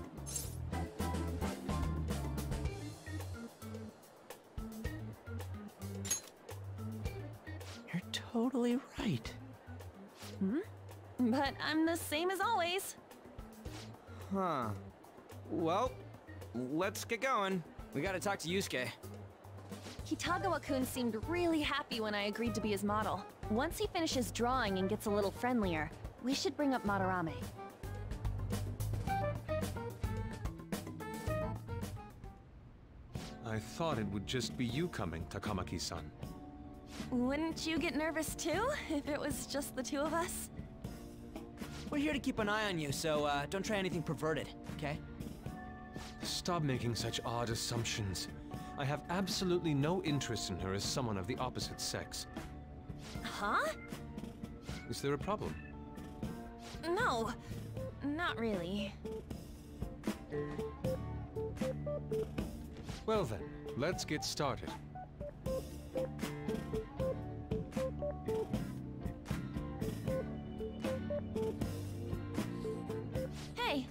totally right. Hmm? But I'm the same as always. Huh. Well, let's get going. We gotta talk to Yusuke. Kitagawa-kun seemed really happy when I agreed to be his model. Once he finishes drawing and gets a little friendlier, we should bring up Madarame. I thought it would just be you coming, Takamaki-san. Wouldn't you get nervous too, if it was just the two of us? We're here to keep an eye on you, so don't try anything perverted, okay? Stop making such odd assumptions. I have absolutely no interest in her as someone of the opposite sex. Huh? Is there a problem? No, not really. Well then, let's get started. Hey!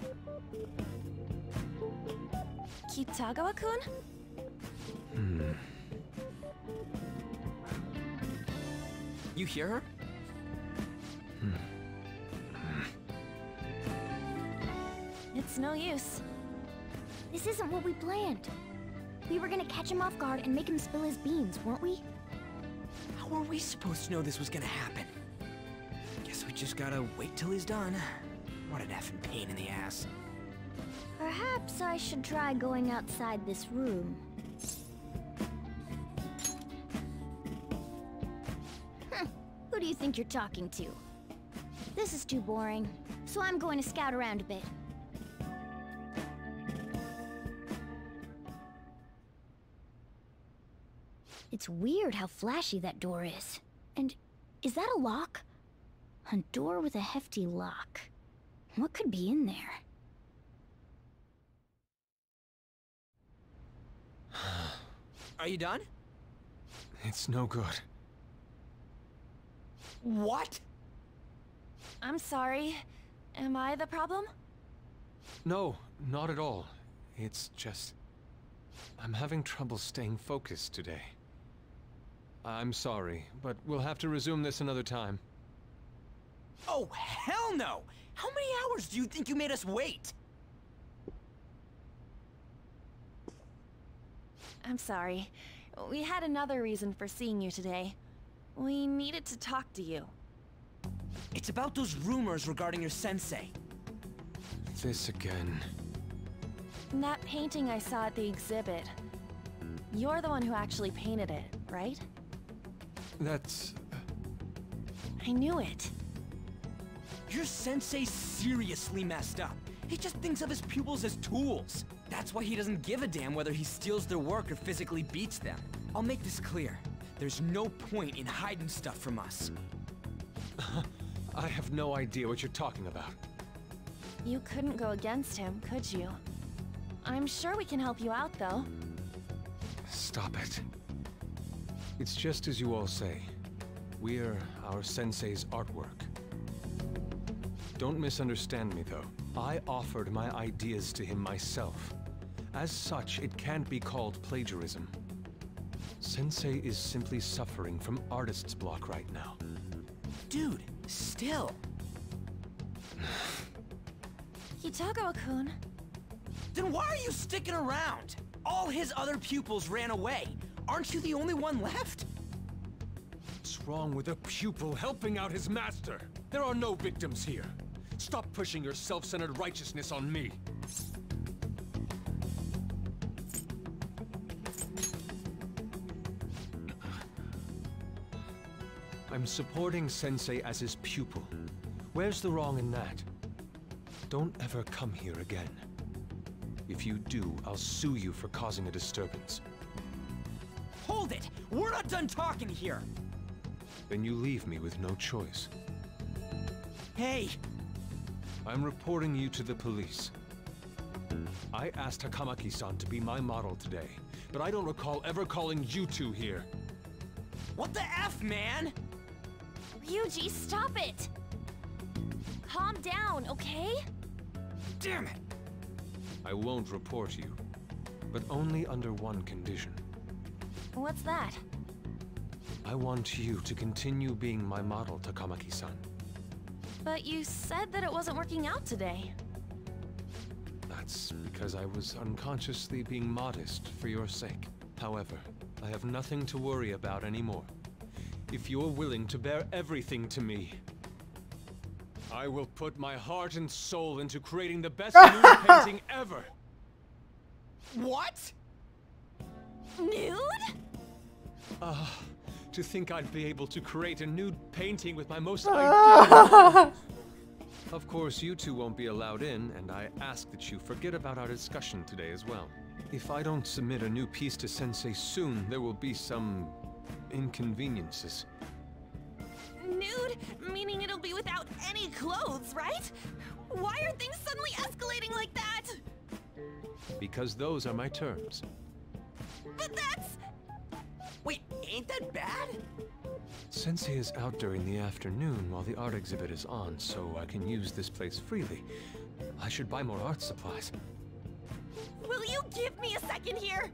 Kitagawa-kun? You hear her? It's no use. This isn't what we planned. We were gonna catch him off guard and make him spill his beans, weren't we? How were we supposed to know this was gonna happen? Guess we just gotta wait till he's done. What an effing pain in the ass. Perhaps I should try going outside this room. Who do you think you're talking to? This is too boring, so I'm going to scout around a bit. It's weird how flashy that door is. And is that a lock? A door with a hefty lock. What could be in there? Are you done? It's no good. What? I'm sorry. Am I the problem? No, not at all. It's just... I'm having trouble staying focused today. I'm sorry, but we'll have to resume this another time. Oh, hell no! How many hours do you think you made us wait? I'm sorry. We had another reason for seeing you today. We needed to talk to you. It's about those rumors regarding your sensei. This again. That painting I saw at the exhibit. You're the one who actually painted it, right? That's... I knew it. Your sensei seriously messed up. He just thinks of his pupils as tools. That's why he doesn't give a damn whether he steals their work or physically beats them. I'll make this clear. There's no point in hiding stuff from us. I have no idea what you're talking about. You couldn't go against him, could you? I'm sure we can help you out, though. Stop it. It's just as you all say. We're our sensei's artwork. Don't misunderstand me, though. I offered my ideas to him myself. As such, it can't be called plagiarism. Sensei is simply suffering from artist's block right now. Dude, still. Kitagawa-kun. Then why are you sticking around? All his other pupils ran away. Aren't you the only one left? What's wrong with a pupil helping out his master? There are no victims here. Stop pushing your self-centered righteousness on me. I'm supporting Sensei as his pupil. Where's the wrong in that? Don't ever come here again. If you do, I'll sue you for causing a disturbance. Hold it! We're not done talking here! Then you leave me with no choice. Hey! I'm reporting you to the police. I asked Takamaki-san to be my model today, but I don't recall ever calling you two here. What the F, man? Ryuji, stop it! Calm down, okay? Damn it! I won't report you, but only under one condition. What's that? I want you to continue being my model, Takamaki-san. But you said that it wasn't working out today. That's because I was unconsciously being modest for your sake. However, I have nothing to worry about anymore. If you're willing to bear everything to me, I will put my heart and soul into creating the best nude painting ever! What? Nude? To think I'd be able to create a nude painting with my most ideal... Of course, you two won't be allowed in, and I ask that you forget about our discussion today as well. If I don't submit a new piece to Sensei soon, there will be some inconveniences. Nude? Meaning it'll be without any clothes, right? Why are things suddenly escalating like that? Because those are my terms. But that's... Wait, ain't that bad? Sensei is out during the afternoon while the art exhibit is on, so I can use this place freely. I should buy more art supplies. Will you give me a second here?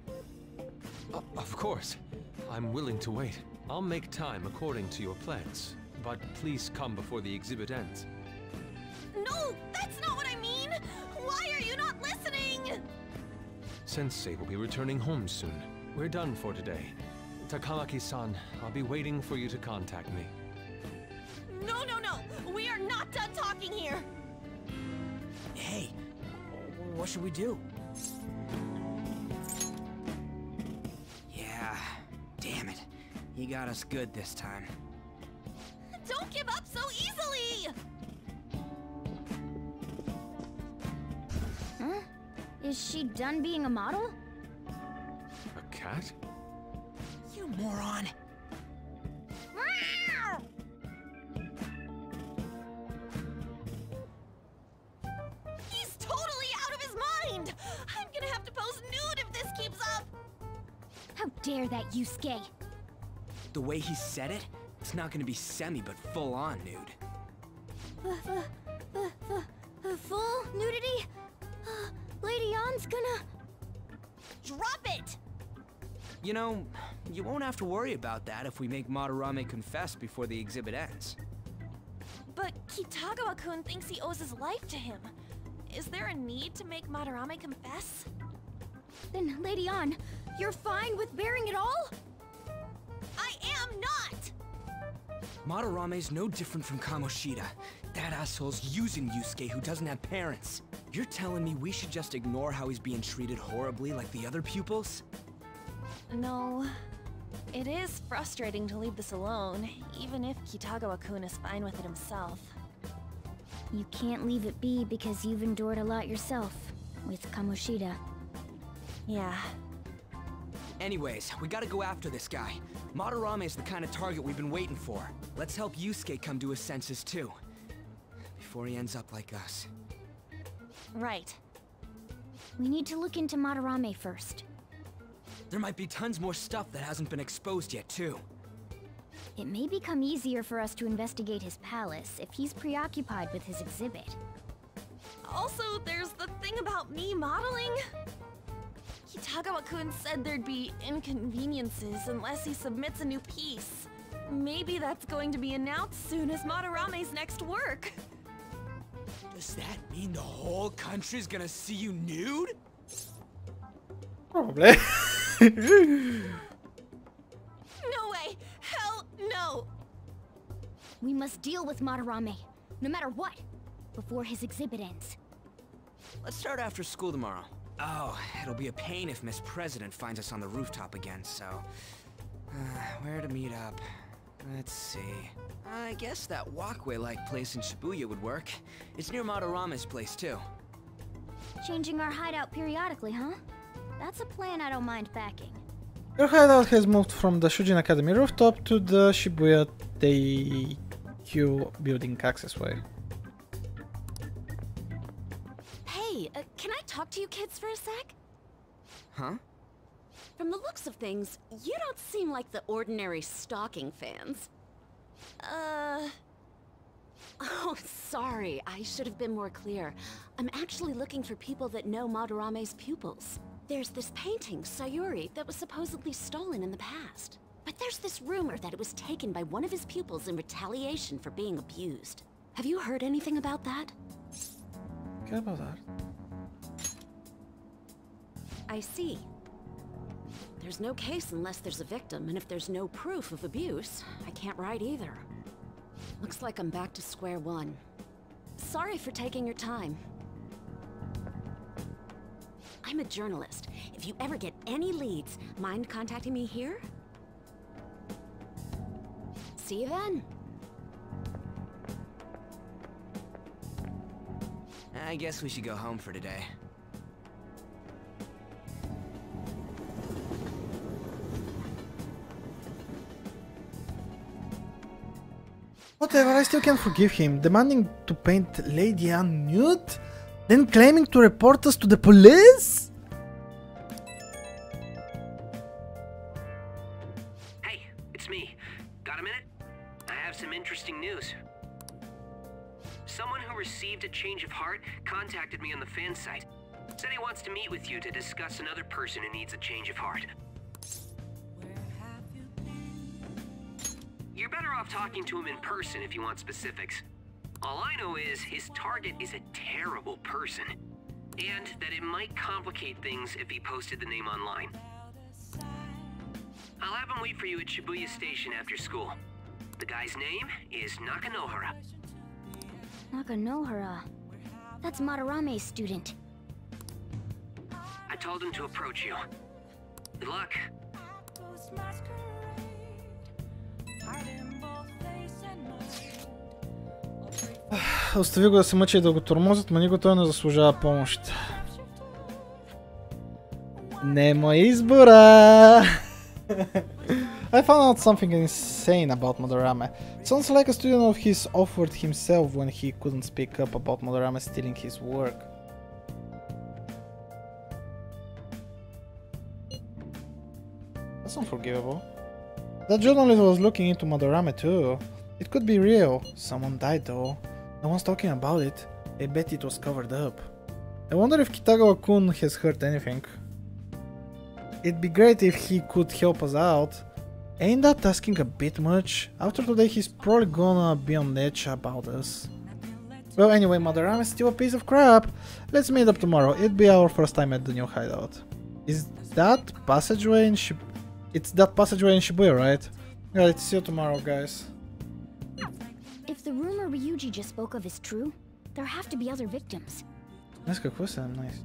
Of course. I'm willing to wait. I'll make time according to your plans. But please come before the exhibit ends. No, that's not what I mean! Why are you not listening? Sensei will be returning home soon. We're done for today. Takamaki-san, I'll be waiting for you to contact me. No! We are not done talking here! Hey, what should we do? Yeah, damn it. You got us good this time. Don't give up so easily! Huh? Is she done being a model? A cat? You moron! He's totally out of his mind! I'm gonna have to pose nude if this keeps up! How dare that, Yusuke? The way he said it, it's not gonna be semi, but full-on nude. Full nudity? Lady Ann's gonna... Drop it! You know, you won't have to worry about that if we make Madarame confess before the exhibit ends. But Kitagawa-kun thinks he owes his life to him. Is there a need to make Madarame confess? Then, Lady Ann, you're fine with bearing it all? I am not! Madarame's no different from Kamoshida. That asshole's using Yusuke who doesn't have parents. You're telling me we should just ignore how he's being treated horribly like the other pupils? No. It is frustrating to leave this alone, even if Kitagawa-kun is fine with it himself. You can't leave it be because you've endured a lot yourself, with Kamoshida. Yeah. Anyways, we gotta go after this guy. Madarame is the kind of target we've been waiting for. Let's help Yusuke come to his senses too. Before he ends up like us. Right. We need to look into Madarame first. There might be tons more stuff that hasn't been exposed yet too. It may become easier for us to investigate his palace if he's preoccupied with his exhibit. Also, there's the thing about me modeling. Kitagawa-kun said there'd be inconveniences unless he submits a new piece. Maybe that's going to be announced soon as Madarame's next work. Does that mean the whole country's gonna see you nude? Probably. No way! Hell no! We must deal with Madarame, no matter what, before his exhibit ends. Let's start after school tomorrow. Oh, it'll be a pain if Miss President finds us on the rooftop again, so... where to meet up? Let's see... I guess that walkway-like place in Shibuya would work. It's near Madarame's place, too. Changing our hideout periodically, huh? That's a plan I don't mind backing. Your hideout has moved from the Shujin Academy rooftop to the Shibuya Teikyu building accessway. Hey, can I talk to you kids for a sec? Huh? From the looks of things, you don't seem like the ordinary stalking fans. Oh, sorry. I should have been more clear. I'm actually looking for people that know Madarame's pupils. There's this painting, Sayuri, that was supposedly stolen in the past. But there's this rumor that it was taken by one of his pupils in retaliation for being abused. Have you heard anything about that? Care about that? I see. There's no case unless there's a victim, and if there's no proof of abuse, I can't write either. Looks like I'm back to square one. Sorry for taking your time. I'm a journalist. If you ever get any leads, mind contacting me here? See you then. I guess we should go home for today. Whatever, I still can't forgive him. Demanding to paint Lady Anne nude? Then claiming to report us to the police? Hey, it's me. Got a minute? I have some interesting news. Someone who received a change of heart contacted me on the fan site. Said he wants to meet with you to discuss another person who needs a change of heart. You're better off talking to him in person if you want specifics. All I know is his target is a terrible person, and that it might complicate things if he posted the name online. I'll have him wait for you at Shibuya Station after school. The guy's name is Nakanohara. Nakanohara. That's Madarame's student. I told him to approach you. Good luck. Остави го да се мъчи и да го тормозят, но никой той не заслужава помощ. Нема избора! I found out something insane about Madarame. Sounds like a student of his offered himself when he couldn't speak up about Madarame stealing his work. That's unforgivable. That journalist was looking into Madarame too. It could be real. Someone died though. No one's talking about it. I bet it was covered up. I wonder if Kitagawa-kun has heard anything. It'd be great if he could help us out. Ain't that asking a bit much? After today he's probably gonna be on edge about us. Well anyway, Madarame is still a piece of crap. Let's meet up tomorrow. It'd be our first time at the new hideout. Is that passageway in It's that passageway in Shibuya, right? Yeah, let's see you tomorrow, guys. If the rumor Ryuji just spoke of is true, there have to be other victims. Днес какво се nice.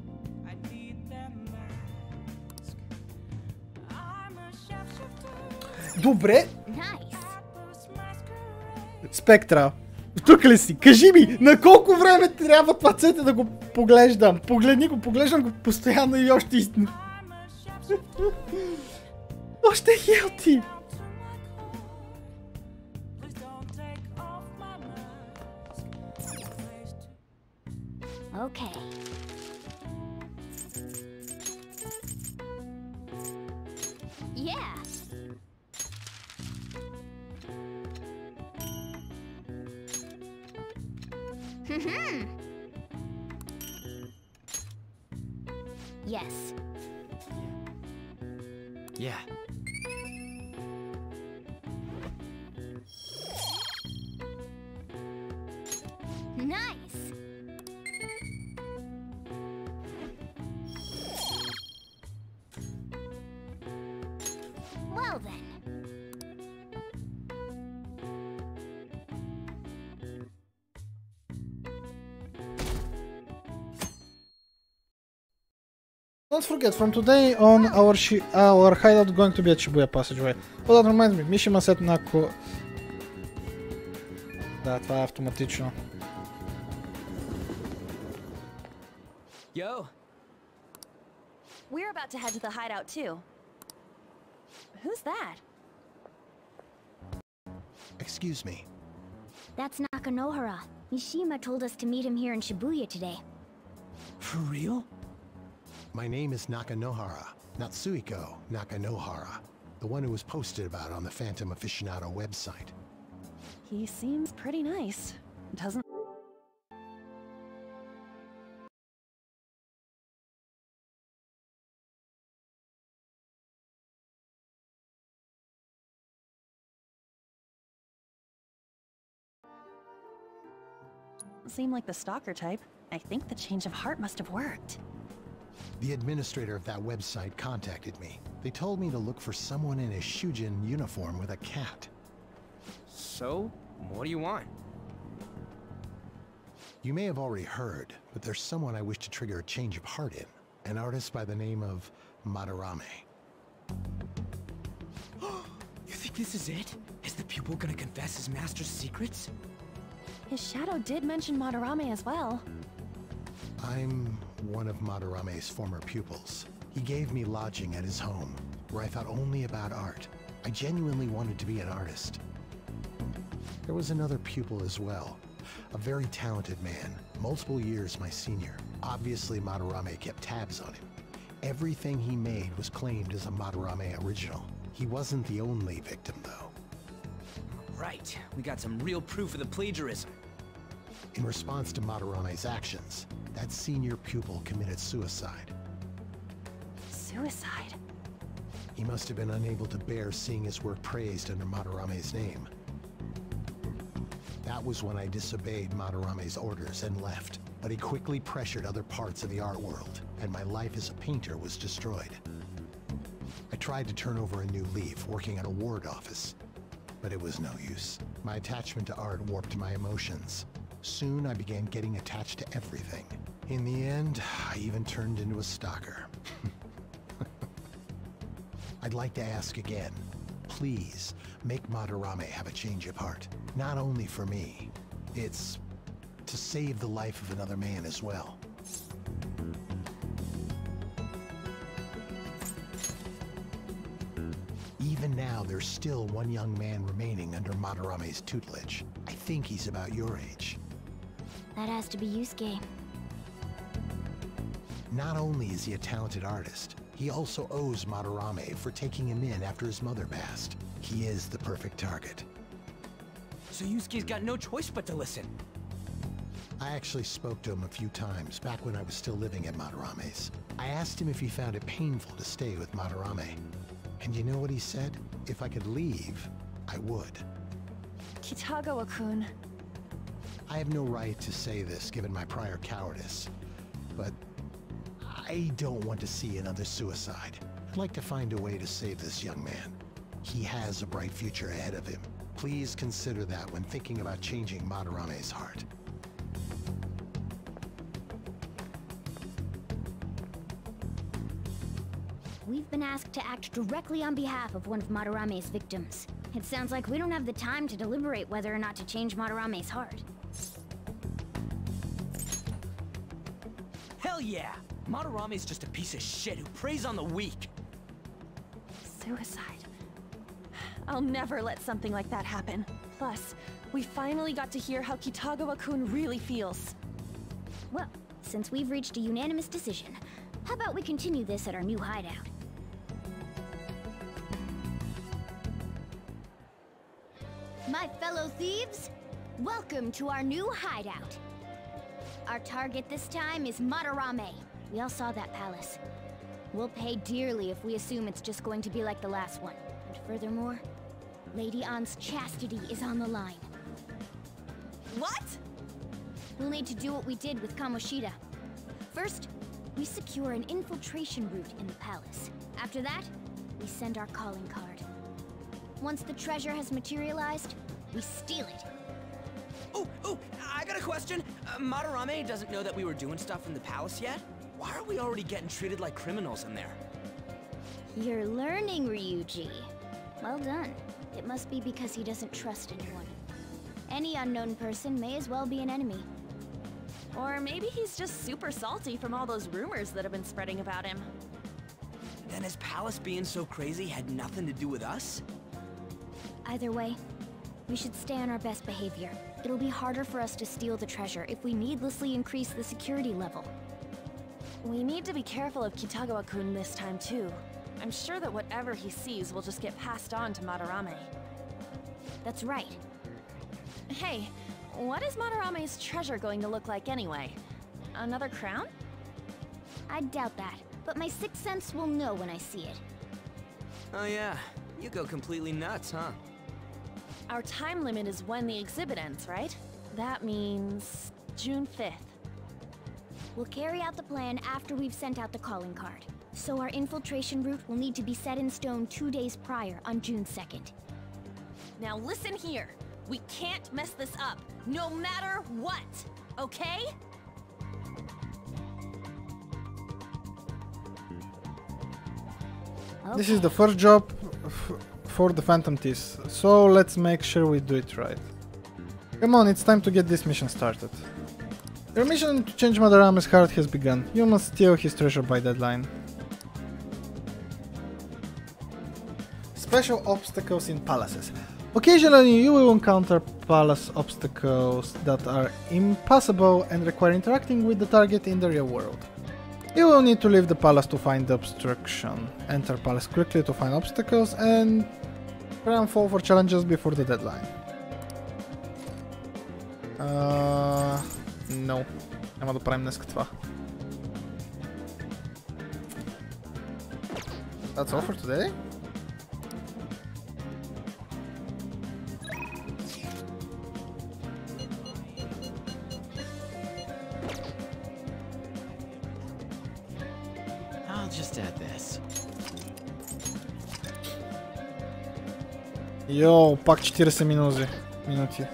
Добре! Спектра, тук ли си? Кажи ми, на колко време трябва това цвете да го поглеждам? Погледни го, поглеждам го постоянно и още още хелти! Okay. Yeah. Yes. Yeah. Nice. Well then. Don't forget, from today on, our hideout going to be at Shibuya Passageway. Oh, that reminds me, Mishima said Nako... Да, това е автоматично. Yo! We're about to head to the hideout too. Who's that? Excuse me. That's Nakanohara. Mishima told us to meet him here in Shibuya today. For real? My name is Nakanohara, Natsuhiko Nakanohara, the one who was posted about on the Phantom Aficionado website. He seems pretty nice, doesn't don't seem like the stalker type. I think the change of heart must have worked. The administrator of that website contacted me. They told me to look for someone in a Shujin uniform with a cat. So, what do you want? You may have already heard, but there's someone I wish to trigger a change of heart in. An artist by the name of Madarame. You think this is it? Is the pupil gonna confess his master's secrets? His shadow did mention Madarame as well. I'm one of Madarame's former pupils. He gave me lodging at his home, where I thought only about art. I genuinely wanted to be an artist. There was another pupil as well, a very talented man, multiple years my senior. Obviously, Madarame kept tabs on him. Everything he made was claimed as a Madarame original. He wasn't the only victim, though. Right, we got some real proof of the plagiarism. In response to Madarame's actions, that senior pupil committed suicide. Suicide? He must have been unable to bear seeing his work praised under Madarame's name. That was when I disobeyed Madarame's orders and left, but he quickly pressured other parts of the art world, and my life as a painter was destroyed. I tried to turn over a new leaf, working at a ward office, but it was no use. My attachment to art warped my emotions. Soon I began getting attached to everything. In the end, I even turned into a stalker. I'd like to ask again, please make Madarame have a change of heart. Not only for me, it's to save the life of another man as well. Even now, there's still one young man remaining under Madarame's tutelage. I think he's about your age. That has to be Yusuke. Not only is he a talented artist, he also owes Madarame for taking him in after his mother passed. He is the perfect target. So Yusuke's got no choice but to listen. I actually spoke to him a few times back when I was still living at Madarame's. I asked him if he found it painful to stay with Madarame. And you know what he said? If I could leave, I would. Kitagawa-kun. I have no right to say this given my prior cowardice, but I don't want to see another suicide. I'd like to find a way to save this young man. He has a bright future ahead of him. Please consider that when thinking about changing Madarame's heart. We've been asked to act directly on behalf of one of Madarame's victims. It sounds like we don't have the time to deliberate whether or not to change Madarame's heart. Hell yeah! Madarame's just a piece of shit who preys on the weak. Suicide. I'll never let something like that happen. Plus, we finally got to hear how Kitagawa-kun really feels. Well, since we've reached a unanimous decision, how about we continue this at our new hideout? My fellow thieves, welcome to our new hideout. Our target this time is Madarame. We all saw that palace. We'll pay dearly if we assume it's just going to be like the last one. And furthermore, Lady Ann's chastity is on the line. What? We'll need to do what we did with Kamoshida. First, we secure an infiltration route in the palace. After that, we send our calling card. Once the treasure has materialized, we steal it. Oh, I got a question. Madarame doesn't know that we were doing stuff in the palace yet? Why are we already getting treated like criminals in there? You're learning, Ryuji. Well done. It must be because he doesn't trust anyone. Any unknown person may as well be an enemy. Or maybe he's just super salty from all those rumors that have been spreading about him. Then his palace being so crazy had nothing to do with us? Either way, we should stay on our best behavior. It'll be harder for us to steal the treasure if we needlessly increase the security level. We need to be careful of Kitagawa-kun this time too. I'm sure that whatever he sees will just get passed on to Madarame. That's right. Hey, what is Madarame's treasure going to look like anyway? Another crown? I doubt that, but my sixth sense will know when I see it. Oh yeah, you go completely nuts, huh? Our time limit is when the exhibit ends, right? That means June 5th. We'll carry out the plan after we've sent out the calling card. So our infiltration route will need to be set in stone 2 days prior on June 2nd. Now listen here. We can't mess this up, no matter what, okay? This is the first job for the Phantom Teeth, so let's make sure we do it right. Come on, it's time to get this mission started. Your mission to change Madarame's heart has begun. You must steal his treasure by deadline. Special obstacles in palaces. Occasionally you will encounter palace obstacles that are impassable and require interacting with the target in the real world. You will need to leave the palace to find the obstruction, enter palace quickly to find obstacles, and try and fall for challenges before the deadline. No. Няма да правим днеска това. That's all for today? I'll just add this. Йоу, пак 40 минути.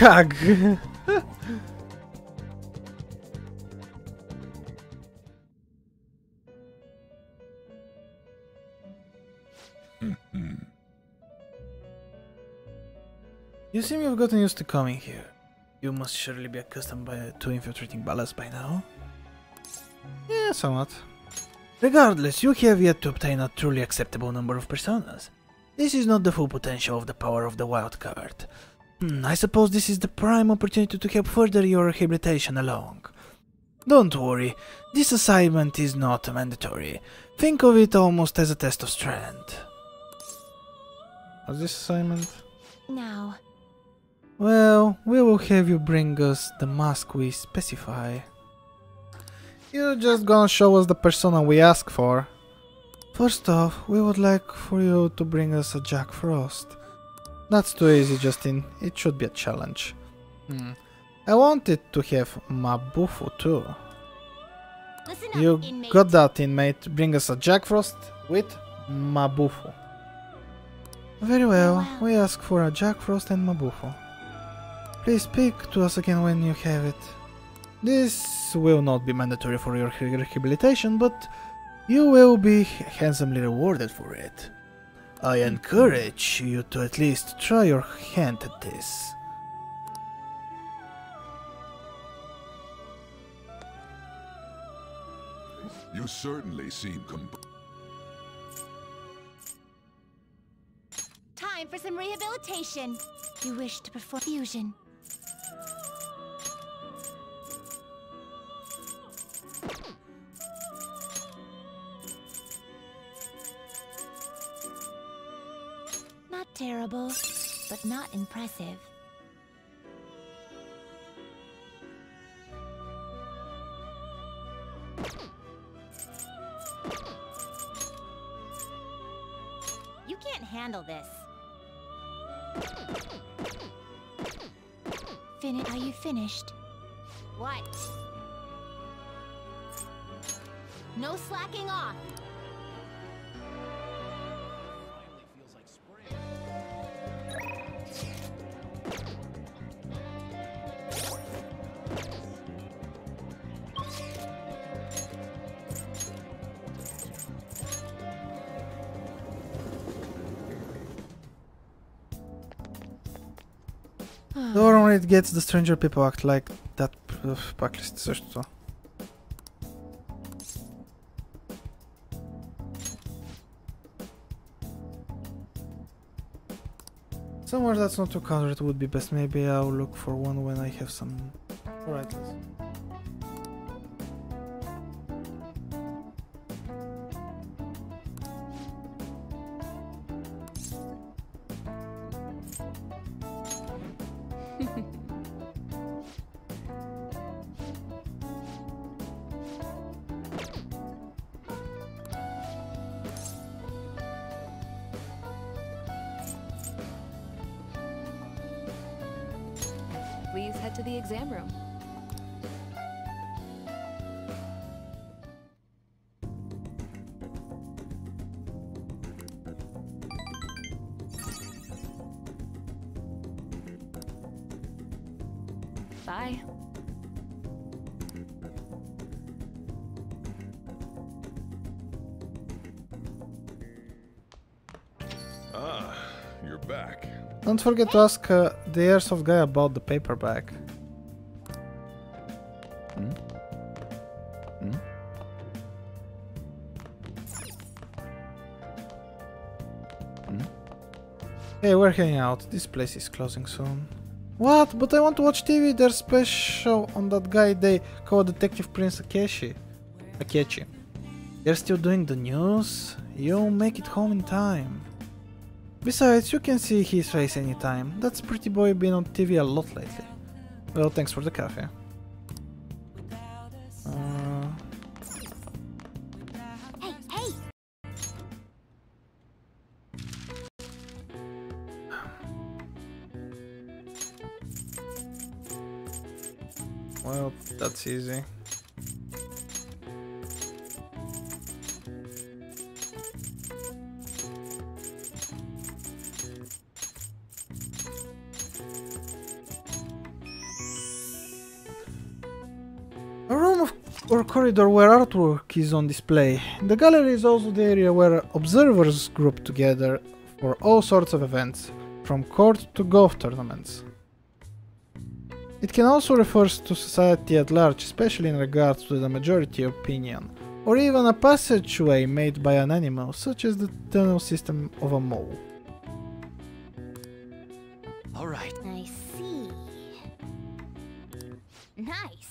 Как? You seem you've gotten used to coming here. You must surely be accustomed to infiltrating ballasts by now. Yeah, somewhat. Regardless, you have yet to obtain a truly acceptable number of personas. This is not the full potential of the power of the wild card. I suppose this is the prime opportunity to help further your rehabilitation along. Don't worry, this assignment is not mandatory. Think of it almost as a test of strength. What's this assignment? Now. Well, we will have you bring us the mask we specify. You're just gonna show us the persona we ask for. First off, we would like for you to bring us a Jack Frost. That's too easy, Justin. It should be a challenge. I wanted to have Mabufu too. You got that, inmate. Bring us a Jack Frost with Mabufu. Very well, we ask for a Jack Frost and Mabufu. Please speak to us again when you have it. This will not be mandatory for your rehabilitation, but you will be handsomely rewarded for it. I encourage you to at least try your hand at this. You certainly seem Time for some rehabilitation. You wish to perform fusion. Not terrible, but not impressive. You can't handle this. Are you finished? What? No slacking off. The more it gets, the stranger people act like that. Пак ли сте същото? Somewhere that's not too crowded would be best. Maybe I'll look for one when I have some... Alright, let's... Please head to the exam room. Bye. Ah, you're back. Don't forget to ask the airsoft guy about the paperback. Hey, we're hanging out. This place is closing soon. What? But I want to watch TV. There's special on that guy they call Detective Prince Akechi. They're still doing the news? You'll make it home in time. Besides, you can see his face anytime. That's pretty boy been on TV a lot lately. Well, thanks for the coffee. Hey, hey! Well, that's easy. A room or corridor where artwork is on display. The gallery is also the area where observers group together for all sorts of events, from court to golf tournaments. It can also refer to society at large, especially in regards to the majority opinion, or even a passageway made by an animal, such as the tunnel system of a mole. Alright. I see. Nice.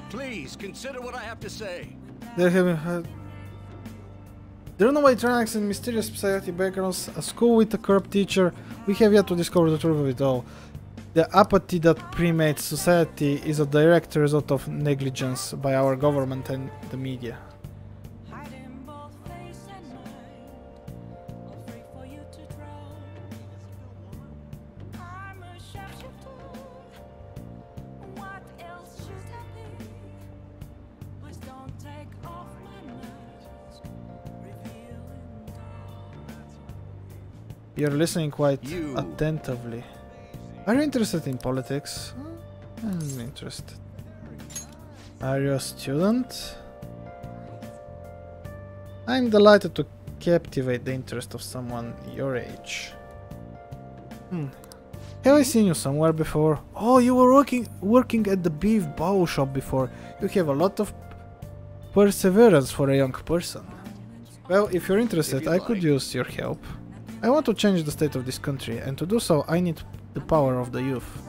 Please consider what I have to say. There are no white ranks and mysterious society backgrounds, a school with a corrupt teacher. We have yet to discover the truth of it all. The apathy that permeates society is a direct result of negligence by our government and the media. You're listening quite attentively. Are you interested in politics? I'm interested. Are you a student? I'm delighted to captivate the interest of someone your age. Have I seen you somewhere before? Oh, you were working at the beef bow shop before. You have a lot of perseverance for a young person. Well, if you're interested, I could use your help. I want to change the state of this country, and to do so I need the power of the youth.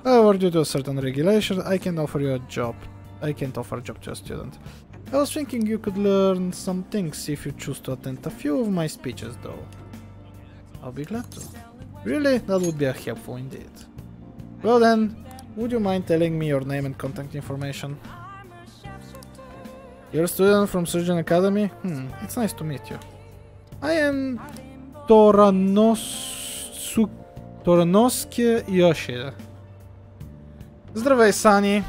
However, due to a certain regulation, I can't offer you a job. I can't offer a job to a student. I was thinking you could learn some things if you choose to attend a few of my speeches, though. I'll be glad to. Really? That would be helpful indeed. Well then, would you mind telling me your name and contact information? You're a student from Surgeon Academy? It's nice to meet you. I am Toranos Тороноски Йоши. Здравей, Сани.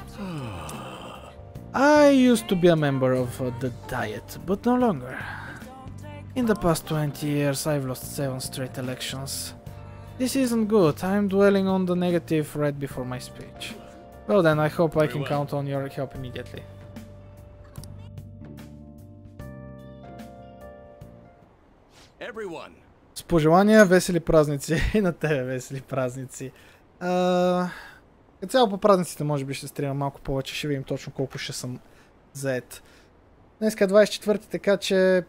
I used to be a member of the Diet, but no longer. In the past 20 years, I've lost 7 straight elections. This isn't good. I'm dwelling on the negative right before my speech. Well then, I hope I can count on your help immediately. Everyone. С пожелания, весели празници. И на тебе весели празници. Цяло по празниците може би ще стримам малко повече. Ще видим точно колко ще съм заед. Днеска е 24-ти, така че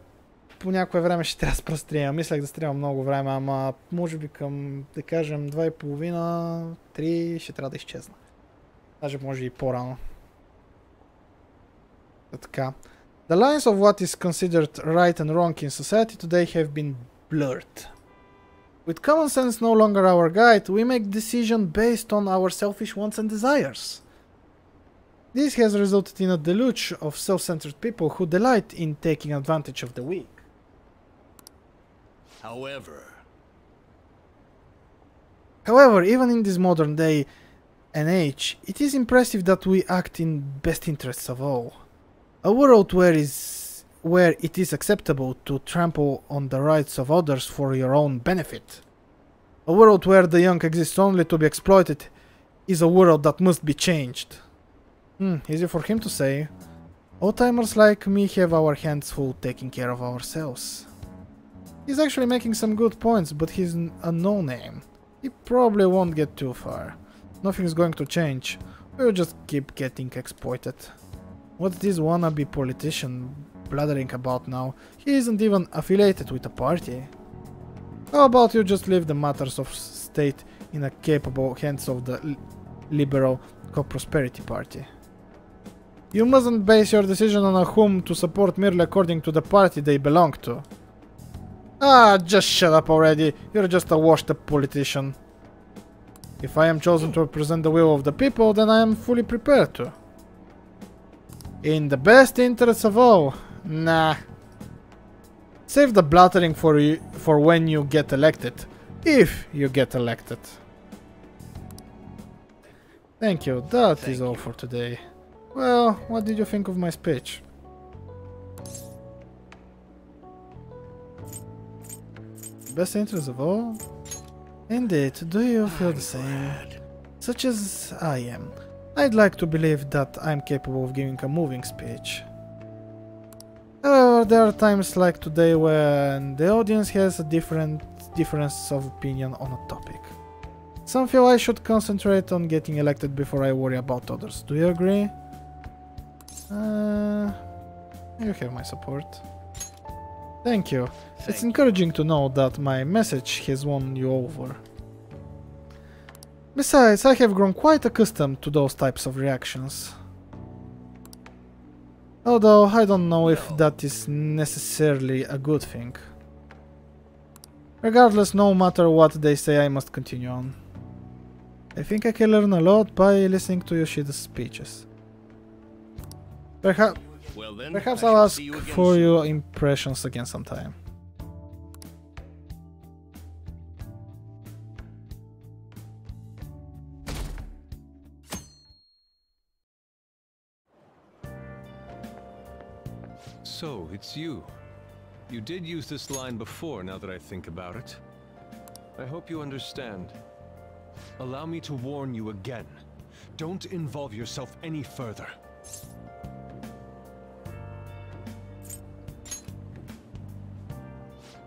по някое време ще трябва да простримам. Мислях да стримам много време, ама може би към, да кажем, 2,5, 3 ще трябва да изчезна. Даже може и по-рано. Така. The lines of what is considered right and wrong in society today have been blurred. With common sense no longer our guide, we make decisions based on our selfish wants and desires. This has resulted in a deluge of self-centered people who delight in taking advantage of the weak. However, even in this modern day and age, it is impressive that we act in best interests of all. A world where it is acceptable to trample on the rights of others for your own benefit. A world where the young exist only to be exploited is a world that must be changed. Easy for him to say. Old-timers like me have our hands full taking care of ourselves. He's actually making some good points, but he's a no-name. He probably won't get too far. Nothing's going to change. We'll just keep getting exploited. What's this wannabe politician blathering about now? He isn't even affiliated with a party. How about you just leave the matters of state in the capable hands of the liberal co-prosperity party? You mustn't base your decision on whom to support merely according to the party they belong to. Just shut up already. You're just a washed-up politician. If I am chosen to represent the will of the people, then I am fully prepared to. In the best interests of all. Nah. Save the blathering for when you get elected. If you get elected. Thank you. That is all for today. Well, what did you think of my speech? Best interests of all? Indeed, do you feel the same? Such as I am. I'd like to believe that I'm capable of giving a moving speech. However, there are times like today when the audience has a difference of opinion on a topic. Some feel I should concentrate on getting elected before I worry about others. Do you agree? You have my support. Thank you. It's encouraging to know that my message has won you over. Besides, I have grown quite accustomed to those types of reactions. Although I don't know if that is necessarily a good thing. Regardless, no matter what they say, I must continue on. I think I can learn a lot by listening to Yoshida's speeches. Perhaps I'll ask for your impressions again sometime. So, it's you. You did use this line before, now that I think about it. I hope you understand. Allow me to warn you again. Don't involve yourself any further.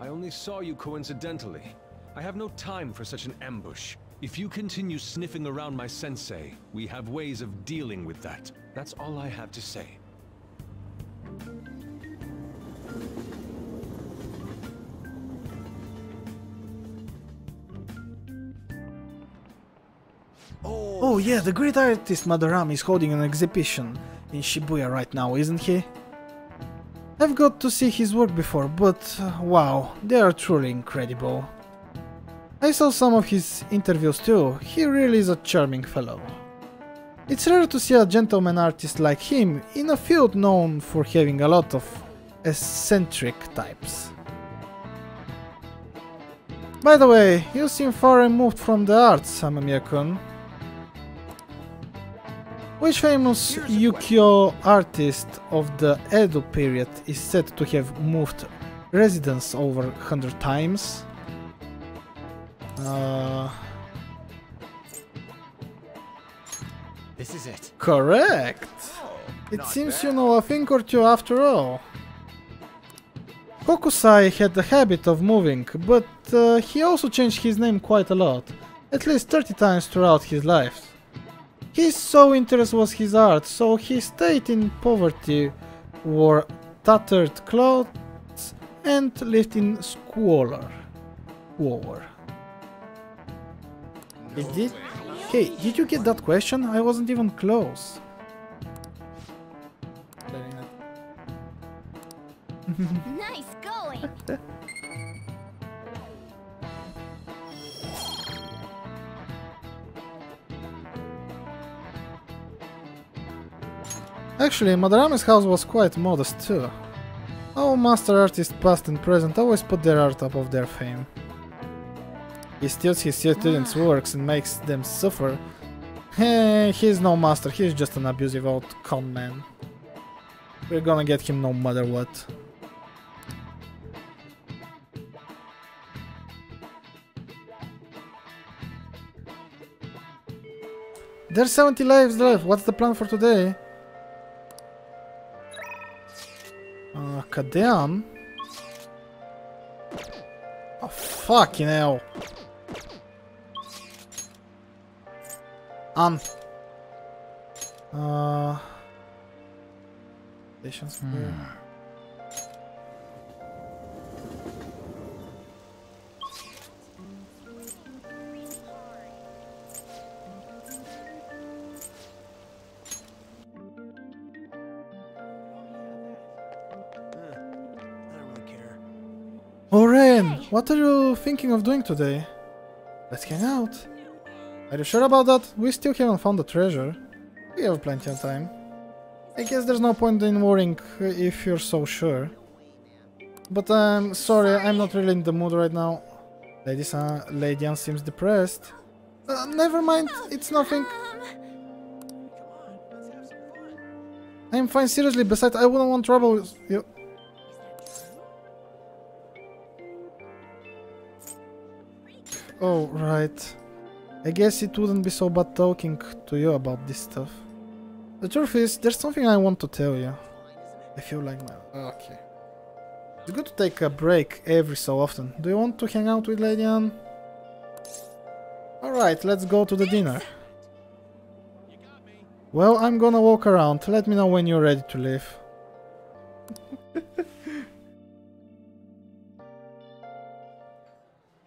I only saw you coincidentally. I have no time for such an ambush. If you continue sniffing around my sensei, we have ways of dealing with that. That's all I have to say. Oh yeah, the great artist Madarame is holding an exhibition in Shibuya right now, isn't he? I've got to see his work before, but wow, they are truly incredible. I saw some of his interviews too. He really is a charming fellow. It's rare to see a gentleman artist like him in a field known for having a lot of eccentric types. By the way, you seem far removed from the arts, Amamiya-kun. Which famous ukiyo artist of the Edo period is said to have moved residence over 100 times? This is it. Correct! It seems you know a thing or two after all. Hokusai had the habit of moving, but he also changed his name quite a lot, at least 30 times throughout his life. His sole interest was his art, so he stayed in poverty, wore tattered clothes, and lived in squalor. Hey, did you get that question? I wasn't even close. Nice going! Actually, Madarame's house was quite modest too. All master artists past and present always put their art up of their fame. He steals his students' works and makes them suffer. Hey, he's no master, he's just an abusive old con man. We're gonna get him no matter what. There's 70 lives left, what's the plan for today? Kadean? Oh, fucking hell. Station Square. Oren, what are you thinking of doing today? Let's hang out. Are you sure about that? We still haven't found the treasure. We have plenty of time. I guess there's no point in worrying if you're so sure. But I'm sorry, I'm not really in the mood right now. Lady Anne seems depressed. Never mind, it's nothing. I'm fine, seriously, besides I wouldn't want trouble with you. Oh, right. I guess it wouldn't be so bad talking to you about this stuff. The truth is, there's something I want to tell you. I feel like my... Okay. It's good to take a break every so often. Do you want to hang out with Lady Anne? Alright, let's go to the dinner. Well, I'm gonna walk around. Let me know when you're ready to leave.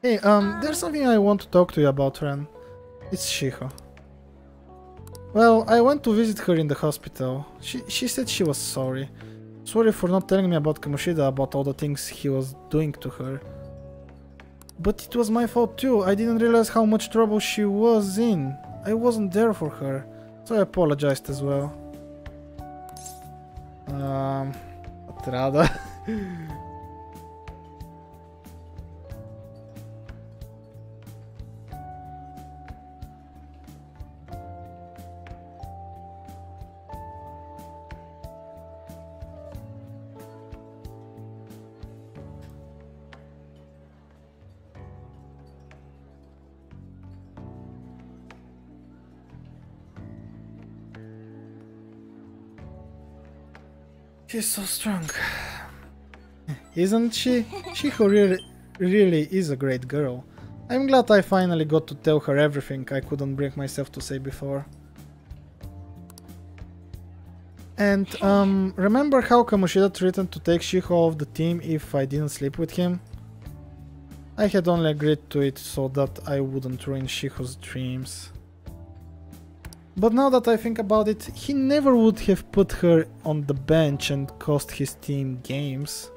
Hey, there's something I want to talk to you about, Ren. It's Shiho. Well, I went to visit her in the hospital. She said she was sorry. Sorry for not telling me about Kamoshida, about all the things he was doing to her. But it was my fault too. I didn't realize how much trouble she was in. I wasn't there for her, so I apologized as well. Rather. She's so strong. Isn't she? Shiho really is a great girl. I'm glad I finally got to tell her everything I couldn't bring myself to say before. And, remember how Kamoshida threatened to take Shiho off the team if I didn't sleep with him? I had only agreed to it so that I wouldn't ruin Shiho's dreams. But now that I think about it, he never would have put her on the bench and cost his team games.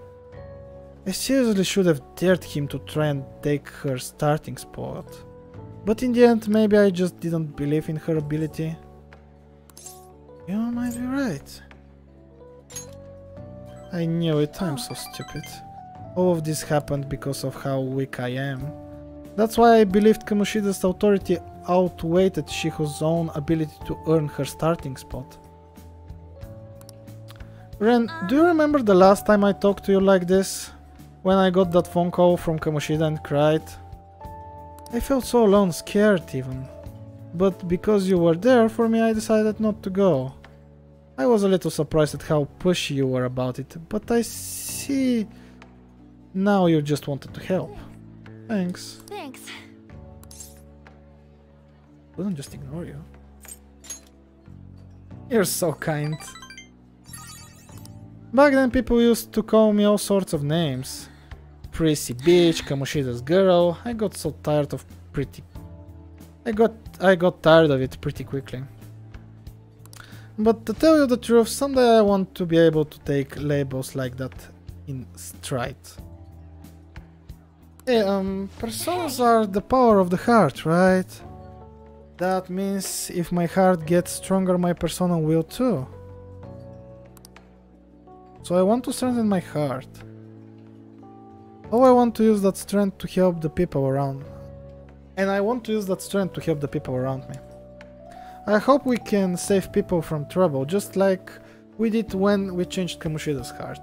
I seriously should have dared him to try and take her starting spot. But in the end, maybe I just didn't believe in her ability. You might be right. I knew it, I'm so stupid. All of this happened because of how weak I am. That's why I believed Kamoshida's authority outweighed Shiho's own ability to earn her starting spot. Ren, do you remember the last time I talked to you like this? When I got that phone call from Kamoshida and cried? I felt so alone, scared even. But because you were there for me, I decided not to go. I was a little surprised at how pushy you were about it, but I see now you just wanted to help. Thanks. Thanks. Wouldn't just ignore you. You're so kind. Back then people used to call me all sorts of names. Prissy bitch, Kamoshida's girl. I got tired of it pretty quickly. But to tell you the truth, someday I want to be able to take labels like that in stride. Hey, personas are the power of the heart, right? That means if my heart gets stronger, my persona will too. So I want to strengthen my heart. Oh, I want to use that strength to help the people around. And I want to use that strength to help the people around me. I hope we can save people from trouble, just like we did when we changed Kamoshida's heart.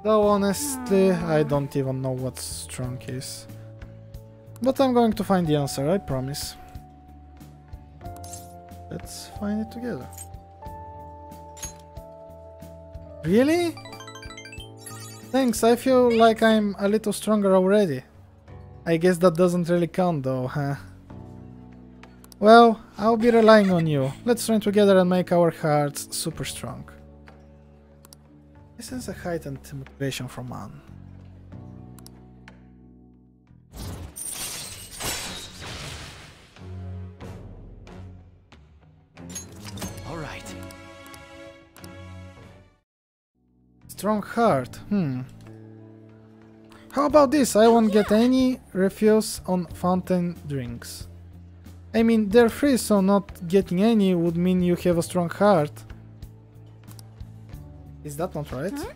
Though honestly, I don't even know what strong is. But I'm going to find the answer, I promise. Let's find it together. Really? Thanks, I feel like I'm a little stronger already. I guess that doesn't really count though, huh? Well, I'll be relying on you. Let's train together and make our hearts super strong. I sense a heightened motivation from Anne. Alright. Strong heart, How about this? I won't get any refills on fountain drinks. I mean, they're free, so not getting any would mean you have a strong heart. Is that not right? Huh?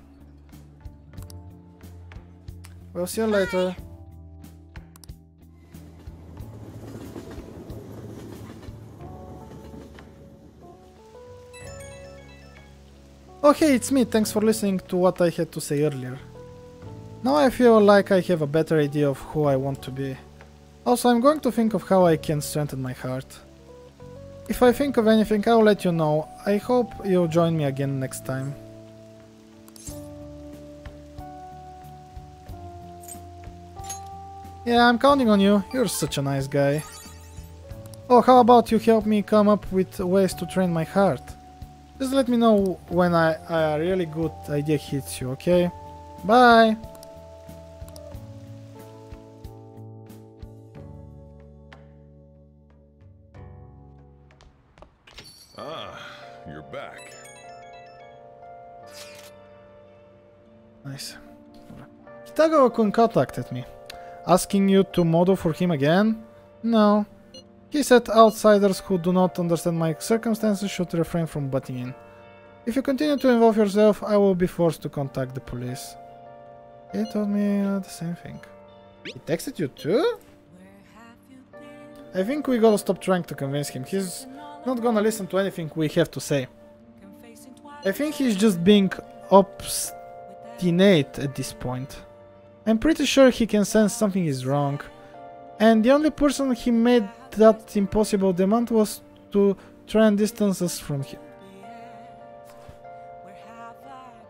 We'll see you later. Oh hey, it's me, thanks for listening to what I had to say earlier. Now I feel like I have a better idea of who I want to be. Also, I'm going to think of how I can strengthen my heart. If I think of anything, I'll let you know. I hope you'll join me again next time. Yeah, I'm counting on you. You're such a nice guy. Oh, how about you help me come up with ways to train my heart? Just let me know when a really good idea hits you, okay? Bye! Ah, you're back. Nice. Kitagawa-kun contacted me, asking you to model for him again? No. He said outsiders who do not understand my circumstances should refrain from butting in. If you continue to involve yourself, I will be forced to contact the police. He told me the same thing. He texted you too? I think we gotta stop trying to convince him. He's not gonna listen to anything we have to say. I think he's just being obstinate at this point. I'm pretty sure he can sense something is wrong. And the only person he made that impossible demand was to try and distance us from him.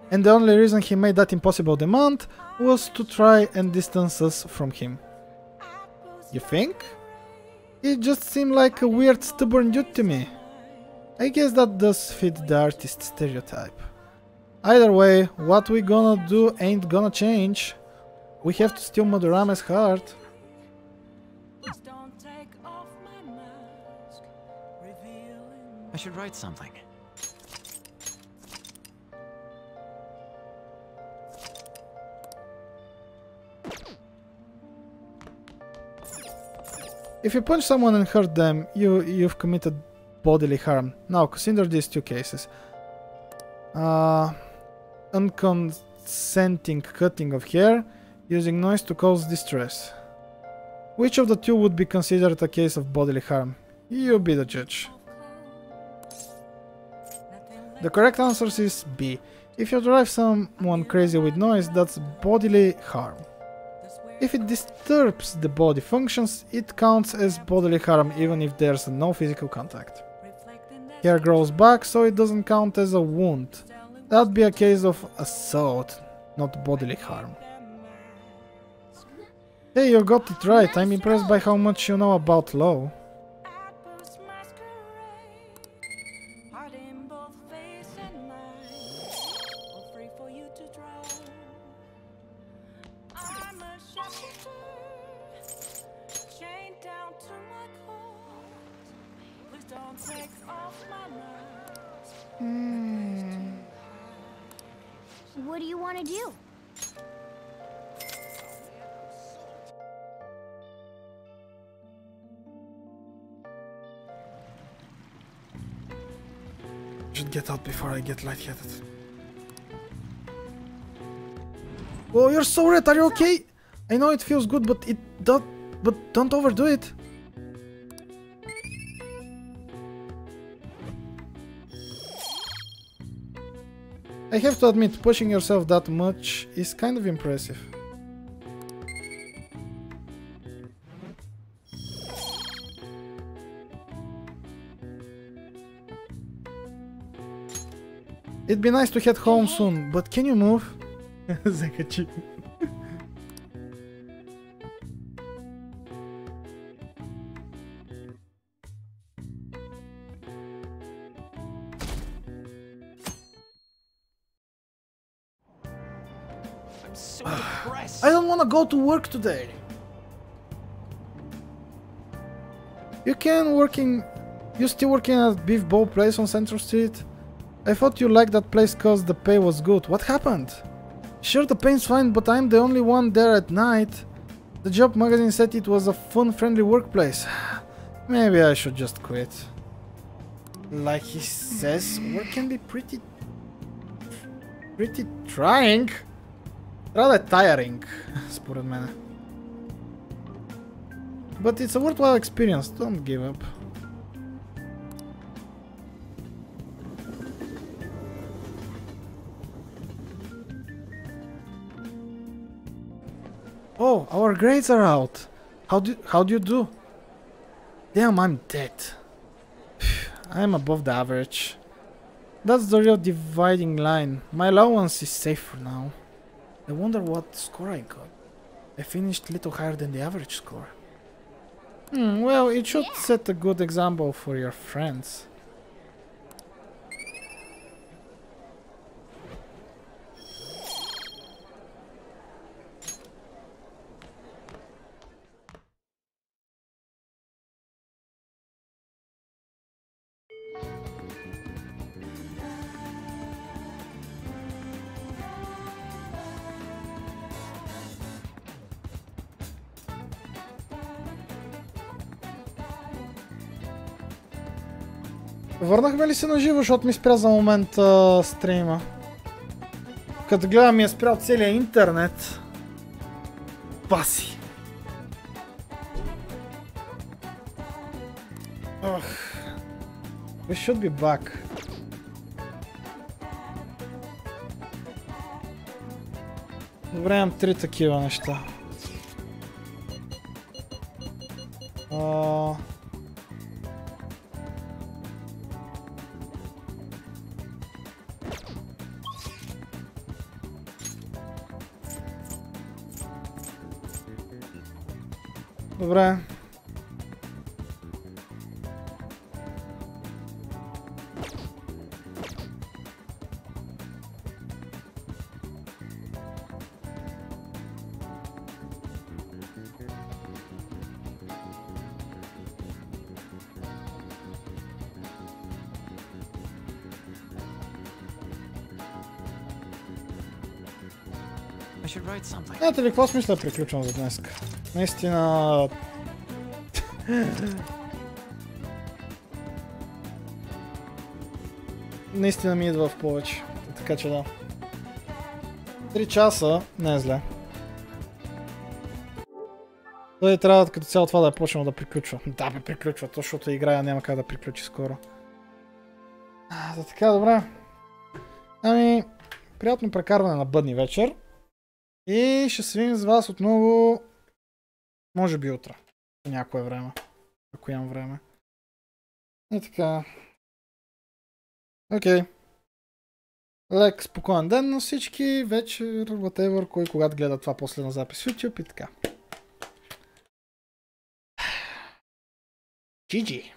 And the only reason he made that impossible demand was to try and distance us from him. You think? It just seemed like a weird, stubborn dude to me. I guess that does fit the artist stereotype. Either way, what we gonna do ain't gonna change. We have to steal Madarame's heart. I should write something. If you punch someone and hurt them, you've committed bodily harm. Now consider these two cases. Unconsenting cutting of hair, using noise to cause distress. Which of the two would be considered a case of bodily harm? You be the judge. The correct answer is B. If you drive someone crazy with noise, that's bodily harm. If it disturbs the body functions, it counts as bodily harm even if there's no physical contact. Hair grows back, so it doesn't count as a wound. That'd be a case of assault, not bodily harm. Hey, you got it right. I'm impressed by how much you know about law. What do you want to do? Should get out before I get lightheaded. Oh, you're so red. Are you okay? I know it feels good, but don't overdo it. I have to admit, pushing yourself that much is kind of impressive. It'd be nice to head home soon, but can you move? Захочи. I don't want to go to work today. You still working at Beef Bowl Place on Central Street? I thought you liked that place cause the pay was good. What happened? Sure, the pay's fine, but I'm the only one there at night. The job magazine said it was a fun-friendly workplace. Maybe I should just quit. Like he says, work can be pretty trying. Rather tiring, според мене. But it's a worthwhile experience, don't give up. Oh, our grades are out. How do you do? Damn, I'm dead. I'm above the average. That's the real dividing line. My allowance is safe for now. I wonder what score I got. I finished a little higher than the average score. Well, it should set a good example for your friends. Върнахме ли се на живо, защото ми спря за момент стрима. Като гледам ми е спрял целият интернет. Паси. We should be back. Добре, имам 3 такива неща. Добре. Знаете ли, какво смисля приключвам за днес? Наистина... Наистина ми идва в повече. Така че да. 3 часа не е зле. Той трябва като цяло това да е почнало да приключва. Да, бе, приключва, защото играя няма как да приключи скоро. Да, така, добре. Ами, приятно прекарване на бъдни вечер. И ще се видим с вас отново, може би утре. По някое време. Ако имам време. И така. Окей. Лек, спокоен ден на всички. Вечер, whatever, кой когато гледа това после на запис в YouTube и така. GG.